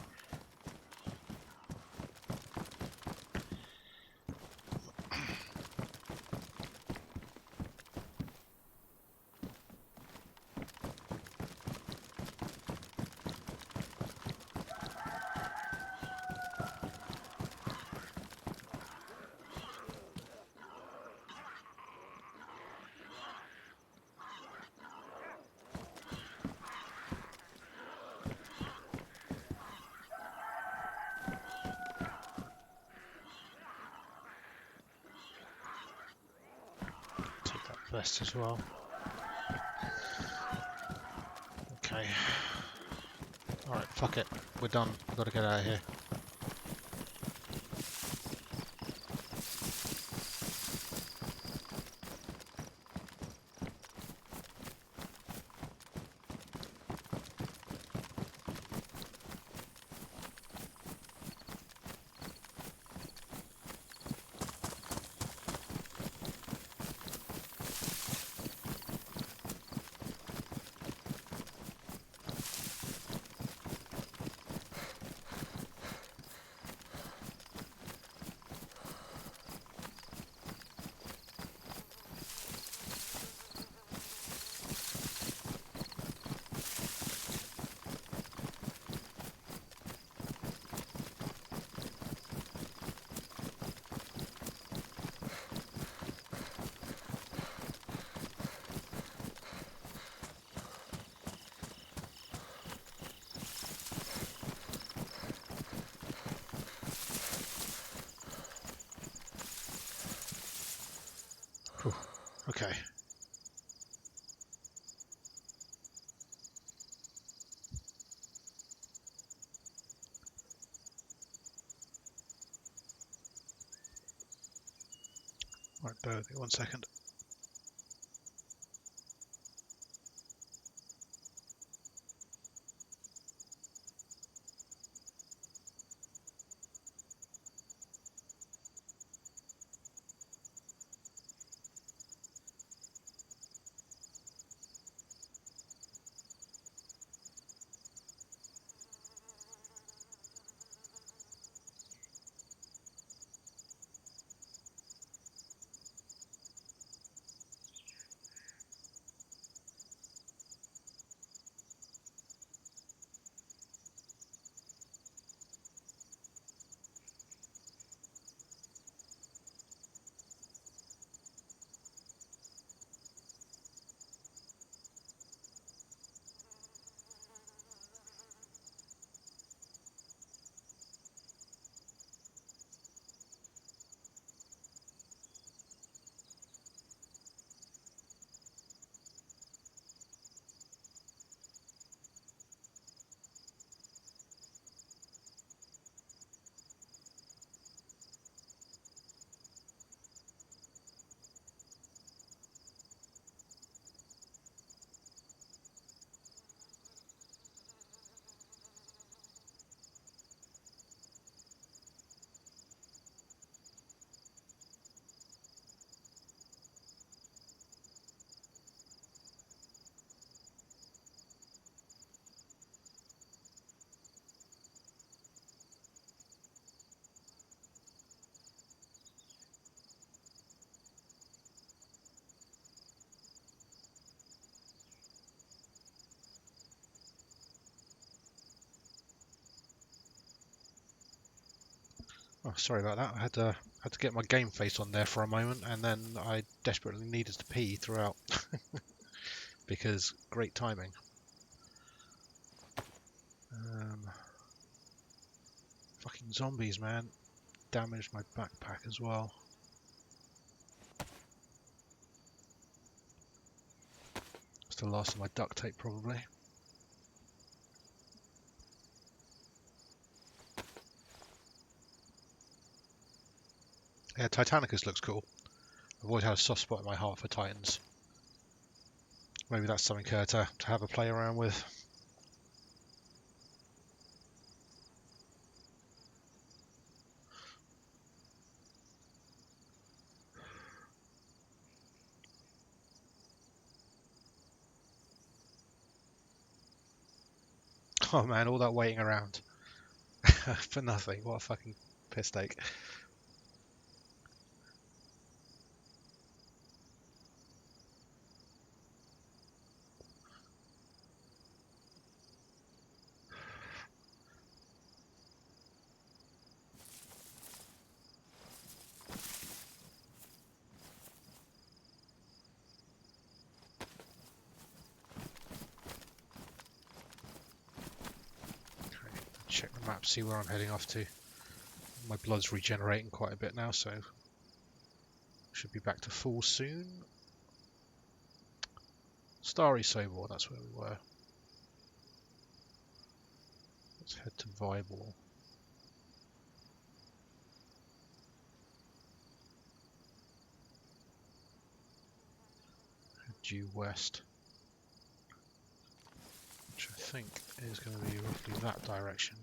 Take that vest as well. Okay. Alright, fuck it. We're done. We've got to get out of here. Whew. Okay. Right, bear with me 1 second. Oh, sorry about that. I had to get my game face on there for a moment, and then I desperately needed to pee throughout because great timing. Fucking zombies, man. Damaged my backpack as well. It's the last of my duct tape, probably. Yeah, Titanicus looks cool. I've always had a soft spot in my heart for Titans. Maybe that's something to have a play around with. Oh man, all that waiting around for nothing. What a fucking piss take. Okay, check the map, see where I'm heading off to. My blood's regenerating quite a bit now, so should be back to full soon. Starry Sobor, that's where we were. Let's head to Vybor. Head due west, which I think is going to be roughly that direction.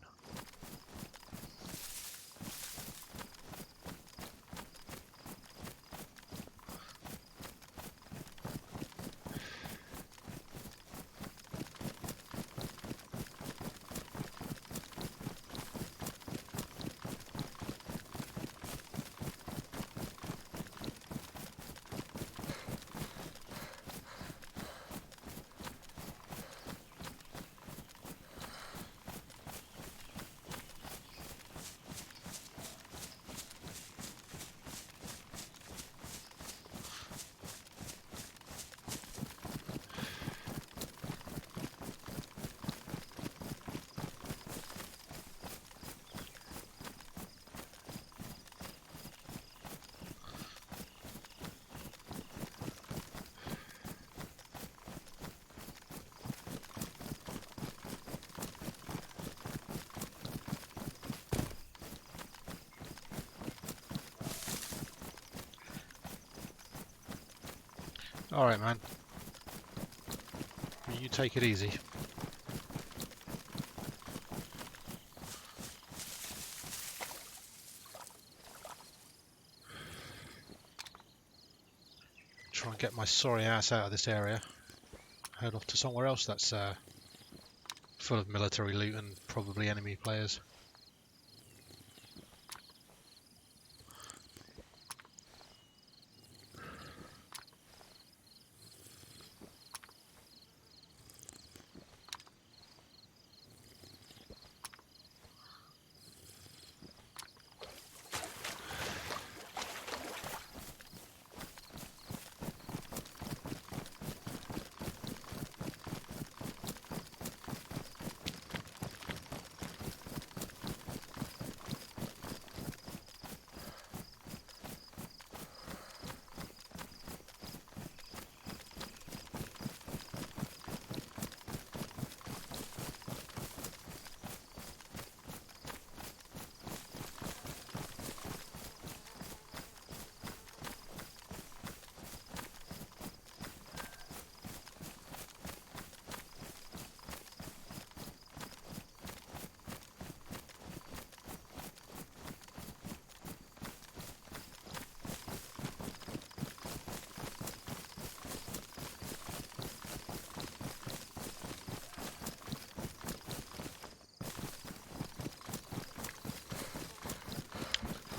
Alright, man. You take it easy. Try and get my sorry ass out of this area. Head off to somewhere else that's full of military loot and probably enemy players.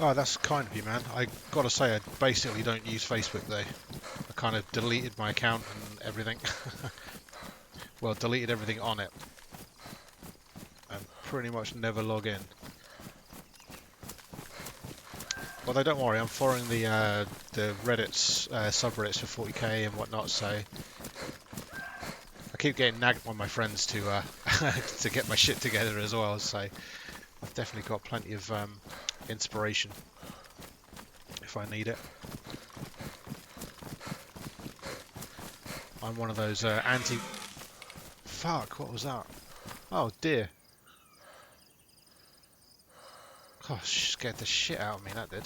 Oh, that's kind of you, man. I gotta say, I basically don't use Facebook though. I kind of deleted my account and everything. Well, deleted everything on it. And pretty much never log in. Although don't worry, I'm following the Reddit's subreddits for 40k and whatnot, so I keep getting nagged by my friends to to get my shit together as well. So I've definitely got plenty of inspiration if I need it. I'm one of those anti... Fuck, what was that? Oh dear. Gosh, scared the shit out of me, that did.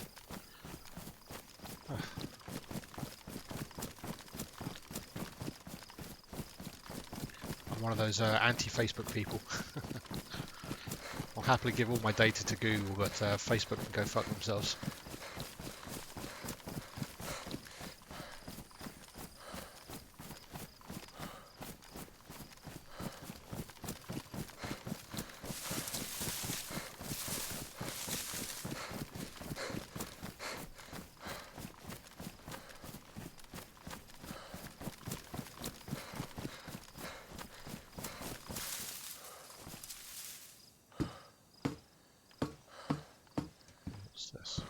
Ugh. I'm one of those anti-Facebook people. I'll happily give all my data to Google, but Facebook can go fuck themselves. What's this?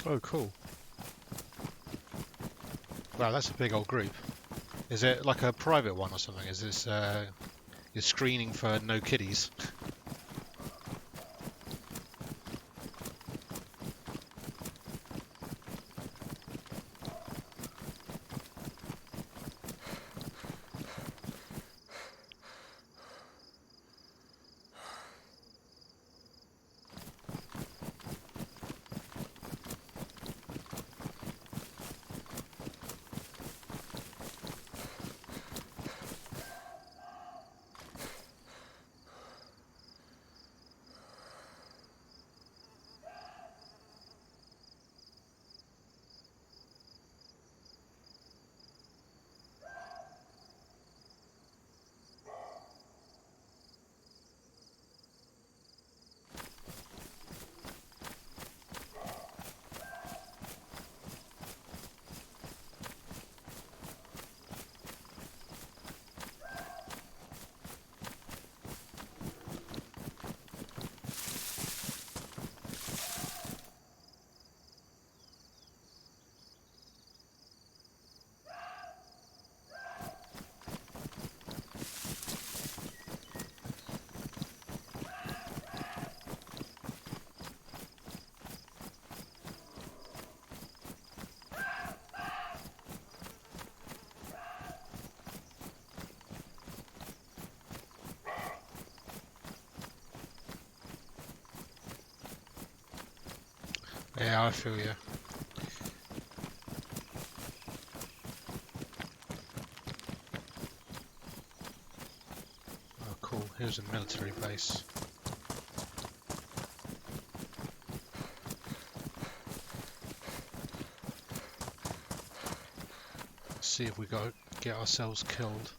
Oh, cool. Wow, that's a big old group. Is it like a private one or something? Is this you're screening for no kiddies? Yeah, I feel you. Oh, cool. Here's a military base. Let's see if we got to get ourselves killed.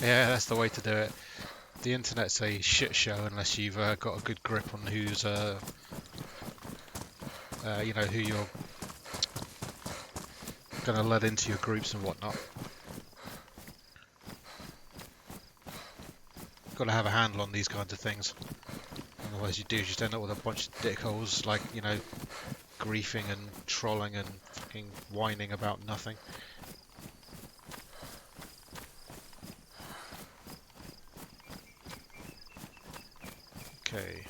Yeah, that's the way to do it. The internet's a shit show unless you've got a good grip on who's, you know, who you're gonna let into your groups and whatnot. Got to have a handle on these kinds of things. Otherwise, you do just end up with a bunch of dickholes, like, you know, griefing and trolling and fucking whining about nothing. Okay.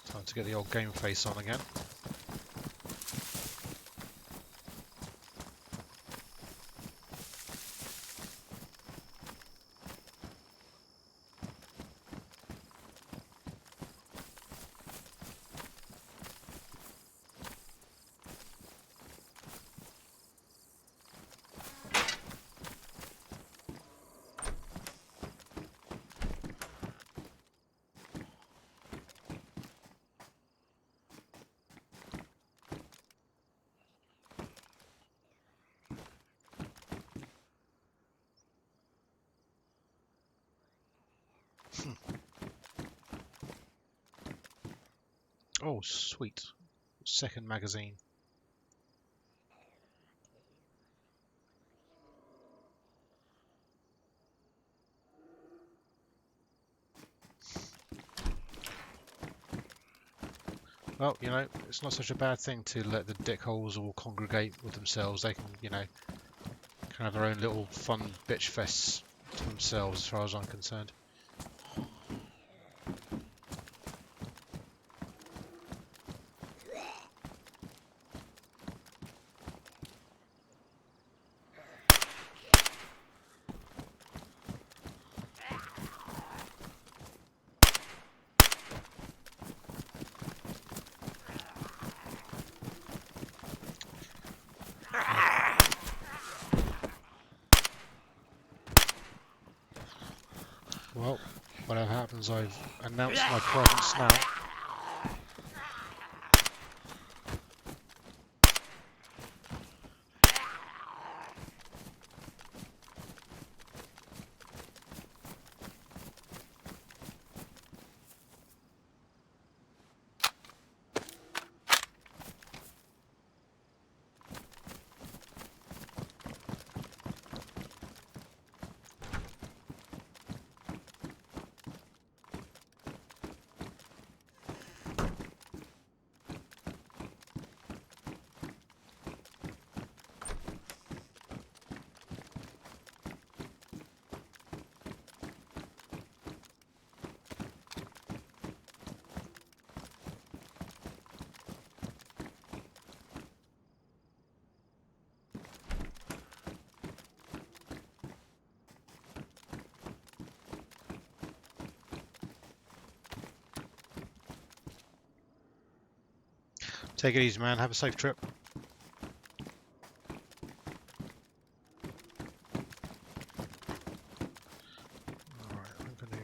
Time to get the old game face on again. Oh, sweet. Second magazine. Well, you know, it's not such a bad thing to let the dickholes all congregate with themselves. They can, you know, can have their own little fun bitch fests to themselves as far as I'm concerned. Well, whatever happens, I've announced my presence now. Take it easy, man. Have a safe trip. Alright, I'm gonna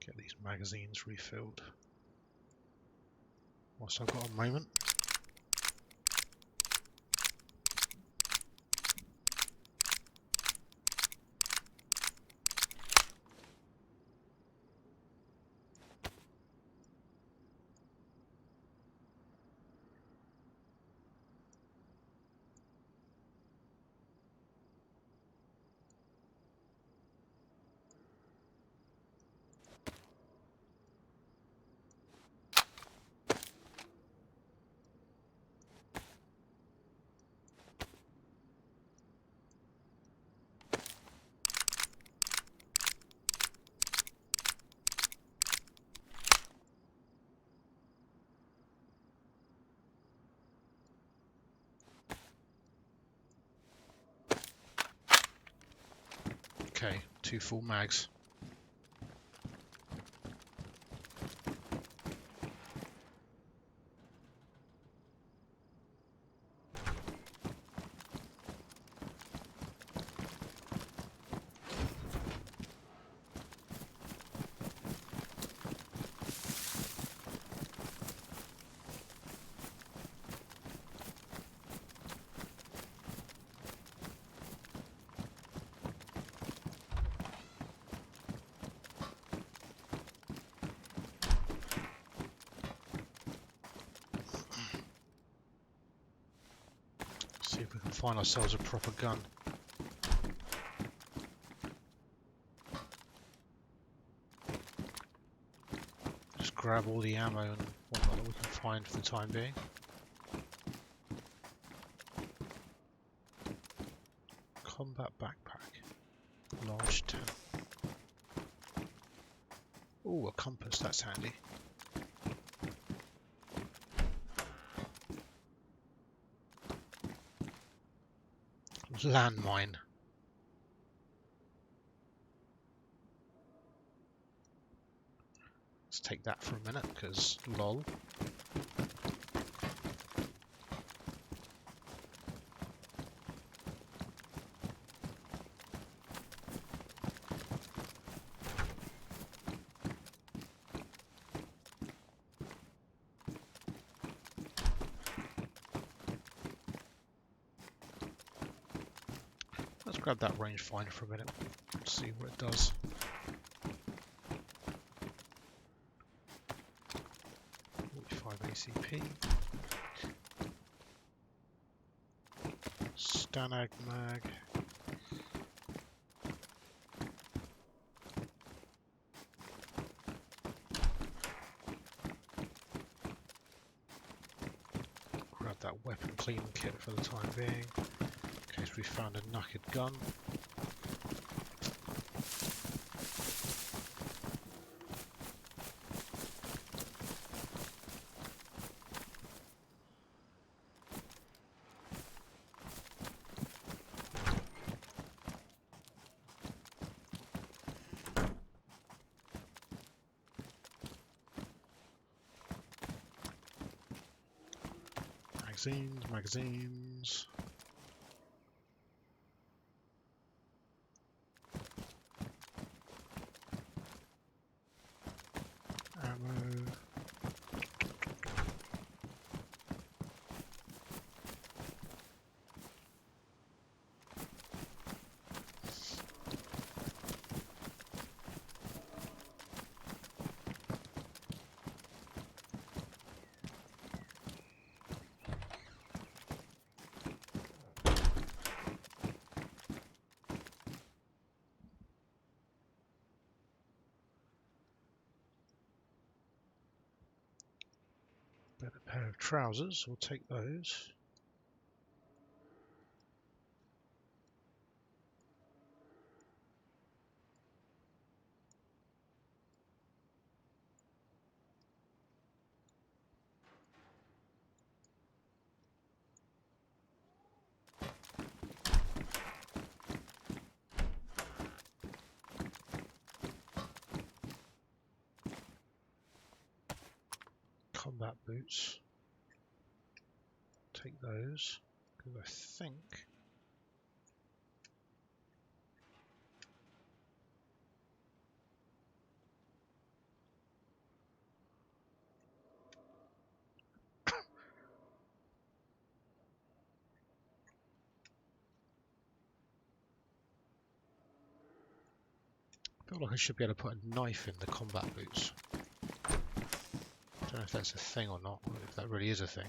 get these magazines refilled. Whilst I've got a moment. Okay, 2 full mags. See if we can find ourselves a proper gun. Just grab all the ammo and whatnot that we can find for the time being. Combat backpack. Large 10. Oh, a compass, that's handy. Landmine. Let's take that for a minute, because lol. Let's grab that rangefinder for a minute, see what it does. ACP. Stanag mag. Grab that weapon cleaning kit for the time being, in case we found a knackered gun. Magazines. Ammo. Better pair of trousers, we'll take those. combat boots. Take those, because I think I feel like I should be able to put a knife in the combat boots. I don't know if that's a thing or not, or if that really is a thing.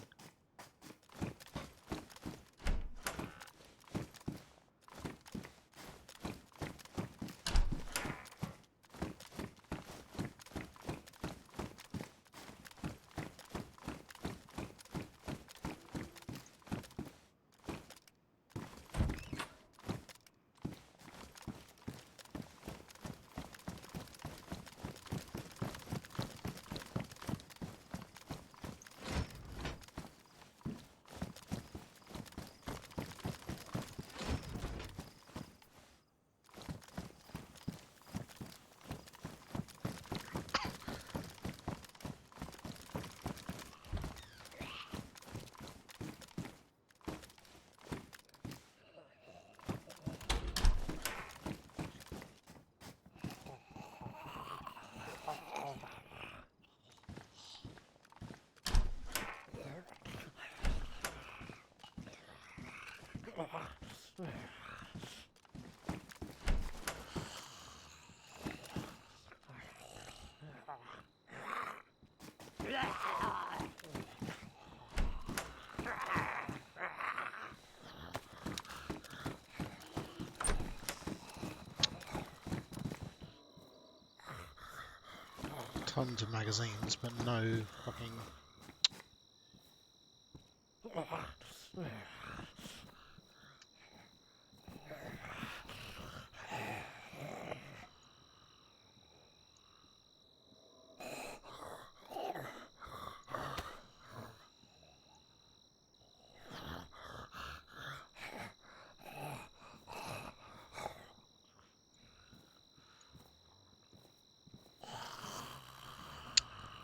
Tons of magazines, but no fucking...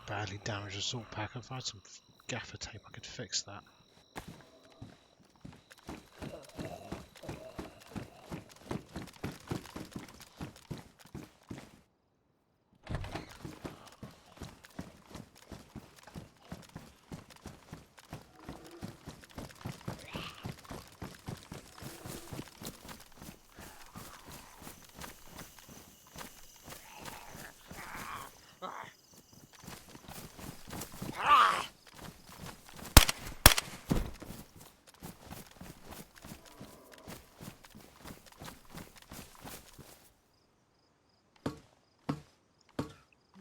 badly damaged assault pack. If I had some gaffer tape, I could fix that.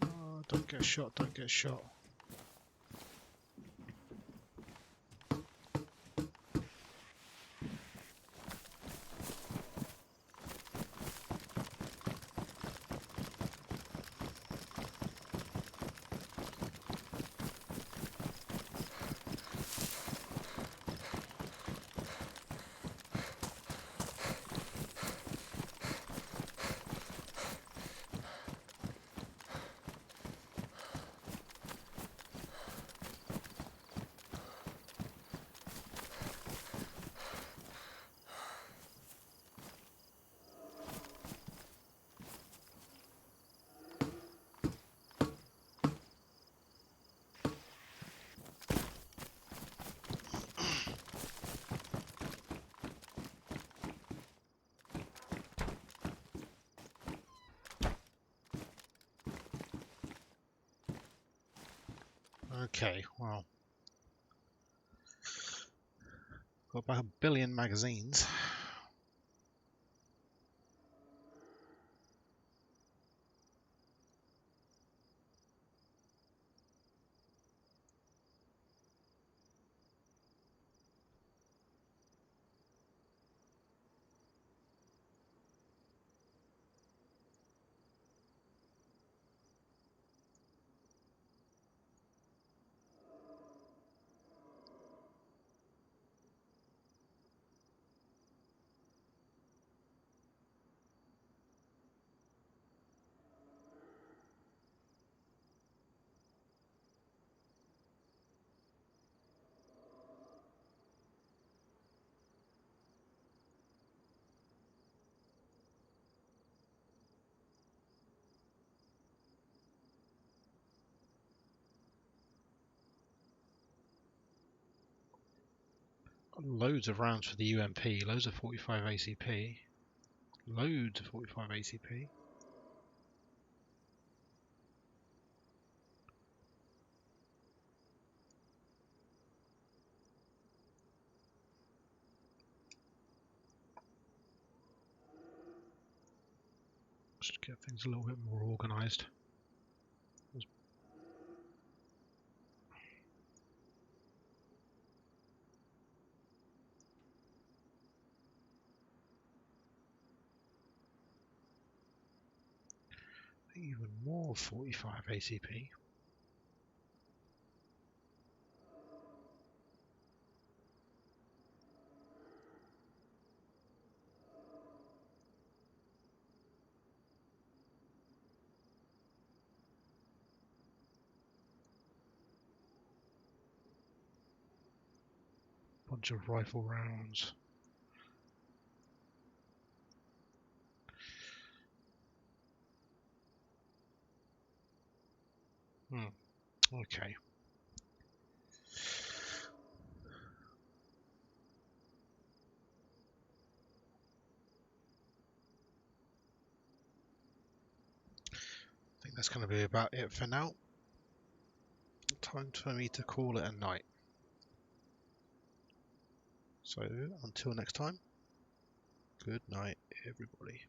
Oh, don't get shot, don't get shot. Okay, well, got about 1 billion magazines. Loads of rounds for the UMP, loads of 45 ACP, loads of 45 ACP. Just get things a little bit more organised. Even more 45 ACP. Bunch of rifle rounds. Okay. I think that's going to be about it for now. Time for me to call it a night. So until next time, good night everybody.